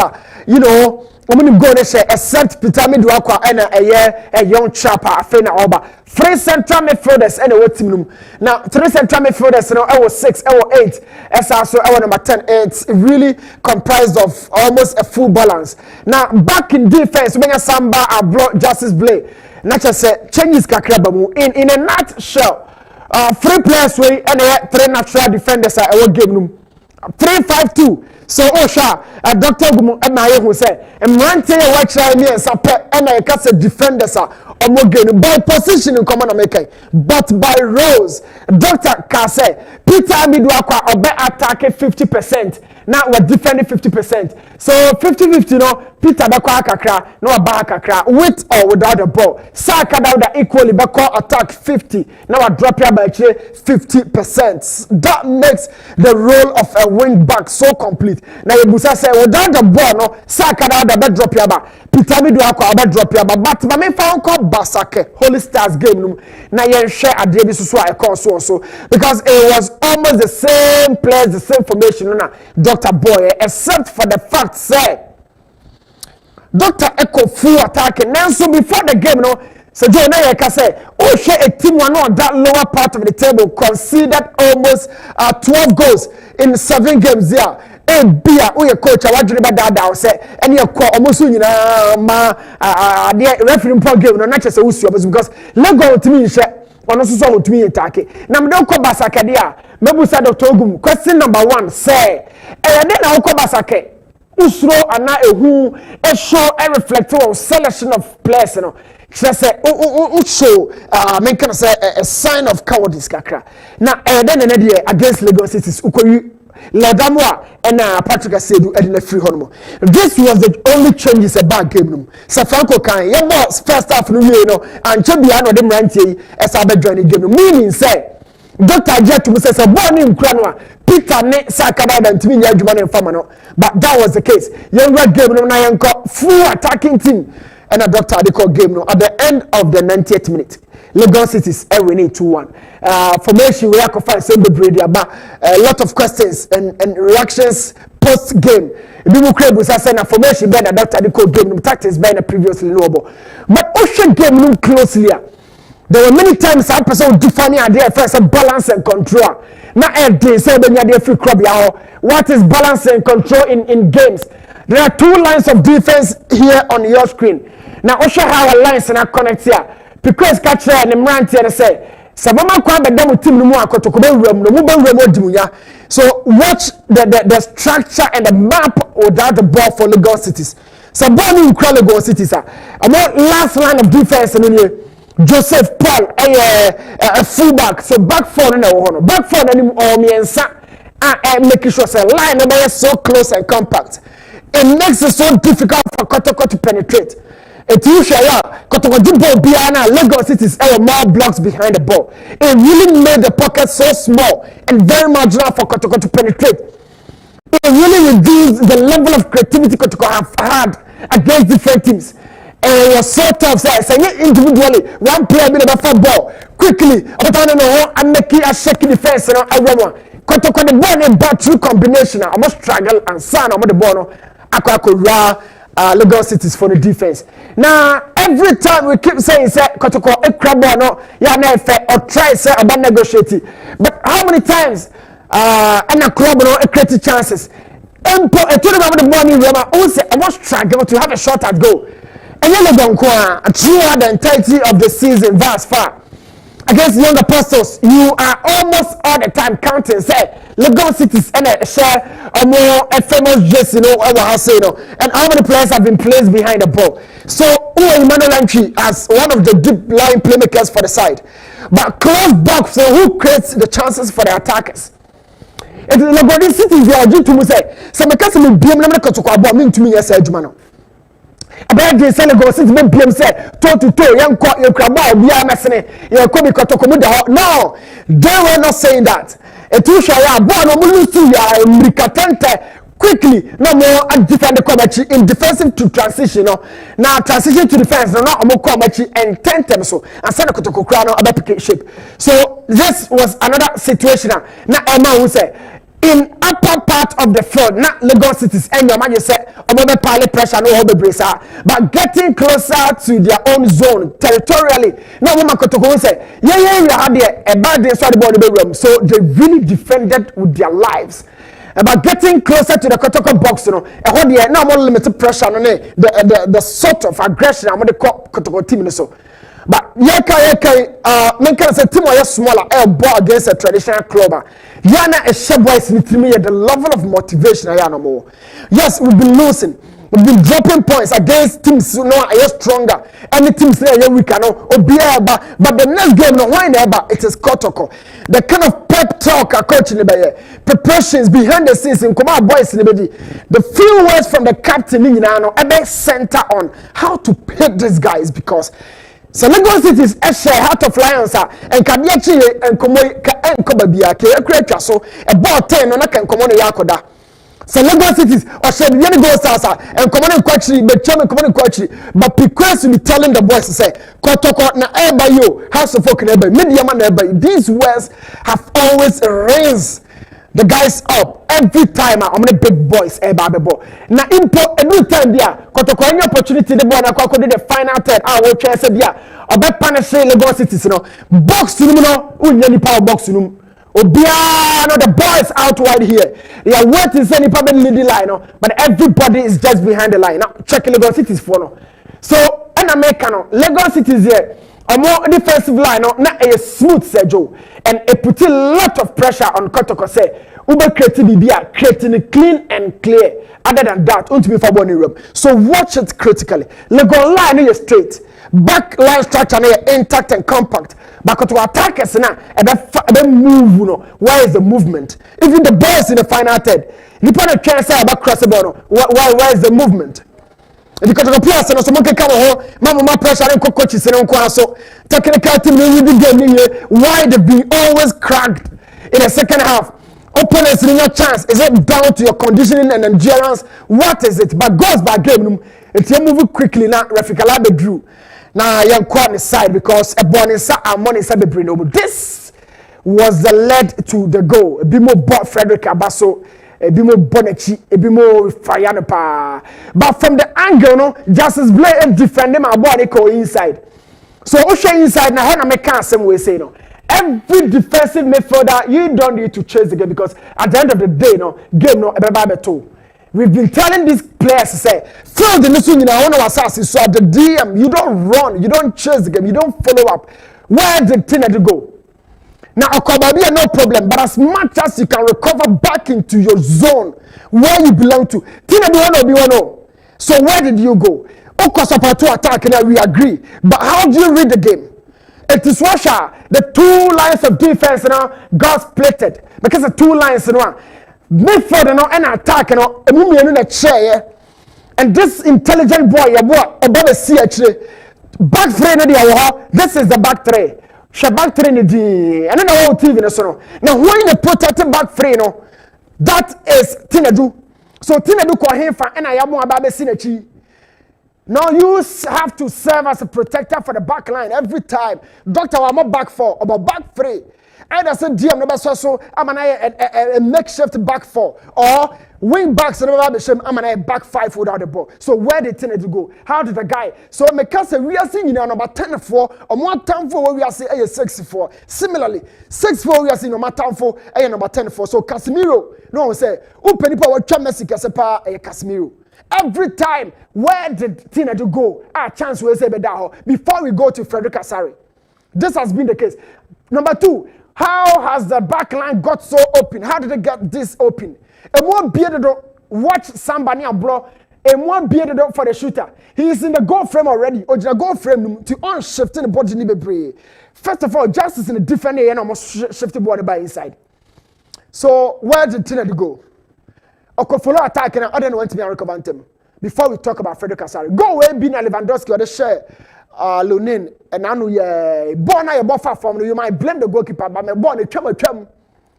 you know. I'm going to go and say, except Peter Midwakwa and a young chap, a Fena Oba. 3 central midfielders and a team. Now, 3 central midfielders, you know, I was 6, I was 8. As also, I was number 10. It's really comprised of almost a full balance. Now, back in defense, when a Samba, I brought Justice Blay. Not just say, changes Kakrabamu. In a nutshell, 3 players, and 3 natural defenders, I will give them 3-5-2. So Osha, Dr. Gumu Emaye who say, and one thing I watch me and Sape and I cast a defenders are almost by position in common America, but by roles. Dr. Kase, Peter Midwakwa or be attacking 50%. Now we're defending 50%. So 50-50, no, Peter Bakwa Kakra, no Bakakra, with or without the ball. Saka that equally Bakwa attack 50. Now I drop here by 50%. That makes the role of a wing back so complete. Now Busa say without the ball, no, Saka that the drop here back. Peter Midwakwa about drop here back. But my found called Basake, Holy Stars game. Now you share a day this is why I call so because it was almost the same players, the same formation. Dr. Boy, except for the fact say Dr. Echo full attacking. Now so before the game, so Joe Nayaka say, oh share a team one on that lower part of the table conceded almost 12 goals in 7 games there. A beer, oh, your coach, I want you to that say, and your call almost the referee pro game, not just a Owusu, because Legon to me, one also to me attack. Now, don't come back, Sakadia. Mebusa Dr. Ogum, question number 1, say, and then I'll come back. Usro and now a show a reflective selection of players, you know. Just say, show, make kind of say a sign of cowardice, kakra. Now, then another against Legon Cities, Ukoyu. Ladamwa and Patrick Asedu and the free honor. This was the only changes about game. Safanko can young boss first half no and Chobiano them ranty as I joining game. Meaning say Dr. Jet says a born in Cranwa, Peter Ne Sakaba and Timinia Juman and Famano. But that was the case. Younger game no Nayanko full attacking team and a Dr. Adiko game at the end of the 90th minute. Legon Cities winning 2-1. Formation we have to find same Debrief, but a lot of questions and reactions post game. Bibu Crab was saying a formation better Dr. Adiko game tactics better previously knowable. But Ocean game look closely. There were many times I person defining idea first balance and control. Now every say when you free club what is balance and control in games? There are 2 lines of defense here on your screen. Now Ocean have a lines and I connect here. Because catcher and Mranti and say, Sabama Kwaba Demo Team Numu Kotoko room, no Muba. So watch the structure and the map without the ball for Legon Cities. Sabani Legon Cities. About last line of defense and Joseph Paul, a fullback. So back 4 in the honor. Back 4 and me and making sure the line is so close and compact. It makes it so difficult for Kotoko to penetrate. It usually Kotoko ball Biana Legon Cities more blocks behind the ball. It really made the pocket so small and very marginal for Kotoko to penetrate. It really reduced the level of creativity Kotoko have had against different teams. And it was so tough. Saying individually, one player being about football quickly, and making a shaky defense and everyone. Kotoko the ball in battery combination. I must struggle and sign on the ball. Akwa Legon Cities for the defense. Now every time we keep saying say Kotoko a crab no ya na fair or try say about negotiating. But how many times and a club no create chances. Empo a told about the money Roma also I must struggle to have a shot at goal. And you don't throughout the entirety of the season thus far. Against young apostles, you are almost all the time counting. Say, Legon Cities and share a more famous jersey, and how many players have been placed behind the ball. So, Emmanuel Entry as one of the deep line playmakers for the side, but close box. So, who creates the chances for the attackers? it is Legon Cities they are due to me say some case me biem na me Kotoko abo me ntumi yes adwuma no about the Legon Cities me biem say toe to toe yanko yekraba obi amesene yanko bi Kotoko mu da no they were not saying that etu hwa ya abo no mu lose ya mrikatente quickly no more defend the coverage in defensive to transition no now transition to defense no more coverage and 10 times so and send Kotoko kra no about shape. So this was another situation now Emma who say in upper part of the field not Legon Cities and your man you say about pilot pressure no hold the bracer but getting closer to their own zone territorially now woman Kotoko say yeah we had there a bad day so the ball the room so they really defended with their lives. About getting closer to the Kotoko box, you know, and what the now more limited pressure on the sort of aggression I'm going to call Kotoko team so. But yeka men can say team was smaller ball against a traditional club. Yana a sharp boys need to me at the level of motivation I no more. Yes, we've been losing. We've been dropping points against teams who are stronger. Any teams there we can but the next game no why never it is Kotoko. The kind of pep talk a coach in the preparations behind the scenes in come boys in the few words from the captain in center on how to pick these guys because so Legon Cities a share heart of lions and Kadiachi and Kobabia create so a ball 10 on a can come on yakoda. So Legon Cities or should be any goals and command coaching but command coaching but because we be telling the boys to say Kotoko na eba you house of folk eba media man eba these words have always raised the guys up every time I'm the big boys eba bebo na impo every time there Kotoko any opportunity the boy na kwako did the final third we try say there obe punish Legon Cities no box no unya ni power box no Obia, no, the boys out wide here. They are waiting to any public leading line, no, but everybody is just behind the line. Now, check Legon Cities for no. So, an American, Legon Cities here, a more defensive line, no, not a smooth Sergio, and it put a lot of pressure on Kotoko. Say, Uber creating it clean and clear. Other than that, won't be for one room. So, watch it critically. Legon line is straight, back line structure intact and compact. But to attack us now, and then move, you know, where is the movement? Even the boys in the final third, you put a chance about crossing ball. Where is the movement? If you got to play, so someone can come home, Mama pressure and coaches and so technical team in the game here. Why they be always cracked in the second half? Opponents in your chance. Is it down to your conditioning and endurance? What is it? But goes by game, it's you move quickly now. Rafika drew. Now young corner side because a bonisa and money sabe bring over. This was the lead to the goal. A bit more Frederick Abaso, a bit more Bonechi, a bit more Fayanapa. But from the angle, no, Justice Blay and defend them about go inside. So Osha inside now when I make some way say no. Every defensive midfielder, you don't need to chase the game because at the end of the day, no game no a we've been telling these players to say, fill the news in our own assassins. So at the DM, you don't run, you don't chase the game, you don't follow up. Where did Tina go? Now, Okobabia, no problem, but as much as you can recover back into your zone where you belong to, Tina do one or be one. So where did you go? Okosapa to attack, and we agree. But how do you read the game? It is Russia. The two lines of defense now got splitted because the two lines now. Midfielder no and attack no emu mienu na chair and this intelligent boy above the sea actually back three no dey this is the back three she back three ni di and na whole TV no so no now when the protected back three no that is Tinedu so Tinedu ko henfa and ayabo aba be si na chi now you have to serve as a protector for the back line every time doctor wa back four about back three. Either say DM number so I'm a makeshift back four or wing backs I'm a back five without the ball. So where did Tenet go? How did the guy? So Mekasa we are seeing number 10-4 or more time for we are seeing 6-4. Similarly, 6-4 we are seeing number 10-4 number 10-4. So Casemiro, no one say open it power Messi Casepa Casemiro. Every time, where did Tenet go? Our chance will say before we go to Frederick Asari. This has been the case. Number 2. How has the back line got so open? How did it get this open? A more bearded watch somebody and bro. A more bearded for the shooter. He is in the goal frame already. Or the goal frame to unshifting the body. First of all, justice in the defender and almost shift the body by inside. So where did Tina go? Oko follow attack and I don't want to be a recommend before we talk about Frederick Asari. Go away, be na Lewandowski or the share Lunin and I know yeah, born a buffer from you might blame the goalkeeper, but my born a chum.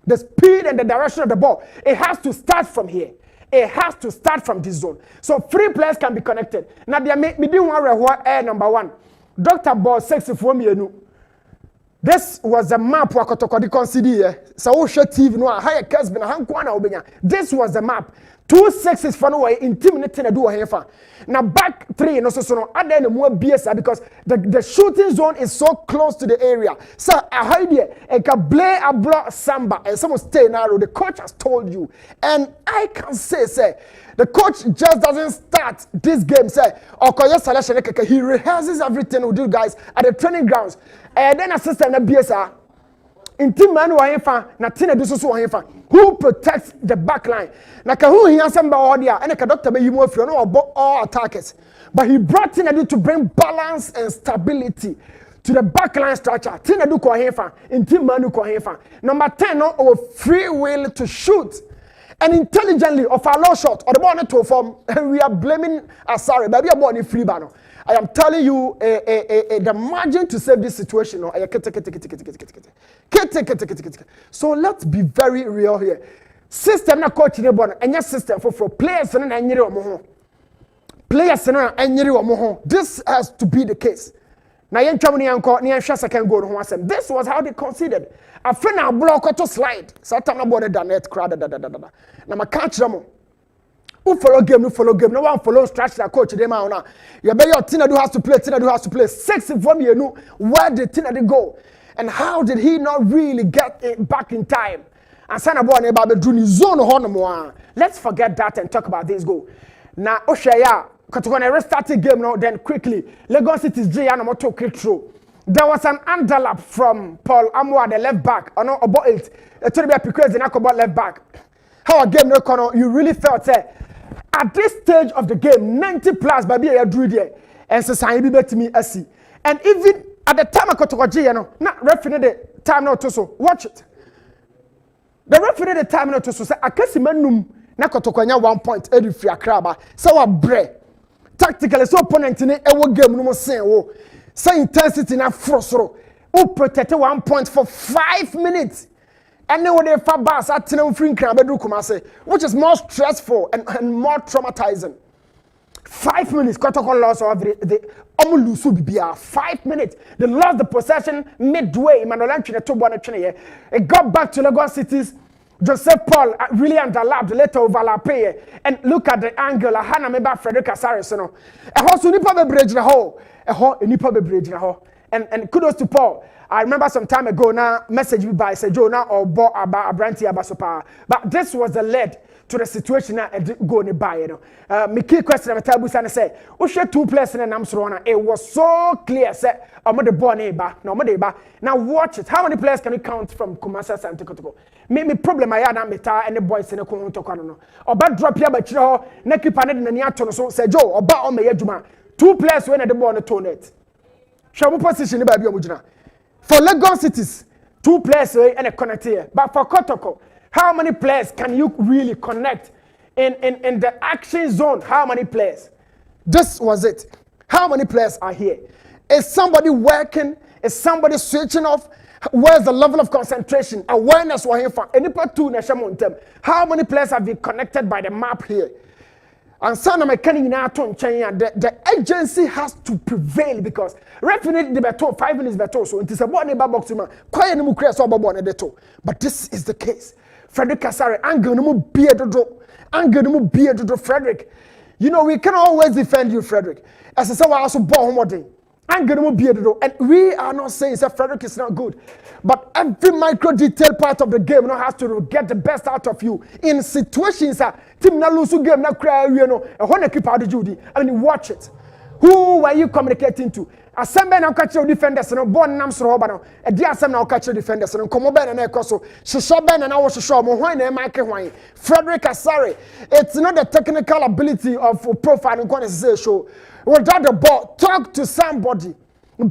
The speed and the direction of the ball, it has to start from here. It has to start from this zone. So 3 players can be connected. Now they make me do one air number 1. Dr. Ball 64 million. This was the map wa Kotoko di consider. So show TV no higher Kessben hankwana obenya. This was the map. 2 6s for no way intimidating a do hefa. Now back 3 no so no other than more BS because the shooting zone is so close to the area. So I hide here and can play a block samba and someone stay narrow. The coach has told you. And I can say the coach just doesn't start this game say or he rehearses everything with you guys at the training grounds. And then assistant na BSA in team man na tina do so who protects the back line na ka who he answer about there and ka doctor be you free no all attackers but he brought Tina to bring balance and stability to the back line structure. Tina do ko in team man ko number 10 no free will to shoot and intelligently of a low shot or the ball not to form and we are blaming Asari but we are born free bano. I am telling you, the margin to save this situation. So let's be very real here. System na coach ne bon, enya system for players na enyere omo. Players na enyere omo. This has to be the case. Na yen twam ne yanko ne hwa second goal ho asem. This was how they considered. Afa na block to slide. Satan na ball the net crowd na ma catch them. Who follow game, no one follow structure coach them now. You bet your Tina do has to play. 6 from you where did Tina go? And how did he not really get it back in time? And sana boy about the zone honor. Let's forget that and talk about this goal. Now Oshaya, Kotoko restarted game now, then quickly. Legon Cities J and Moto quick through. There was an underlap from Paul Amwa, the left back. Or no about it. It told me because the about left back. How a game no corner, you really felt at this stage of the game, 90 plus baby I drew there, and society be to me see. And even at the time I got to you know, not referee the time not to so watch it. The referee the time not to so say akasi manum na Kotoko 1 point every free akraba. So a bre tactically so opponent in a game no more say intensity na frostro. Who protect 1 point for 5 minutes. And then when they far bars at Tinam Free Kumase, which is more stressful and more traumatizing. 5 minutes, Kotoko lost of the Owusu Mensah. 5 minutes. They lost the possession midway. It got back to Legon Cities. Joseph Paul really underlapped later overlapped. And look at the angle. Hana meba Frederick Asari. Also, nipa be bridge na ho. Nipa be bridge na ho. And kudos to Paul. I remember some time ago now, message me by say Jonah or Bo about Abranti Abasopa. But this was the lead to the situation that go ni by, you know. My key question I'm tell Busan say, we share 2 players in Amstrona. It was so clear, say, I'm the born neighbor, no neighbor. Now watch it. How many players can we count from Kumasa and Kotoko? Me problem I had and the boys in the Kotoko no. Or bad drop here, but you know, neki paned in the Niaton so say Joe or ba on me Juma. 2 players when at the born tournament. Shamu position by Biomujina. For Legon Cities, 2 players and a connect here. But for Kotoko, how many players can you really connect in the action zone? How many players? This was it. How many players are here? Is somebody working? Is somebody switching off? Where's the level of concentration? Awareness we're here for. How many players have been connected by the map here? And some of the agency has to prevail because referee the better 5 minutes better so it is a one box man quiet no create so but this is the case. Frederick Asari angle no beard Frederick, you know we can always defend you Frederick as I say we also born modern angle no beard and we are not saying that Frederick is not good, but every micro detail part of the game now has to get the best out of you in situations team na lose game na cry you know and when keep out the Judy I mean watch it. Who were you communicating to? Assemble na catch your defenders no born nam so roba no e dia asem na catch your defenders no komo ben na ekoso hwehwe ben na wo hwehwe mo hwan na make hwan Frederick Asari. It's not the technical ability of profile in say show without the ball. Talk to somebody.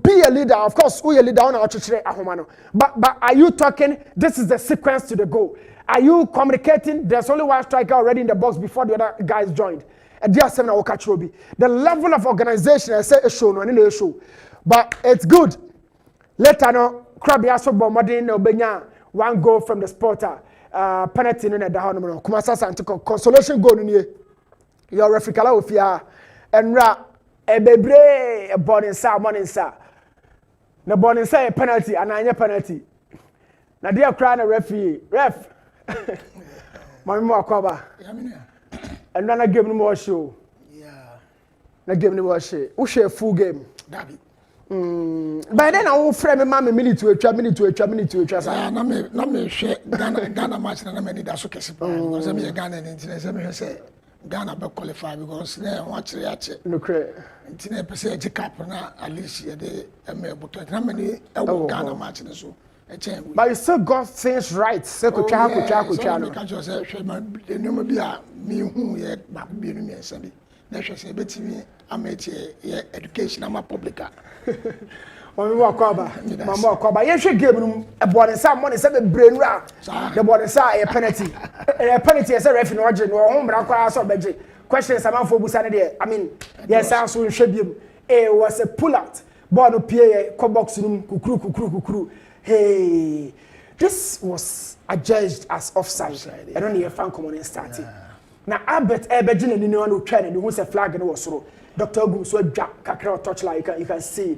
Be a leader. Of course, we a leader on our church ahoma no. But are you talking? This is the sequence to the goal. Are you communicating? There's only one striker already in the box before the other guys joined. And there are 7 will catch Roby. The level of organization, I say, is shown on the show. But it's good. Later, no, Krabby also bombarding Obenya, 1 goal from the spotter. Penalty in the Honorable. Kumasa and consolation goal in here. Your referee Ofia and Ra Ebebre, a born in Sa, morning, sir. The born in Sa, a penalty, and I penalty. Now, dear crying a referee, ref. My more cover. And then I give him more show. Yeah. I give him more show. Who share full game? Dabi. By then I will frame a man a minute to a minute to a minute to a chance. No me share Ghana match and I made that so Kessben because I'm a Ghanaian international. Say Ghana be qualify because they watch the no credit. International percentage cap na at least they me but how many Ghana match so. But you still got things right. Say kucha. Because say the number be me who ye back be no me sabi. Na hwe say betimi ameti education am publica. Mama Wakwaba. You should give them a body some money, seven brain round. The body say a penalty. A penalty as a referee or home or budget. Questions amount for Busanade. I mean, yes, I also should be. It was a pull out. Bono PA, Cobox room, kukru. Hey, this was adjudged as offside. I don't need a fan common starting. Now, I bet Ebejin and anyone who tried and who was a flag and was so. Dr. Ogum so jack kakra touch like you can see.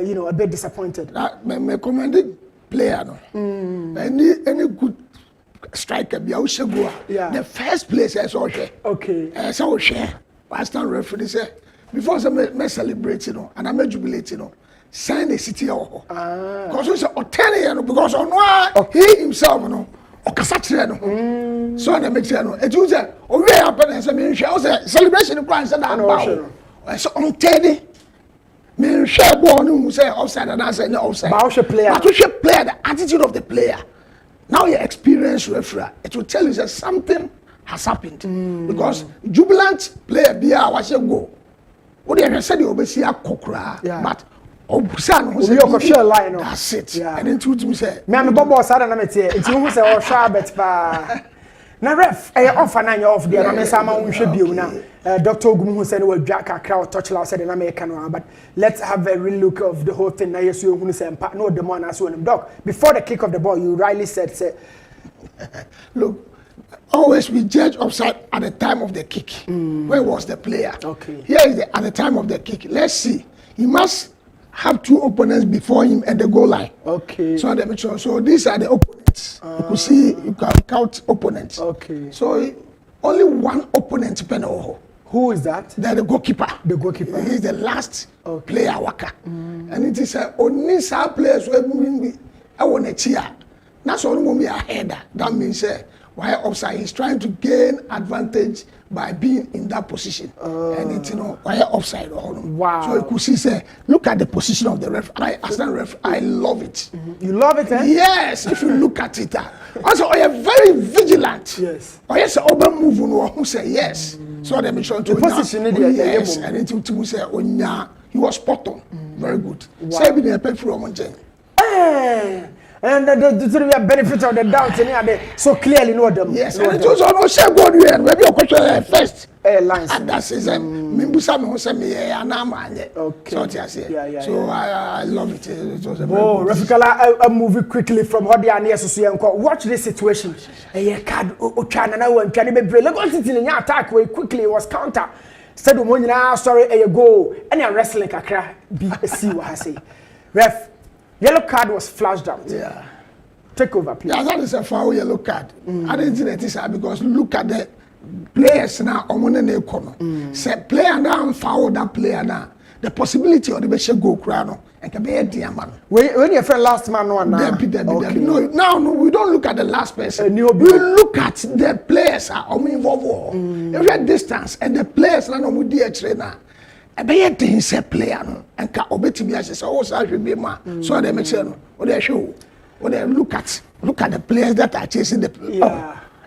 You know, a bit disappointed. Me commanded player no. Any good striker be out go. The first place I saw share. Okay. I saw share. Last time referee say before me celebrate and I me jubilate sign the city because we say because on why he himself no okasa no. So na make no. E do say o we happen and say me share say celebration plan say that bow. So on teddy me share ball no say offside and I say no offside. But we player. But we player the attitude of the player. Now your experience referee it will tell you that something has happened because jubilant player be a was go. What they said you obesi akokra but Obusan who say line that's it. And then two to say me am bobo sada na mete nti who say o sha bet pa na ref e offer na off there na me sama unhwe bio na Dr. Ogum who said we dwa kakra o touch la said na me ka no but let's have a real look of the whole thing na yesu who say mpa no the man as well doc before the kick of the ball you rightly said say look always we judge offside at the time of the kick. Where was the player? Okay. Here is at the time of the kick. Let's see. He must have 2 opponents before him at the goal line. Okay. So these are the opponents. You can see, you can count opponents. Okay. So only 1 opponent penalty. Who is that? They're the goalkeeper. The goalkeeper. He is the last player waka. And it is only some players who I want to cheer. That's only when we are header. That means why offside he's trying to gain advantage by being in that position. And it's why offside. Wow. So you could see say look at the position of the ref. I love it. You love it, eh? Yes, if you look at it. Also I am very vigilant. Yes. Or yes, over move who say yes. So they make sure to the position yes, and it will say he was spot on. Very good. Say be the pay from and the benefit of the doubt so clearly know them. Yes, and it was almost a good way. Maybe a question first. Lines. And that's his Mimbusa who sent me okay. So I say. So I love it. It was a Rafika, I move quickly from what they are near to watch this situation. A card Ochana now and can be brave. Legon Cities in attack way quickly was counter. Said sorry, a go. And a wrestling kakra be see what I say. Ref. Yellow card was flashed out. Yeah. Take over, please. Yeah, that is a foul yellow card. I didn't think it is because look at the players now. Say player now foul that player now. The possibility of the best go crown and can be a dear man. When your friend last man one now. No, we don't look at the last person. We look at the players are involved. Every distance and the players now with the trainer. Be thing say player no and ka obetimi ase say o sa hwe be ma so they make sure no o dey show o dey look at the players that are chasing the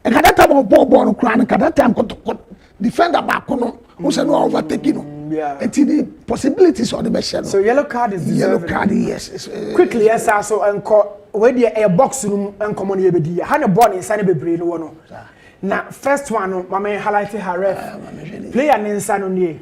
and that time of ball no crown and that time defender back no who say no overtaking no and the possibilities of the best so yellow card is yellow card yes quickly yes so where the box room and common yebedi ha born in sane bebre no no na first one no mama highlight her ref player ne nsa no nie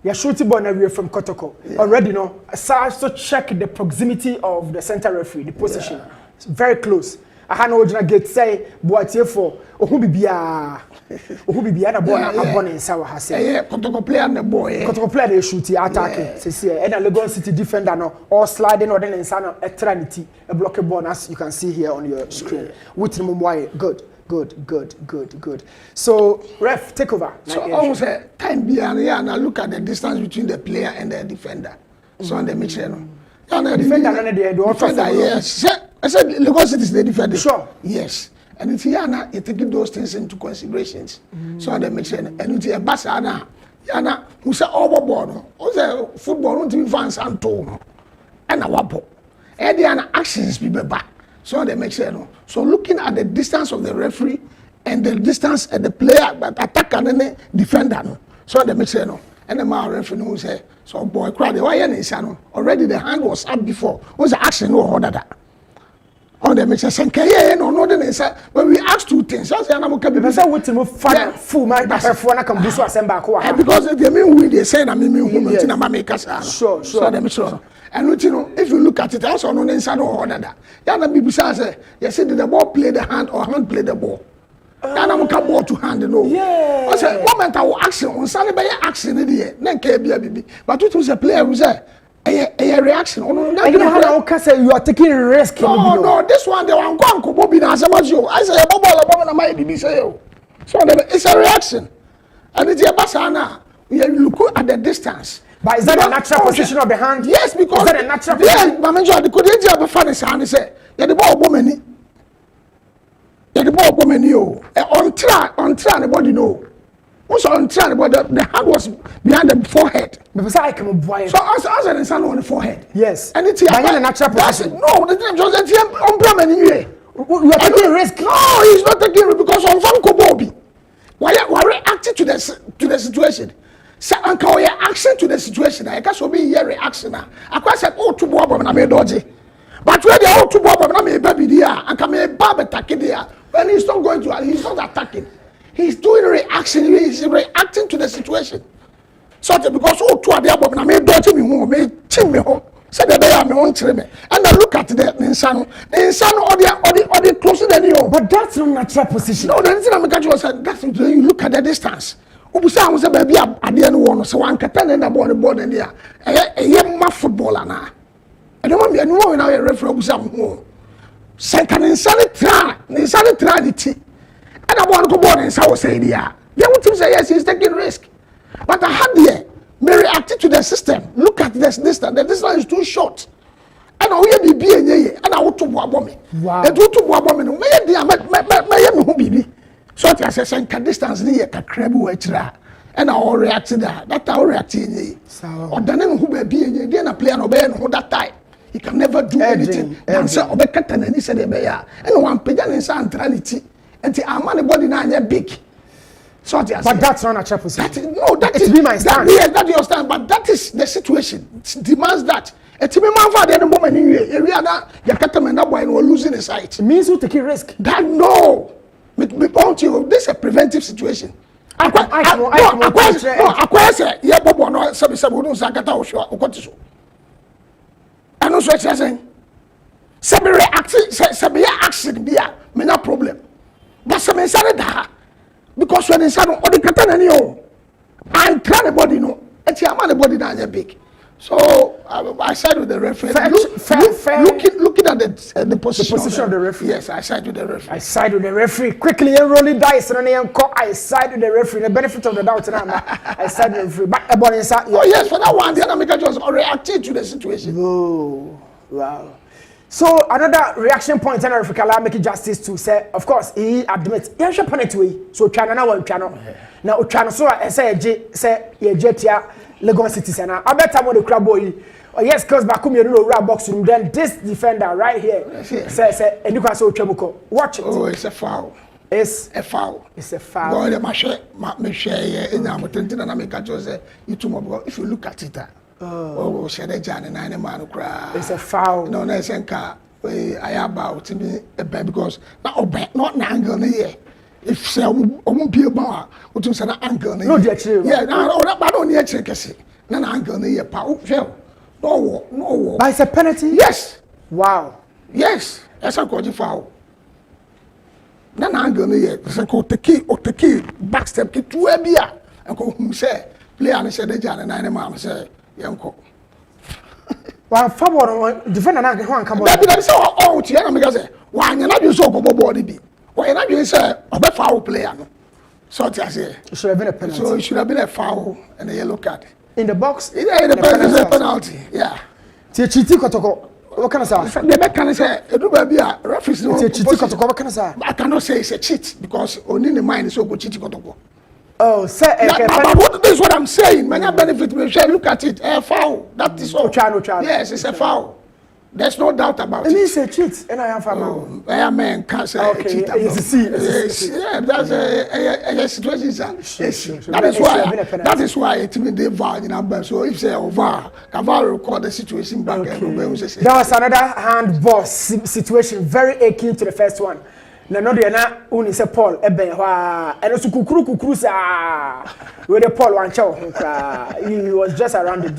ya shooting ball away from Kotoko already no so check the proximity of the center referee the position it's very close aha no original gate say boatie for ohu bibia na ball na abon nsa wa ha say Kotoko player na ball Kotoko player dey shoot attack say and Legon City defender no or sliding or then nsa no eternity a block ball as you can see here on your screen with Mumbai good so ref take over so almost time behind now look at the distance between the player and the defender so on the mixture no the defender no dey do defender yes I said Legon City is the defender sure yes and it's here now you take those things into considerations so on the mixture and it's a basa na yana who say overboard no o say football no team fans anto and awabo e dey na actions be back so they make sure no. So looking at the distance of the referee and the distance at the player, but attacker and the defender no. So they make sure no. And the man referee no say so boy crowd why no. Already the hand was up before. Was the action no order that. On the make sure no then say but we ask two things. So say na mo ka be say wetin mo fa full my perform na can do so asem back wa. Because they mean we they say na me who na make us. Sure. So they make sure. And you know, if you look at it, also no inside or order that. Yana people say, you see, did the ball play the hand or hand play the ball? Yana mo ka ball to hand no. Yeah. I say moment I will action on Sunday by action in the then KBB. But it was a player who say a reaction. Oh no, you know how say you are taking a risk. No, this one they want go Bobby na say what you. I say a ball na my BB say you. So it's a reaction. And it's a basana. You look at the distance. But is that a natural position of the hand? Yes, because is that a natural position? Yes, but mention the could have a funny sound. He said, "Yeah, the ball woman, yeah, the ball woman, you on try, the body no. Also on try, but the hand was behind the forehead. Because I can boy. So as an inside on the forehead. Yes, and it's a natural position. No, the thing just on problem anyway. You are taking risk. No, he's not taking risk because on fan Kobobi. Why reacting to the situation? So anka we action to the situation I can so be here reaction na akwa say oh to bobo na me dodge but where the oh to bobo na me baby there anka me baba attacking there when he's not going to he's not attacking he's doing reaction he's reacting to the situation so because oh to there bobo na me dodge me ho me team me ho say the bear me on tire me and I look at the insano or the closer than you but that's not natural position no the thing I make you say that's you look at the distance Obusa was a baby ade no one so one kata na ball and there eh ma footballer na e no me no na referee obusa ho second inside try the tea and I want to go and say say there they want to say yes he's taking risk but I had there me react to the system look at this distance the distance is too short and I hear bibi enye and I want to boabo me wow e to boabo me no me dey me ho bibi so I say can distance ni kakra bi wa kira and I all react to that I react in so or then who be be dey na player no be no that time he can never do anything and say obekata na ni say dey be ya and one page na centrality and the amani body na anya big so I say but that's not a natural position that is be my stand yes that your stand but that is the situation it demands that it me man for the moment in area na yakata me na boy no losing the sight it means you taking risk that no me point you this is a preventive situation I say yeah bobo no sabi we don't say kata o sho okoti so and also saying sabi action bia me na problem but sabi say that because when inside all the kata na ni o and try the body no eti am the body na big so I side with the referee. Looking at the position of the referee. Yes, I side with the referee. I side with the referee. Quickly, rolling dice and I side with the referee. The benefit of the doubt, I side with the referee. But about inside, oh yes, for that one, the other maker just reacted to the situation. Oh, wow. So another reaction point, and Africa allow make justice to say, of course, he admits he should punish way. So China now one China. Now China so I say ye jetia Legon Cities and I better more the crab boy. Oh yes, cause Bakum you know rap box room. Then this defender right here say and you can say Chemuko. Watch it. Oh, it's a foul. It's a foul. It's a foul. Boy, the share in our tentin and America Jose. You tomorrow if you look at it. Oh, share the Jan and 9 man cry. It's a foul. No, Senka. I about me because not an angle here. If say be about what you say angle no the yeah I don't need check say na angle here pa no by a penalty yes wow yes that's a good foul na angle here say ko take back step ki two bia and ko say player and say the jan na man say yanko wa forward defender na ho anka ball that say oh tie na me say wa anya na bi so go ball bi wa anya na bi say obe foul player no so it should have been a penalty so it should have been a foul and a yellow card in the box yeah in the penalty yeah tie chiti Kotoko what can I say the back can say e do ba bia referees no tie chiti Kotoko what can I say I cannot say it's a cheat because only the mind is so go cheat Kotoko. Oh, say this is what I'm saying. Many benefit me. Look at it. A foul. That is all. No, yes, it's a foul. There's no doubt about it. It means a cheat. And I am from I man can't say a cheat. Yeah, that's a situation. That is why it means they value number. So if say over, Cavalry record the situation back. That was another handball situation, very akin to the first one. No dey na uni say Paul ebe hwa eno su kukuru sa we dey Paul wan chew he was just around the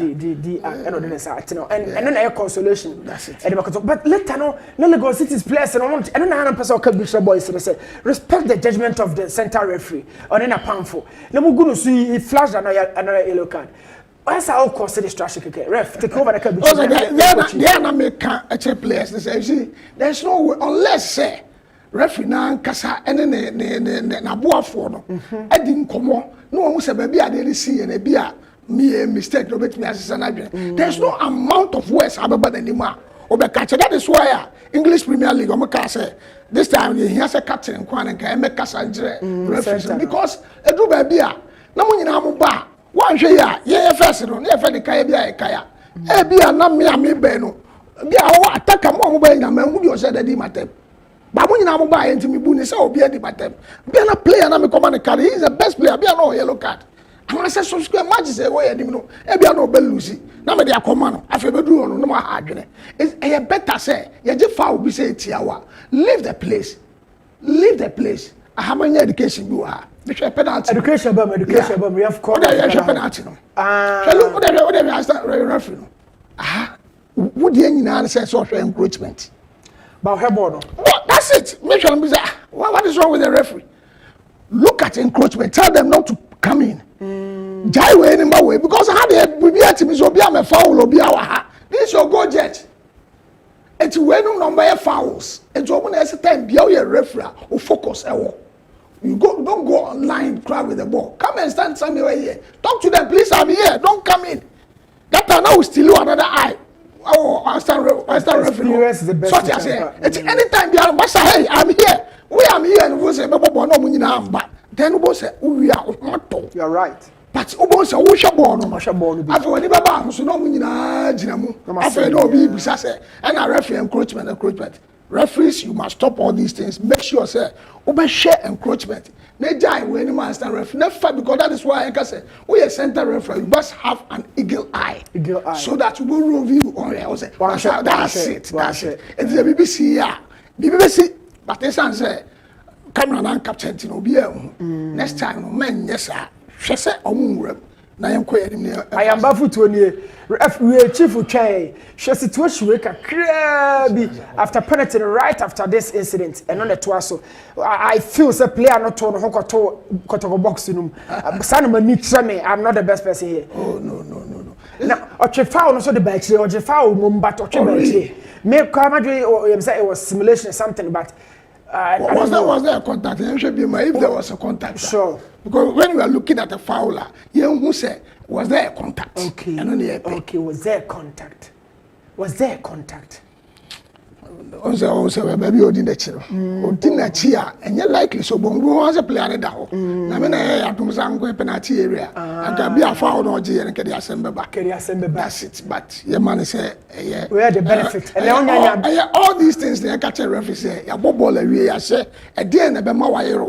eno dey say atino and then na consolation that's it but later no Legon Cities players no want eno na person ka bi boys say respect the judgment of the center referee on na pamfo na mugunu su he flashed another yellow card. What's our course of distraction? Ref, take over the cabbage. They are not make a players. They say there's no way unless say referee na nkasa ene na boafo no edi nkomo no won say baby ade see na bia me mistake no bet me asesa na dwen there's no amount of words ababa na nima obeka that is why English Premier League omeka say this time he has a captain kwan nka make kasa njire referees because edu baby a na mo nyina mo ba wan hwe ya ye first no na fe de kai bia e kaya e bia na me be no bia wo attack mo ba nyina ma hu di o say that di matem. But when you know about it, you say, "Oh, be a debatem. Be a player na me command card. He is the best player. Be a no yellow card." And I say, "So square match say why you know? Be a no bel Lucy. Na me dey command. I feel be do no more hard. It's a better say. You just foul be say tiawa. Leave the place. Leave the place. I have any education you are. Be penalty. Education bomb. We have called penalty no. Look what they ask referee no. What the any say so encroachment. But handball, that's it. Make sure say, what is wrong with the referee? Look at encroachment. Tell them not to come in. Jai way any way because how they will be at me so be a foul or be our. This is your goal jet. It's when number of fouls. It's when every time be a referee or focus. You don't go online crowd with the ball. Come and stand somewhere here. Talk to them, please. I'm here. Don't come in. That time now will steal you another eye. Oh, I start referee. The best. So I say, it's anytime be a hey, I'm here. We am here and we say, no munina but then we say, we are not. You're right. But we say, we shall born. After when baba, so no munina jinamu. After no be say, and a referee encroachment. Referees, you must stop all these things. Make sure say, we share encroachment. They die when you master referee. Never because that is why I can say we a center referee. You must have an eagle eye. So that you will review on it. That's it. It's the BBC here. BBC, but they say, camera and captain to be next time, man, yes, sir. She said, I am baffled to we chief Chai. She situation we can after penalty right after this incident and on the twaso. I feel a player not torn Kotoko box in him. I'm not the best person here. Oh no. Now foul also the back or foul mumbat or make or say it was simulation or something, but was there a contact? If there was a contact. Sure. Because when we are looking at a fouler, who said, was there a contact? Okay, was there contact? Also, baby, Odin Chia, and you're likely so bon, who was a player at all. I have to some penalty area. I can be a foul or G and carry assemble back. That's it. But your man say, we are the benefit. And all these things they catch a referee say, a bobble, I say, a dear and a bema wire.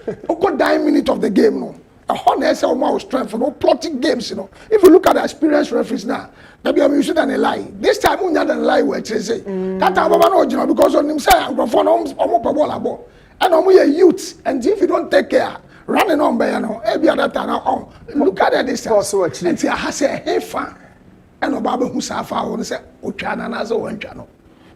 9 minutes of the game, no. a honest or strength for no plotting games, you know. If you look at the experienced referees now, maybe I'm using than a lie. This time we not a lie where they say that time no because on him say I'm going for almost ball. And we are youth, and if you don't take care, running on by every other time on. Look at this and see I has a hey fan. And Obaba who safa on say Uchana Nazo one channel.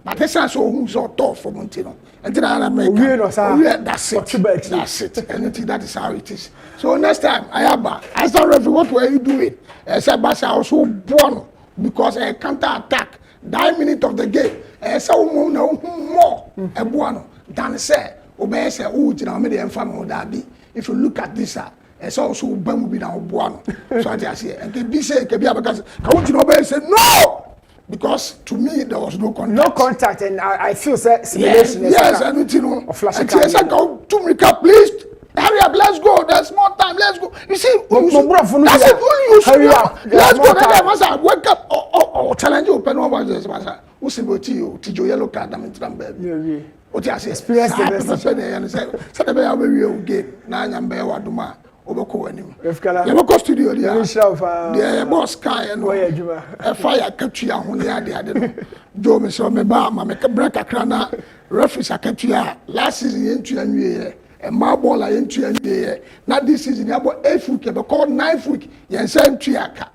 But this is so who's so tough for Montino. And then I make that's it. That's it. Anything that is how it is. So next time I have as a referee, what were you doing? I said Basa was so born because a counter attack 9 minutes of the game. I said more a buono than say obey say Ujina made the family that be. If you look at this it's also bam be now buono. So I say and can be say can be because I want to know say no. Because to me there was no contact. No contact, and I feel simulation. Yes, and you know. And I said, "Go to recap, please. Hurry up, let's go. There's more time. Let's go." You see, that's it. Hurry up. Let's go. Then I wake up. Oh, challenge you. Open one this, masa. Who say what you? Tijo yellow card. I'm in trouble. Yeah. What you say? Experience the best. Say the better we game. Now I'm better what do ma. Oboko anim. Yaboko studio dia. The boss kai no. Fire capture ho dia de. Jo me so me ba ma me break akra na referees akatua last season yentu anwie e ma ball yentu anwie na this season yabo 8 week be call 9 week yen say ntu aka.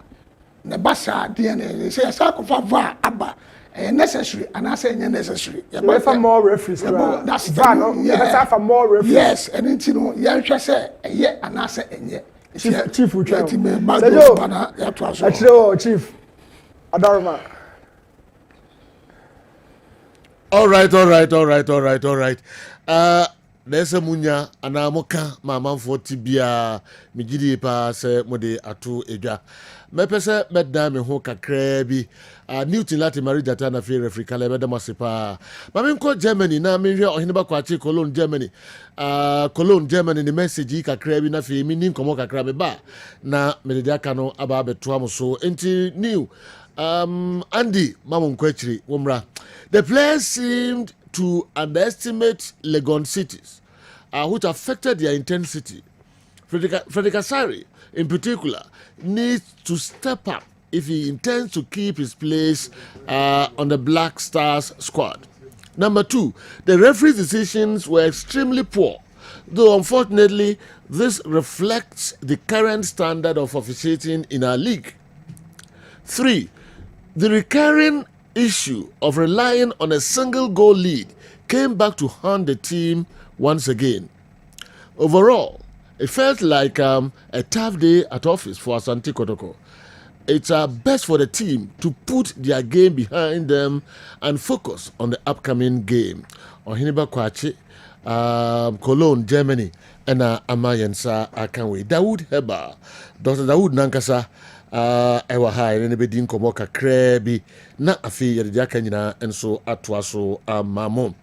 Na basa dia na say sakofa va aba necessary and I say necessary. You for more referees. That's the for more referees. Yes, and you know, you say yeah, and I say yeah. Chief will try. Chief Adarma. All right. There's a munya anamoka mama for tibia mijidi pa se mode atu edwa mepese medda me ho kakra bi Newton lati mari data na fe referee kala be damasipa mame nko Germany na me hwe ohine ba kwachi Cologne Germany Cologne Germany ni message kakra bi na fe mi ni nkomo kakra me ba na me de aka no aba beto amoso enti new Andy mamon kwachiri womra the players seemed to underestimate Legon Cities, which affected their intensity. Frederick Asari, in particular, needs to step up if he intends to keep his place on the Black Stars squad. Number 2, the referee's decisions were extremely poor, though unfortunately, this reflects the current standard of officiating in our league. 3, the recurring issue of relying on a single goal lead came back to haunt the team once again. Overall, it felt like a tough day at office for Asante Kotoko. It's best for the team to put their game behind them and focus on the upcoming game. Ohiniba Kwachi, Cologne, Germany, and Amayensa Akanwe. Dawood Heba, Dr. Dawood Nankasa, ewa hai ne be din komo kakra bi na afi yede aka nyina enso atoa so amamo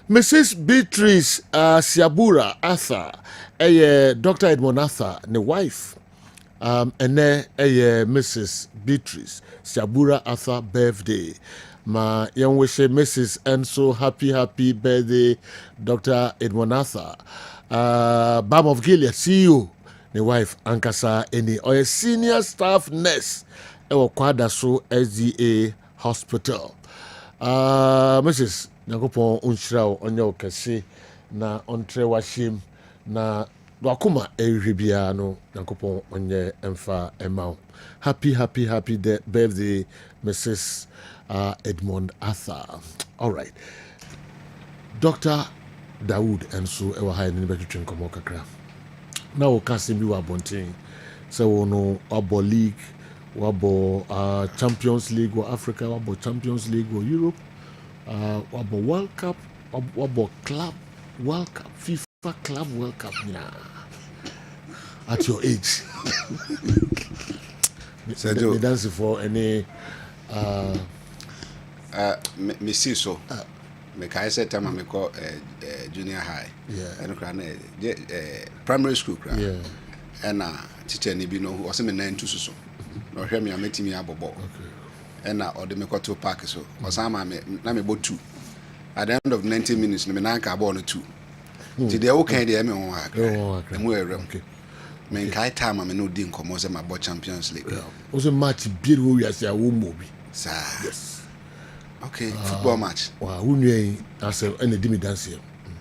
Mrs. Beatrice Siabura Arthur Dr. Edmond Arthur ne wife ene Mrs. Beatrice Siabura Arthur birthday ma yan wishe Mrs. Enso happy birthday Dr. Edmond Arthur Bam of Gilead CEO the wife Ankasa any or a senior staff nurse ewo kwada so SDA hospital. Mrs. Nakopon unshraw onyo kese na ontre washim na wakuma ehwebia no Nakopon onye emfa emau. Happy birthday Mrs. Edmond Arthur. All right. Dr. Dawood Enso ewa hai ni betu komo kakra. Now we can't see me bonting. So we know about league, about Champions League, or Africa, about Champions League, or Europe, about World Cup, about Club World Cup, FIFA Club World Cup. Yeah. At your age, me dancing for any. Me see so. Me kai say time me call junior high. Yeah. And primary school Yeah. And teacher ni bi no o se me 9 to so. No hwe me ametimi abobo. Okay. And or de me go to park so. O sa ma me na me bo 2. At the end of 90 minutes me na ka ball no 2. Ti de o kan de me won aka. Okay. Men kai time me no di nkomo say my boy Champions League. Also match big we as a wo Sir. Yes. Okay, football match. Wow, who knew as a any dimi dance here.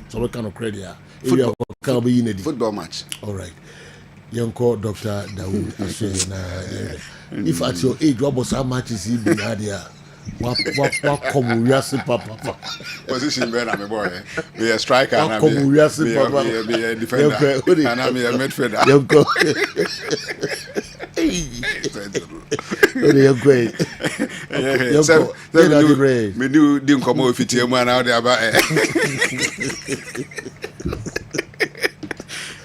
So what kind of credit area can be in football match. All right. Young call Dr. Dawood. If at your age what was how much is he been had here? What come we are papa. Position better my boy. Be a striker and be a defender. And I'm a midfielder. Young call. You're great. Me do didn't come over 50 man out there about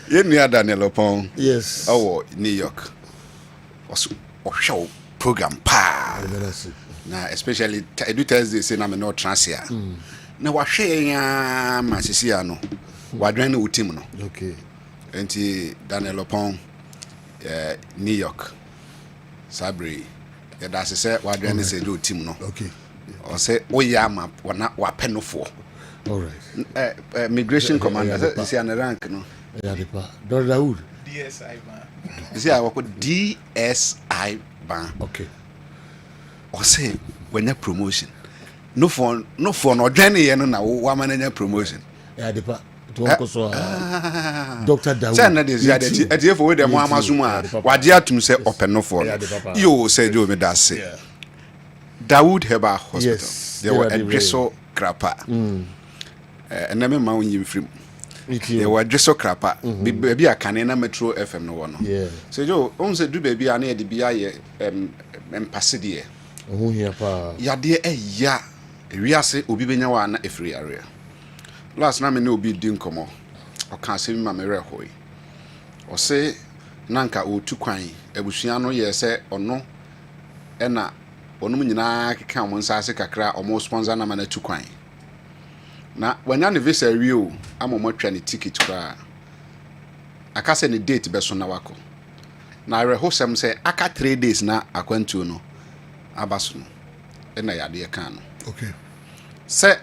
you near Daniel Opon. Yes. Oh, New York. Also, show program pa. Na especially I do Thursday say na me no transfer. Na wa hwe ya masisia no. Wa dwan no team no. Okay. Enti Daniel Opon New York. Sabri. Ya da se wa dwan no say do team no. Okay. Or say oyama wa penofo. All right. Migration commander is an rank no. Yeah, Dr. Dawood. DSI ban. Is I work with DSI ban. Okay. Or say when you promotion. No for no journey no na wa mananya promotion. Yeah, the Dr. Dawood. Say na this at here for them amazuma. Wa dia tum say open no for. You say do me that say. Dawood Heba Hospital. Yes. They were addresso crapa. And na me ma won free. They were addresso crapa. Baby a Canena Metro FM no one. Yeah. So Joe, on say do baby a na de bia ye empassedie. Oh here pa. Ya de ya wiase obi benya wa na efiri area. Last na me na obi di nkomo. O kan se mi ma me rehoi. O se nanka o tu kwan abusua no ye se ono ena onum nyina keka mo nsase kakra o mo sponsor na mana tu kwan. Na wanya ne visa rio amomotwa ne ticket kwa. Akase ne date be so na wako. Na rehosem se aka 3 days na akwantu no abaso no ena yade kan no. Okay. Se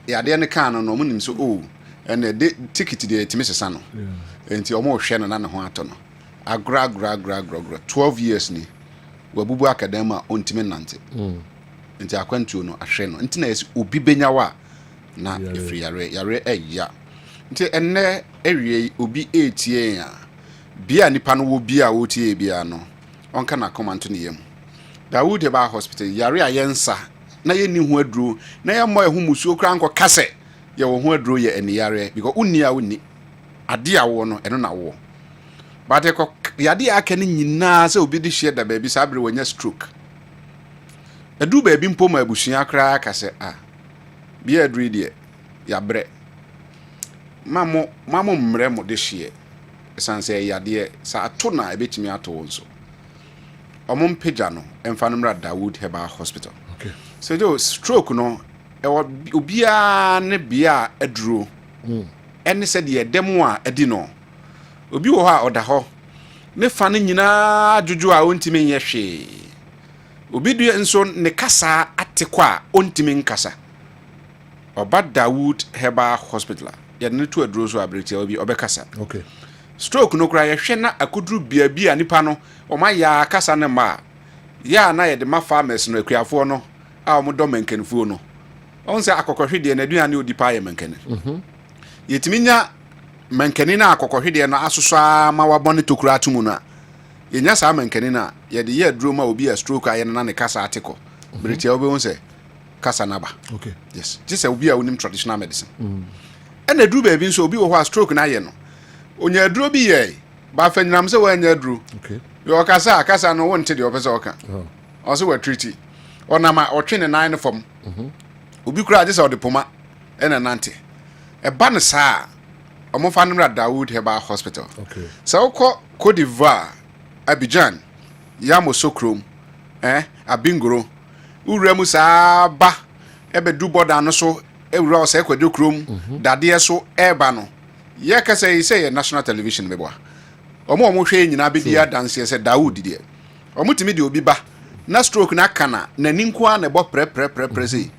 yade ne kan no mo nim so ena de ticket de timisesa no. Enti o mo hwe no na ne ho ato no. Agra 12 years ni wabubu akadema ontime nante. Enti akwantu no ahwe no. Enti na yes obi benyawa na efri yare eya. Nti enne ewie obi etie ya. Bia nipa no wo bia wo tie bia no. Onka na comment ne yam. Dawood Heba Hospital yare ayensa na ye ni hu aduro na ye mo ehu musuo kra nko kase ye wo hu aduro ye eni yare because unni a unni ade a wo no eno na wo. But e ko yade aka ni nyina se obi di share da baby sabre wonya stroke. Edu baby mpoma abusua kra kase bia aduro de ya bre mamo mre mo de share sanse yade sa ato na ebetimi ato wonso omon pagya no emfa no mra Dawood Heba Hospital. Okay. So do stroke no e obia ne bia aduro ene se de demo a edi no obi wo ha oda ho ne fa ne nyina juju a ontimi nye hwe obi du enso ne kasa atekwa ontimi nkasa oba Dawood Heba Hospital ya ne to aduro so abreti obi obekasa. Okay. Stroke no kra ye hwe na akoduru bia nipa no o ma ya kasa ne ma ya na ye de ma farmers no akuafo no a o mo do menkenfuo no on se akokohwede na aduane odipa ye menkene yetiminya menkene na akokohwede no asoso ma wabone tokura atumu na yenya sa menkene na ye de ye duro ma obi a stroke aye na ne kasa ateko bretia obi won se kasa na ba. Okay. Yes, just obi a unim traditional medicine ena duru ba bi nso obi wo ho stroke na ye no onya duro bi ye ba fanyinam se wa nya duro. Okay. Yo kasa no wonte de opese oka. O se wa treaty. Ona ma otwe ne nan fom. Obi kura ade se odepoma ena nante. E ba ne saa omo fa numra Dawood Heba Hospital. Okay. So uko Cote d'Ivoire, Abidjan, Yamoussoukro, Abingoro, uremu saa ba ebe du border no so ewura o se kwado krom dade so eba no ye ka say national television beboa omo hwe nyina be dia dance se Dawood de omo timi de obi ba na stroke na kana na ninku a na bo pre say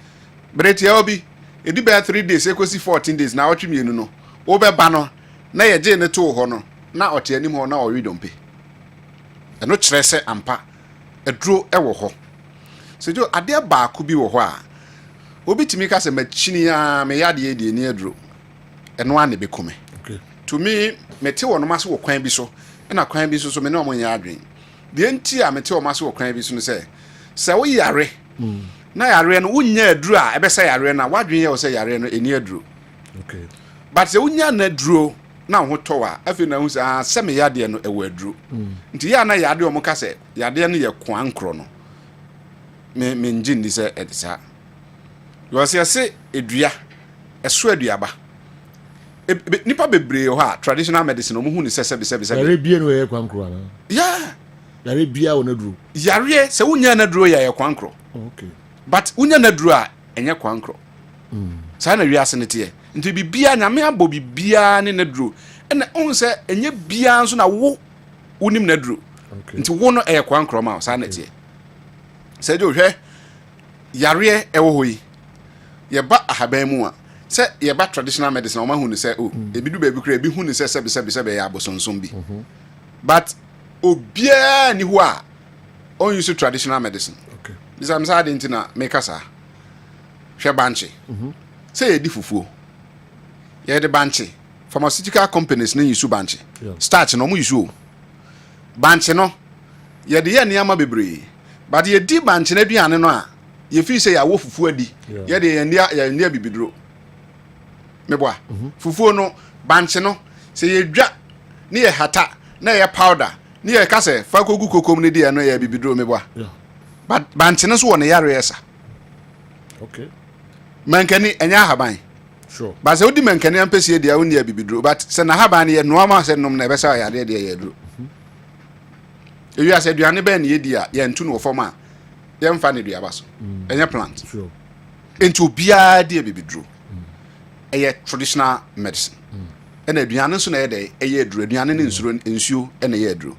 bretia obi edi be 3 days ekosi 14 days na otwe mienu no wo be ba no na ye je ne to ho no na ɔte anim hɔ na ɔwe dompe ɛno kyerɛ sɛ ampa aduro ɛwɔ hɔ sɛ jo adeɛ baako bi wɔ hɔ a obi timi ka sɛ machini a me yadeɛ die ni aduro ɛno a ne bɛkome to me mete wɔ no ma se wɔ kwan bi so ɛna kwan bi so me ne ɔmo nya adwen deɛ nti a mete wɔ ma se wɔ kwan bi so no sɛ wo yare na yare no wonya aduro a ɛbɛsɛ yare no wadwen yɛ wo sɛ yare no ɛni aduro but sɛ wonya na aduro na ho tɔ a afi na hu sɛ me yadeɛ no ɛwɔ aduro nti yɛ na yadeɛ ɔmo ka sɛ yadeɛ no yɛ kwankro no me ngye ndi sɛ ɛde saa yɛsɛ sɛ edua ɛso aduaba nipa bebree hɔ a traditional medicine ɔmo hu ne sɛ sɛ yare bie no yɛ kwankro ana yare bia wo na duro yare sɛ wonya na duro yɛ kwankro okay but wonya na duro a ɛnyɛ kwankro saa na wiase ne teɛ nti bibia nyame abɔ bibia ne na duro ɛna ɔhu sɛ ɛnyɛ bia nso na wo wonim na duro nti wo no ɛyɛ kwankro ma saa na teɛ sɛ de ohwɛ yare ɛwɔ hɔ yi yɛba ahaban mu a sɛ yɛba traditional medicine ɔma hu ne sɛ ebi du baabi kura ebi hu ne sɛ sɛbe yɛ abosonsom bi but obiara ni hɔ a on use traditional medicine okay bisa msa de ntina make sa hwɛ banche sɛ yɛdi fufuo yɛde banche pharmaceutical companies ne use banche starch no mo use o banche no yɛde yɛ nneɛma bebree but yɛdi banche na aduane no a yɛfi sɛ yɛawo fufuo adi yɛde yɛndia bibiduro meboa fufuo no banche no sɛ yɛdwa ne yɛ hata na yɛ powder ne yɛ ka sɛ fa kogu kokom ne deɛ no yɛ bibiduro meboa but banche no so wɔ ne yare ɛsa okay mankani ɛnyɛ ahaban sure but sɛ wodi mankani ampɛsie deɛ wo ne yɛ bibiduro but sɛ na ahaban ne yɛ noama sɛ nom na ɛbɛsɛ yare deɛ yɛ duro ewia sɛ aduane bɛn ne yɛdi a yɛntu no wɔ fam a yɛmfa ne duaba so ɛnyɛ plant sure enti obiara de bibiduro ɛyɛ traditional medicine ɛna aduane nso na yɛ dɛ ɛyɛ aduro aduane ne nsuo ɛna yɛ aduro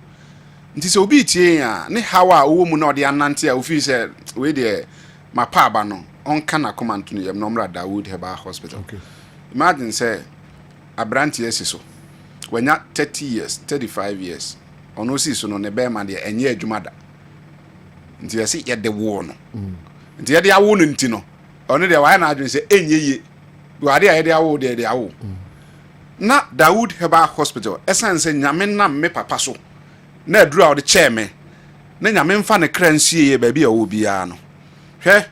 nti sɛ obi tie a ne hawa a owó mu na ɔde anante a ofi sɛ we de mapa aba no ɔnka na command no yɛm nomra Dawood Herbal Hospital okay imagine sɛ abrantie si so wanya 30 years 35 years ɔno si so no ne bɛma de ɛnyɛ adwuma da nti yɛsi yɛde wo no nti yɛde awo no nti no ɔno de wayɛ na adwene sɛ ɛnyɛ yie wade a yɛde awo de yɛde awo na Dawood Herbal Hospital ɛsan sɛ nyame nam me papa so na aduru a ɔde kyɛɛ me na nyame mfa ne kra nsie yɛ baabi a ɔwɔ biara no hwɛ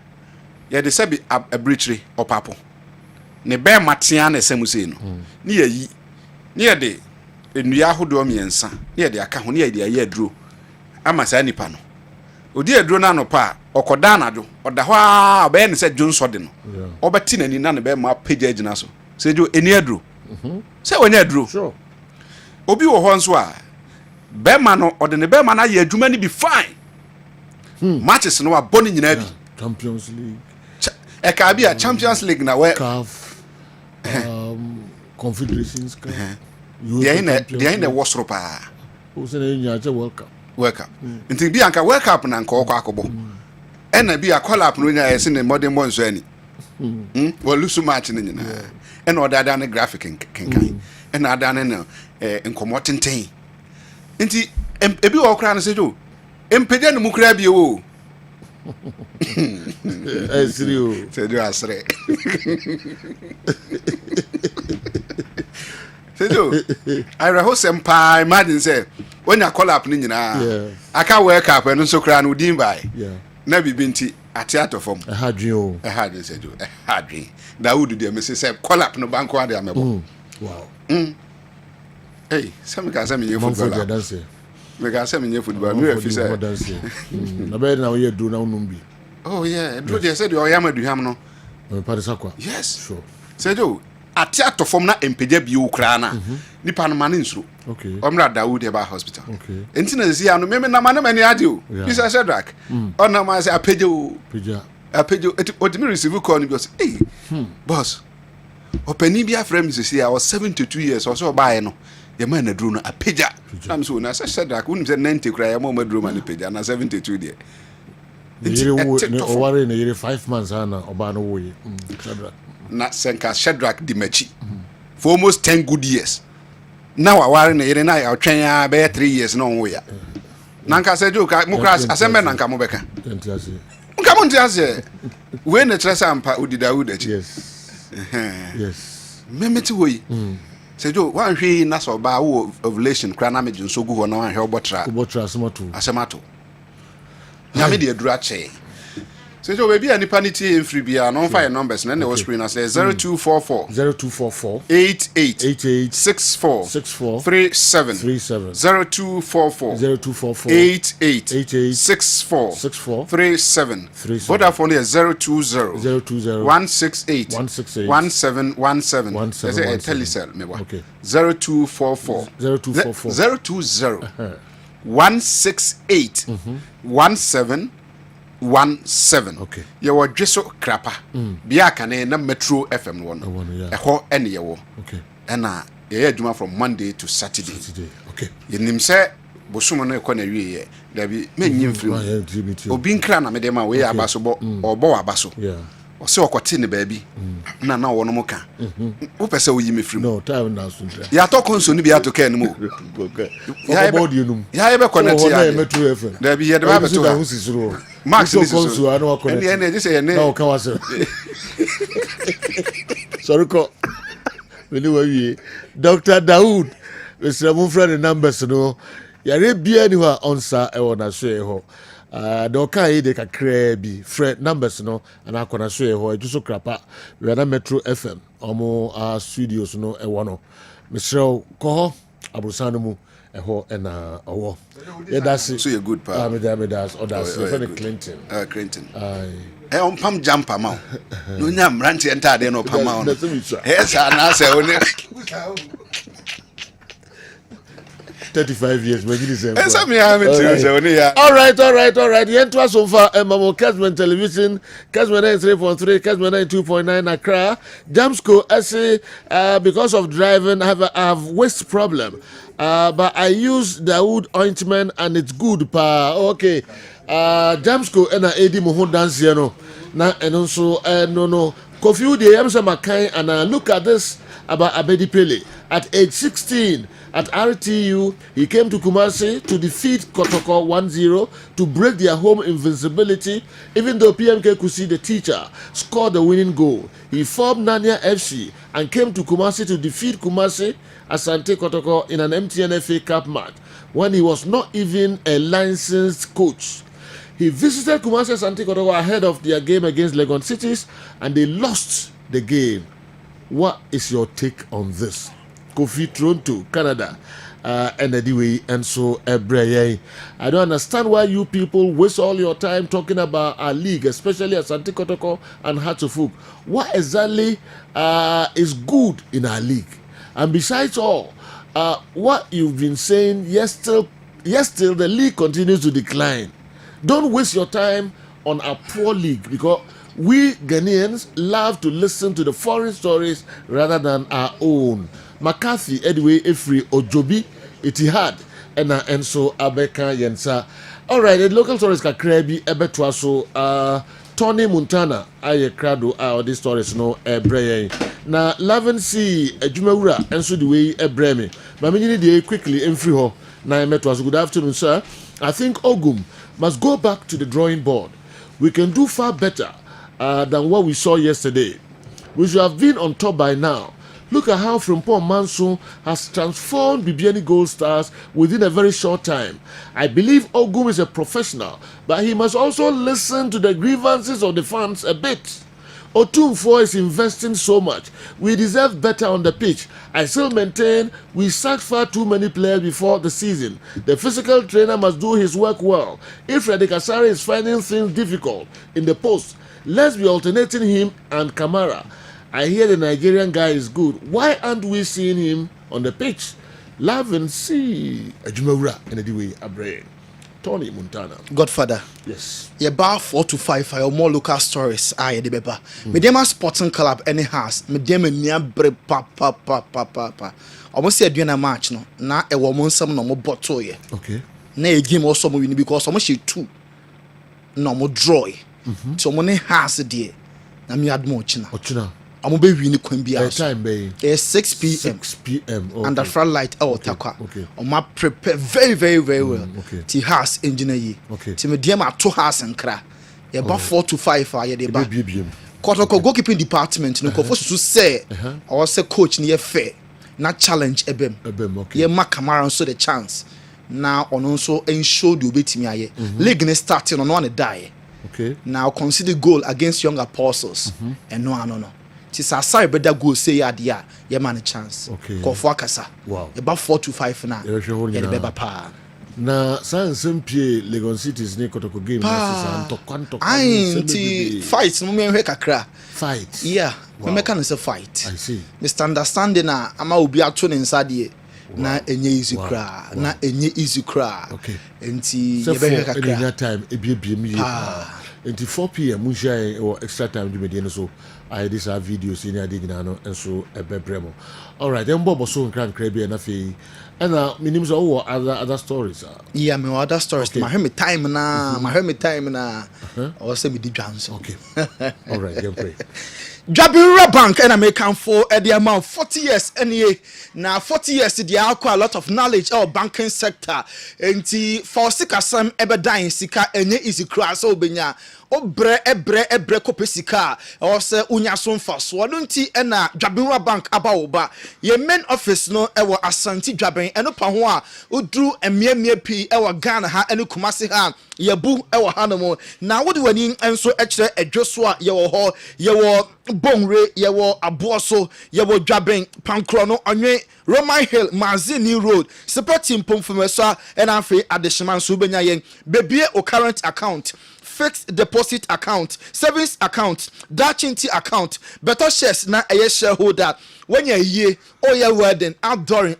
yɛde sɛ bi abrikyire ɔpapo ne bɛma tea na ɛsɛm sei no ne yɛyi ne yɛde nnua ahodoɔ mmiɛnsa ne yɛde aka ho ne yɛde ayɛ aduro ama saa nipa no odi aduro na no pa ɔkɔda anadwo ɔda hɔ a ɔbɛyɛ ne sɛ dwonsɔ de no ɔbɛti n'ani na ne bɛma pagya gyina so sɛ dwo eni aduro sɛ wɔnyɛ aduro sure obi wɔ hɔ nso a bɛma no ɔde ne bɛma no ayɛ adwuma no bi fine matches no wabɔ ne nyinaa bi Champions League ɛka bi a Champions League na wɛ CAF Confederations Cup deɛ na ɛwɔ soro paa o sɛ na nya kyɛ World Cup nti bi anka World Cup na nka ɔkɔ akɔbɔ ɛna bi a call-up no nya yɛse ne modern bɔ nso ani wɔlusu match no nyinaa ɛna ɔde ada ne graphic kenkan ɛna ada ne nkɔmmɔ tenten nti ebi wɔ kora no sɛ jo mpagya ne mu kora bi o siri o sɛ jo asrɛ sɛ jo ayɛrɛho sɛm paa imagine sɛ wonya call-up no nyinaa aka World Cup ɛno nso kora no wodin bae na bibi nti ate atɔ fam ɛha dwen o ɛha dwen sɛ jo ɛha dwen Dawood deɛ mese sɛ call-up no banko ade amɛbɔ wow hey sɛ meka sɛ menyɛ football meka sɛ menyɛ football me afi sɛ na bɛyɛ na woyɛ duro na wonom bi oh yeah duro deɛ sɛ deɛ ɔyɛ ama aduham no mepare sakwa yes sure sɛ jo ate atɔ fam na mpagya bio koraa na nipa no ma ne nsuro okay ɔmra Dawood Herbal Hospital okay enti na sisi ano meme na ma ne mani ade o bisa Shadrack ɔna ma sɛ apagya o apagya ɔtumi receive call no bi ɔsɛ hey boss ɔpani bi afrɛ me sisi a ɔ 72 years ɔsɛ ɔbaeɛ no yɛma na duro no apagya nam so na sɛ Shadrack wonim sɛ 90 koraa yɛma ɔma duro ma ne pagya na 72 deɛ ɔware ne yere 5 months ana ɔba no woye Shadrack na senka Shadrack di machi for almost 10 good years na waware na yere na ya otwen ya be 3 years na onwo ya nanka se joka mu kras asembe nanka mo beka nka mo ntiase we na tresa ampa odida udachi yes memeti hoyi se jo wan hwe na so ba wo ovulation kra na meji nso gu ho na wan hwe obotra asemato na me de adura che se jo baby ani panity en free bia no fire numbers na was screen as 0244 88 64 37 0244 88 64 37 Vodafone is 020 168 1717 that's a telecell me wa 0244 168 1717 okay ye wo dweso krapa bia kane na Metro FM won eho ene ye wo okay ena ye adwuma from Monday to Saturday okay ye nim se bosumo no ekọ na wie ye da bi menyim firi obi nkra na me dem a we abaso bo obo abaso o se okote ne baabi na na wo no muka wo pese wo yime firi no time na so ya to konso ni bia to kan mu ya body num ya ye be connect ya Metro FM da bi ye de ba beto Max ni konso ano wa connect ene je se ne na o ka wase sorry ko we ni wa wie Dr. Daoud Mr. Mufra numbers no yare bia ni wa onsa e wona so e ho do kai de kakra bi friend numbers no ana akona so e ho ejuso krapa we na Metro FM omo studios no e wono Mr. ko abusano mu e ho e na owo that's so you good pa me that's others Clinton on pam jumper ma no nya mranti enter there no pam ma no yes na say oni 35 years making the same. All right. The entry so far, Mamo Kessben Television, Kessben 93.3, Kessben 92.9 Accra. Jamsco, I say, because of driving, I have waist problem. But I use Daoud ointment and it's good, pa. Okay. Jamsco, and I edi mo dance, you know. Na and also, no. Kofi de Yamsa Makai, and look at this about Abedi Pele. At age 16, at RTU, he came to Kumasi to defeat Kotoko 1-0 to break their home invincibility, even though PMK Kusi, the teacher, scored the winning goal. He formed Nanya FC and came to Kumasi to defeat Kumasi Asante Kotoko in an MTN FA Cup match when he was not even a licensed coach. He visited Kumasi Asante Kotoko ahead of their game against Legon Cities and they lost the game. What is your take on this? Kofi Toronto, Canada, and anyway, and so I don't understand why you people waste all your time talking about our league, especially Asante Kotoko and Hatofuk. What exactly is good in our league? And besides all, what you've been saying, yes, still the league continues to decline. Don't waste your time on a poor league because we Ghanaians love to listen to the foreign stories rather than our own. McCarthy, Edway, Efri, Ojobi, Etihad, and so Abeka Yensa. All right, the local stories Kakrebi, Ebetwaso, Tony Montana, Aye Krado, these stories no Ebrey. Now, Lavency, Jumeura, and so the way Ebreme. Mamini de quickly in free ho. Now, Metwas, good afternoon, sir. I think Ogum must go back to the drawing board. We can do far better than what we saw yesterday. We should have been on top by now. Look at how Frimpong Manso has transformed Bibiani Gold Stars within a very short time. I believe Ogum is a professional, but he must also listen to the grievances of the fans a bit. Otumfo is investing so much. We deserve better on the pitch. I still maintain we sacked far too many players before the season. The physical trainer must do his work well. If Rtd Kasari is finding things difficult in the post, let's be alternating him and Kamara. I hear the Nigerian guy is good. Why aren't we seeing him on the pitch? Love and see. Ajumawura, anyway, Abre. Tony Montana. Godfather. Yes. Yeah, bar 4 to 5 or more local stories. Ah, yeah, the beba. Medema Sporting Club any house. Medema near bre pa. Almost say doing a match no. Na a woman some no more bottle ye. Okay. Na a game also win because almost she 2. No more draw. So money has a dear. Na me add more china. Ochina. ɔmo bɛ win kwan bi aso time bɛyi 6 p.m. 6 p.m. okay. under front light takwa okay. ɔmo prepare very very very well okay. ti house engineer yi okay. ti me deɛ ma to house nkra yɛ ba 4 to 5 a yɛ de ba Kotoko goalkeeping department no kofo susu say or say coach ni fair na challenge ebem okay. ye ma Kamara so the chance na ono so ensure the obetimi aye league ni starting on one die okay now consider goal against young apostles and no ti sa sorry better goal say ya dia ye man a chance okay kofo akasa wow about 4 to 5 na ye be ba pa na sans pie Legon Cities ni Kotoko game na kwanto fight no me hwe kakra fight yeah me make can say fight I see Mr. Understanding na ama obi ato ne nsa de na enye easy kra na enye easy kra okay enti ye be hwe kakra any time ebie mi enti 4 p.m. munshai or extra time do me so I this our videos in adigina no enso ebebremo all right then bobo so nkran krabi na fe and minimum so other stories yeah me other stories okay. my time na or say me di dwans okay all right then pray Jabira Bank and American for the amount 40 years NEA now 40 years they are quite a lot of knowledge of banking sector and for sika some ever dying sika enye easy cross obenya ebre kope sika or say unya so mfa so nti na Jabira Bank abawoba ye main office no ewo Asante Dwaben eno pa ho a odru emiemie pi ewo Ghana ha eno Kumasi ha yebu ewo hanamo na wodi wani enso ekire edwoso a ye wo ho ye wo Bongre yewo Aboso yewo Dwaben Pankro no onwe Roman Hill Mazini Road supporting Pomfumesa and afi additional so benya yen bebie o current account fixed deposit account savings account dachinti account better shares na a shareholder when you ye or your wedding outdoor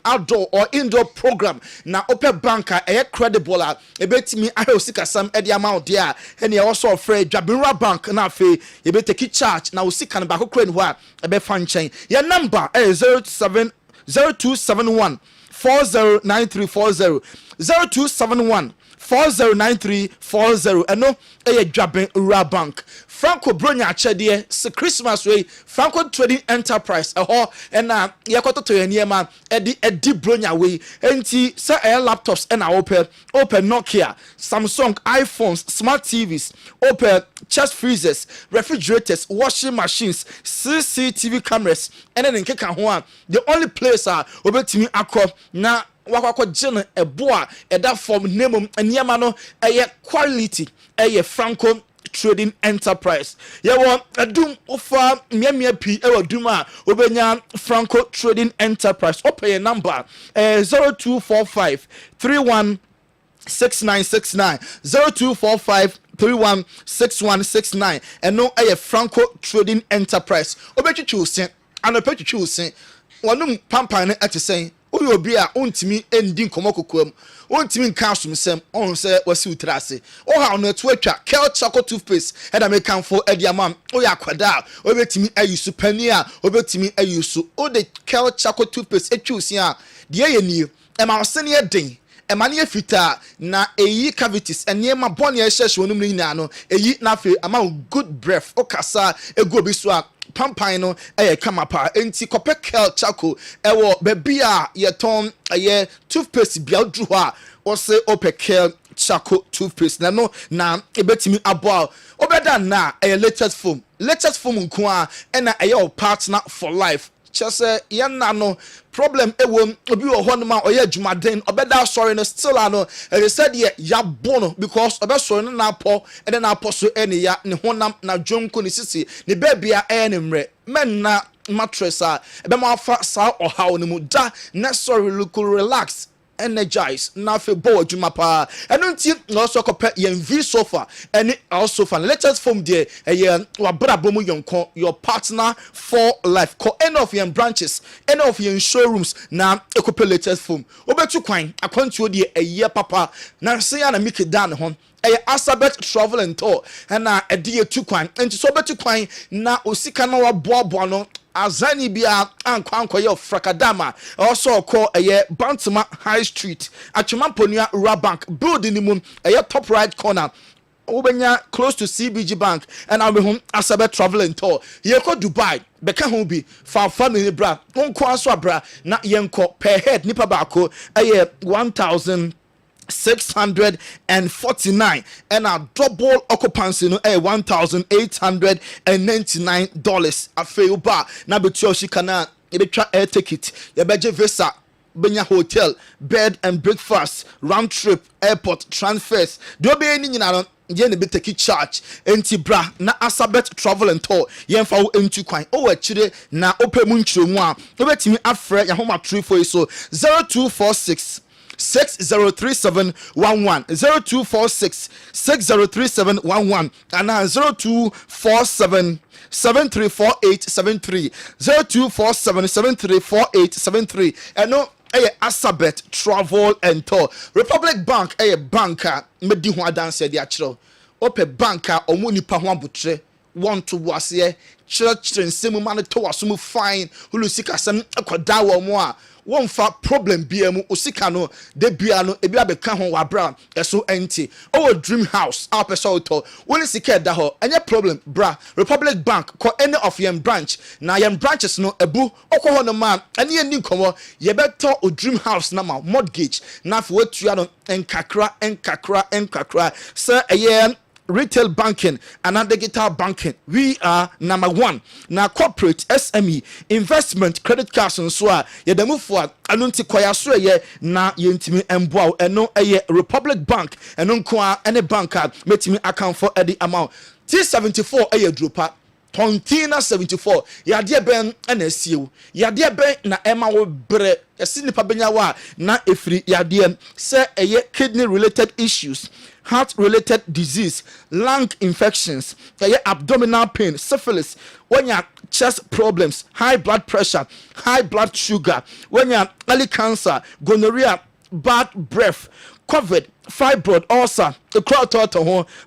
or indoor program na open banker a credible a betimi ahosika some edi amount there and you also afraid Jabira Bank na fe you be take charge na usika na back crane wa e be fan chain your number is 0271 409340 0271 409340 eno eye Jabira Bank Franco Bronya achede se Christmas way Franco Trading Enterprise eho na yekoto to yeniema edi Bronya way enti se laptops na open Nokia Samsung iPhones smart TVs open chest freezers refrigerators washing machines CCTV cameras and then nkeka ho a the only place obetimi akọ na wakako gene eboa eda form name niema no eye quality eye Franco Trading Enterprise yewo adum ofa miamia pi ewo dum a obenya Franco Trading Enterprise open number 0245 316969 0245 316169 eno eye Franco Trading Enterprise obetwitwu sen anopetwitwu sen wonum pampan ne atisen oyo bi a ontimi endi nkomokokom ontimi nka asomsem on se wasi utrase o ha no to atwa kel chocolate toothpaste and American for ediamam o ya kwada obetimi ayusu pani a obetimi ayusu o de kel chocolate toothpaste etwusi a de yeni e ma osene eden e ma ne fita na eyi cavities enie ma bone e hyehye onum nyina no eyi na fe ama good breath o kasa egu bi so a pampan no kama pa enti kopekel chako ewo bebia yeton toothpaste bia dru ho a o se opekel chako toothpaste na no na ebetimi abo obeda na latest foam nko a na partner for life chese yanna no problem ewo obi wo ho no ma oye adwumaden obeda sorry no still ano they said ya bono because obe sorry no na po and then apo so ene ya ne honam na dwonko ne sisi ne babia ne mre men na mattress a ebe ma fa sa ohaw ne mu da na sorry look relax energize na fe bo adwuma pa eno nti na so kope yen v sofa any also fan latest form there wa brabo mu yonko your partner for life call any of your branches any of your showrooms na ekope latest form obetu kwan akwantuo de papa na se ya na make dan ho Asabet travel and tour and a tu kwan and so betu kwan na osika na wa boa no azani bia ankwanko ye frakadama also call Bantama High Street Achumamponua Rural Bank building mum top right corner wobenya close to CBG Bank and I'll be home as a traveling tour. Yeko Dubai, beka ho bi fa family bra. Onko aso bra na yenko per head nipa bako 1,649 and a double occupancy no $1,899 afei ba na betu shikana yebetwa air ticket yebeje visa benya hotel bed and breakfast round trip airport transfers do be any nyina no ye ne beteki charge enti bra na Asabet travel and tour yemfa wo entu kwan o akire na opemu nchiremu a obetimi afre ya homa tree for so 0246 603711 0246 603711 and 0247 734873 0247 734873 and no Asabet travel and tour Republic Bank banker medi ho adanse de akire ope banker omuni pa ho abutre want to was here church nsemu man to asum fine hulusika sam akoda wo mo a won fa problem bia mu osika no de bia no ebi abeka ho wabra eso enti o dream house our person to woni sika da ho any problem bra Republic Bank ko any of your branch na your branches no ebu okọ ho no man any ani nkomo ye beto o dream house na ma mortgage na fa wetua no enkakra sir retail banking and digital banking. We are number one. Now corporate SME investment credit cards and so on. You the move forward. Anunti kwaya so ye na yentimi emboa eno Republic Bank eno kwa any banker metimi account for the amount T74 dropa Tontina 74 yade ben na esiu yade ben na ema wo bre esi nipa benya wa na efiri yade se kidney related issues, heart related disease, lung infections, abdominal pain, syphilis, when you chest problems, high blood pressure, high blood sugar, when you early cancer, gonorrhea, bad breath, COVID, fibroid, ulcer,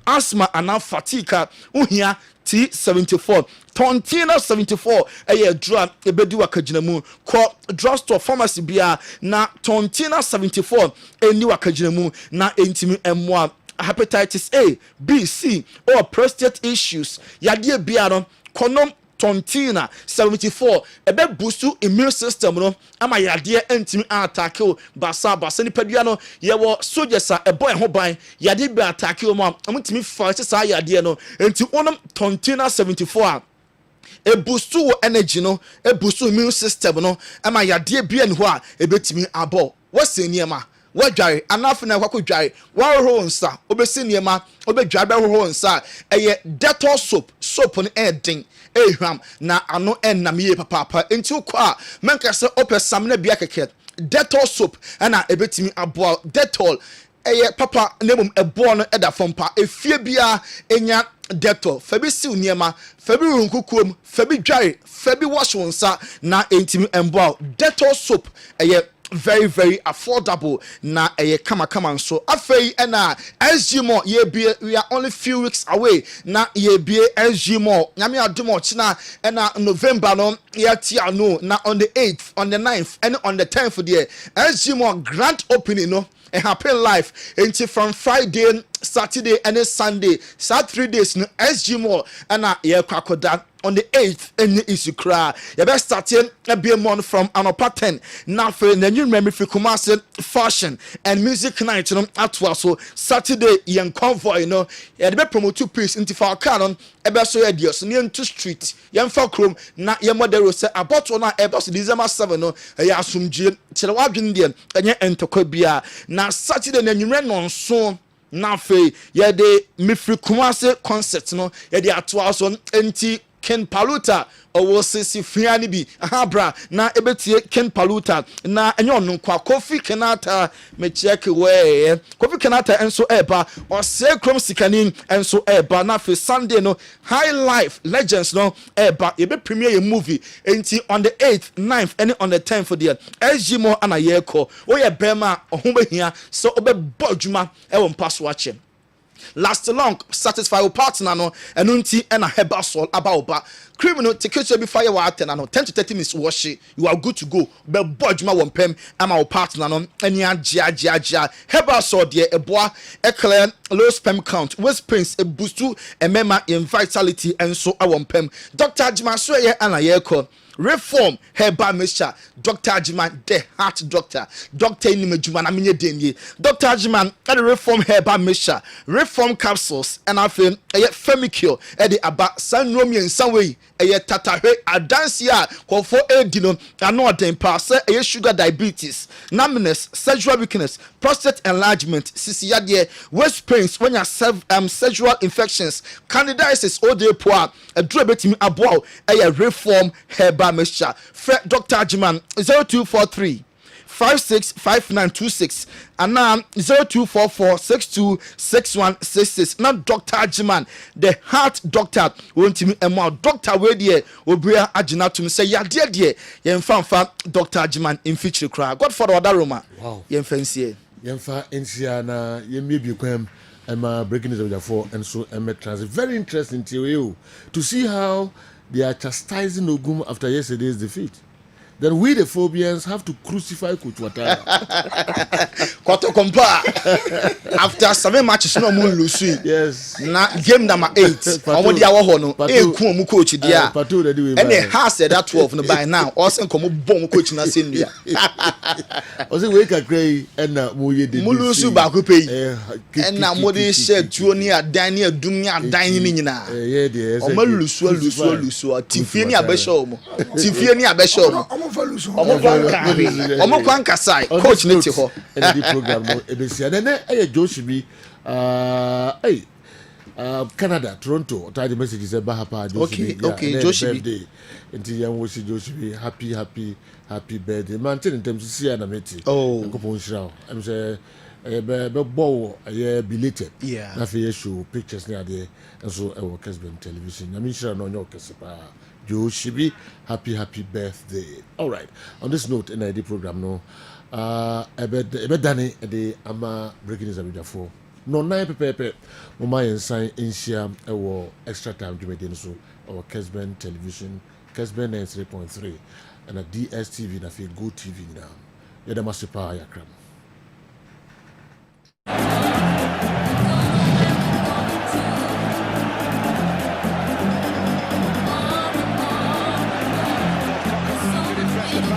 asthma and fatigue, uhia T74 Tontina 74 drug ebedi wakajinamu ko drugstore pharmacy bia na Tontina 74 eni wakajinamu na entimi emwa hepatitis A, B, C or prostate issues yade bia no konom Tontina 74 ebe boost immune system no ama yade entimi attack basa ni padua no ye wo soldiers a ebo ho ban yade be attack o mo amtimi fight sa yade no enti onom Tontina 74 a boost energy no a boost immune system no ama yade bia ni ho a ebetimi abo wase niema wajare anafu na kwako dware wahoro nsa obesi niema obedware be horo nsa Dettol soap no edin ehwam na ano ennam ye papa enti ukwa menkase opesam na bia keke Dettol soap na ebetimi abo Dettol papa nemum ebo no eda fompa efie bia enya Dettol fabi siw niema fabi runkukuom fabi dware fabi wash nsa na entimi embo Dettol soap very very affordable na kama so afei na SG Mall we are only few weeks away na SG Mall nyame adomo china na November no tia no na on the 8th on the 9th and on the 10th there SG Mall grand opening no happen live until from Friday, Saturday and Sunday. 3 days no SG Mall and kwakoda on the 8th and is cry. You best starting a be month from Anopa 10. Now for the new memory for Kumasi fashion and music night at so Saturday young convoy you be promote 2 piece into for canon ebe so edios near to street young folk room na your model say about one ebe so December 7 no ya asumje chele wa dwendem enye entokobia na Saturday na nwure no so na fe ye de mifri Kumasi concert no ye de atwa so enti Ken Paluta Owusu Fiani bi ahabra na ebetie Ken Paluta na enyo no kwa Kofi Kenata me check we Kofi Kenata enso eba o se krom sikanin enso eba na fe Sunday no High Life Legends no eba ebe premiere movie enti on the 8th 9th and on the 10th for the SG Mall anayeko o ye bema ohubehia so obe bodwuma e wo mpaso ache last long satisfy your partner no eno nti na herbal sol about criminal take care be fire water no 10 to 30 minutes wash it, you are good to go be bodjuma won pem ama your partner no eni agya herbal sol de eboa e clear low sperm count waist pains e boost to e mema in vitality and so awon pem Dr. Ajima so ye ana ye ko reform herbal mixture Dr. Ajiman the heart doctor in Medjuma na menye denye Dr. Ajiman and reform herbal mixture reform capsules and afem femicure e de aba sanromi en sanwe e tatahwe adansi a kofo edino ano den pa se e sugar diabetes numbness sexual weakness prostate enlargement sisiyade waist pains when you sexual infections candidiasis all day poor a duro betimi aboa e reform herbal mixture Dr. Ajiman 0243 565926 and now 0244626166 not Dr. Ajiman the heart doctor won't me doctor we there obria Ajina to me say ya dear yen fanfa Dr. Ajiman in future cry God for the other Roma wow yen fancy yen fa ensia na yen me bi kwam am breaking it over for and so transit very interesting to you to see how they are chastising Ogum after yesterday's defeat. Then we the Phobians have to crucify Coach Watara. Kotoko after 7 matches no more lose. Yes. Na game number 8. Omo dia wo ho no. E ku omu coach dia. And they has said that 12 no by now. Also come bom coach na sendua. O say we kakrai na mo ye de. Mo lose ba ko pay. And na mo dey share tuo ni adan ni adum ni adan ni nyina. Yeah there. Omo lose. Tifie ni abesha omo. Tifie ni abesha omo. Omo kwanka sai coach ne ti ho and the program no ebesia na e Joshibi Canada Toronto tadi message say ba hapa Joshibi okay Joshibi nti yan wo si Joshibi happy birthday man tin dem si ya na meti nkopon shira am say be bow belated na fe show pictures ni ade so e wo Kessben television na mi shira no nyo kesepa Joshibi, happy birthday. All right. On this note, in the program, no, Dani, the ama breaking is a for no 9 pepe. Mama and sign in share extra time to make so our Kessben television, Kessben 93.3, and a DSTV, and a Go TV now. You're the master power, Yakram.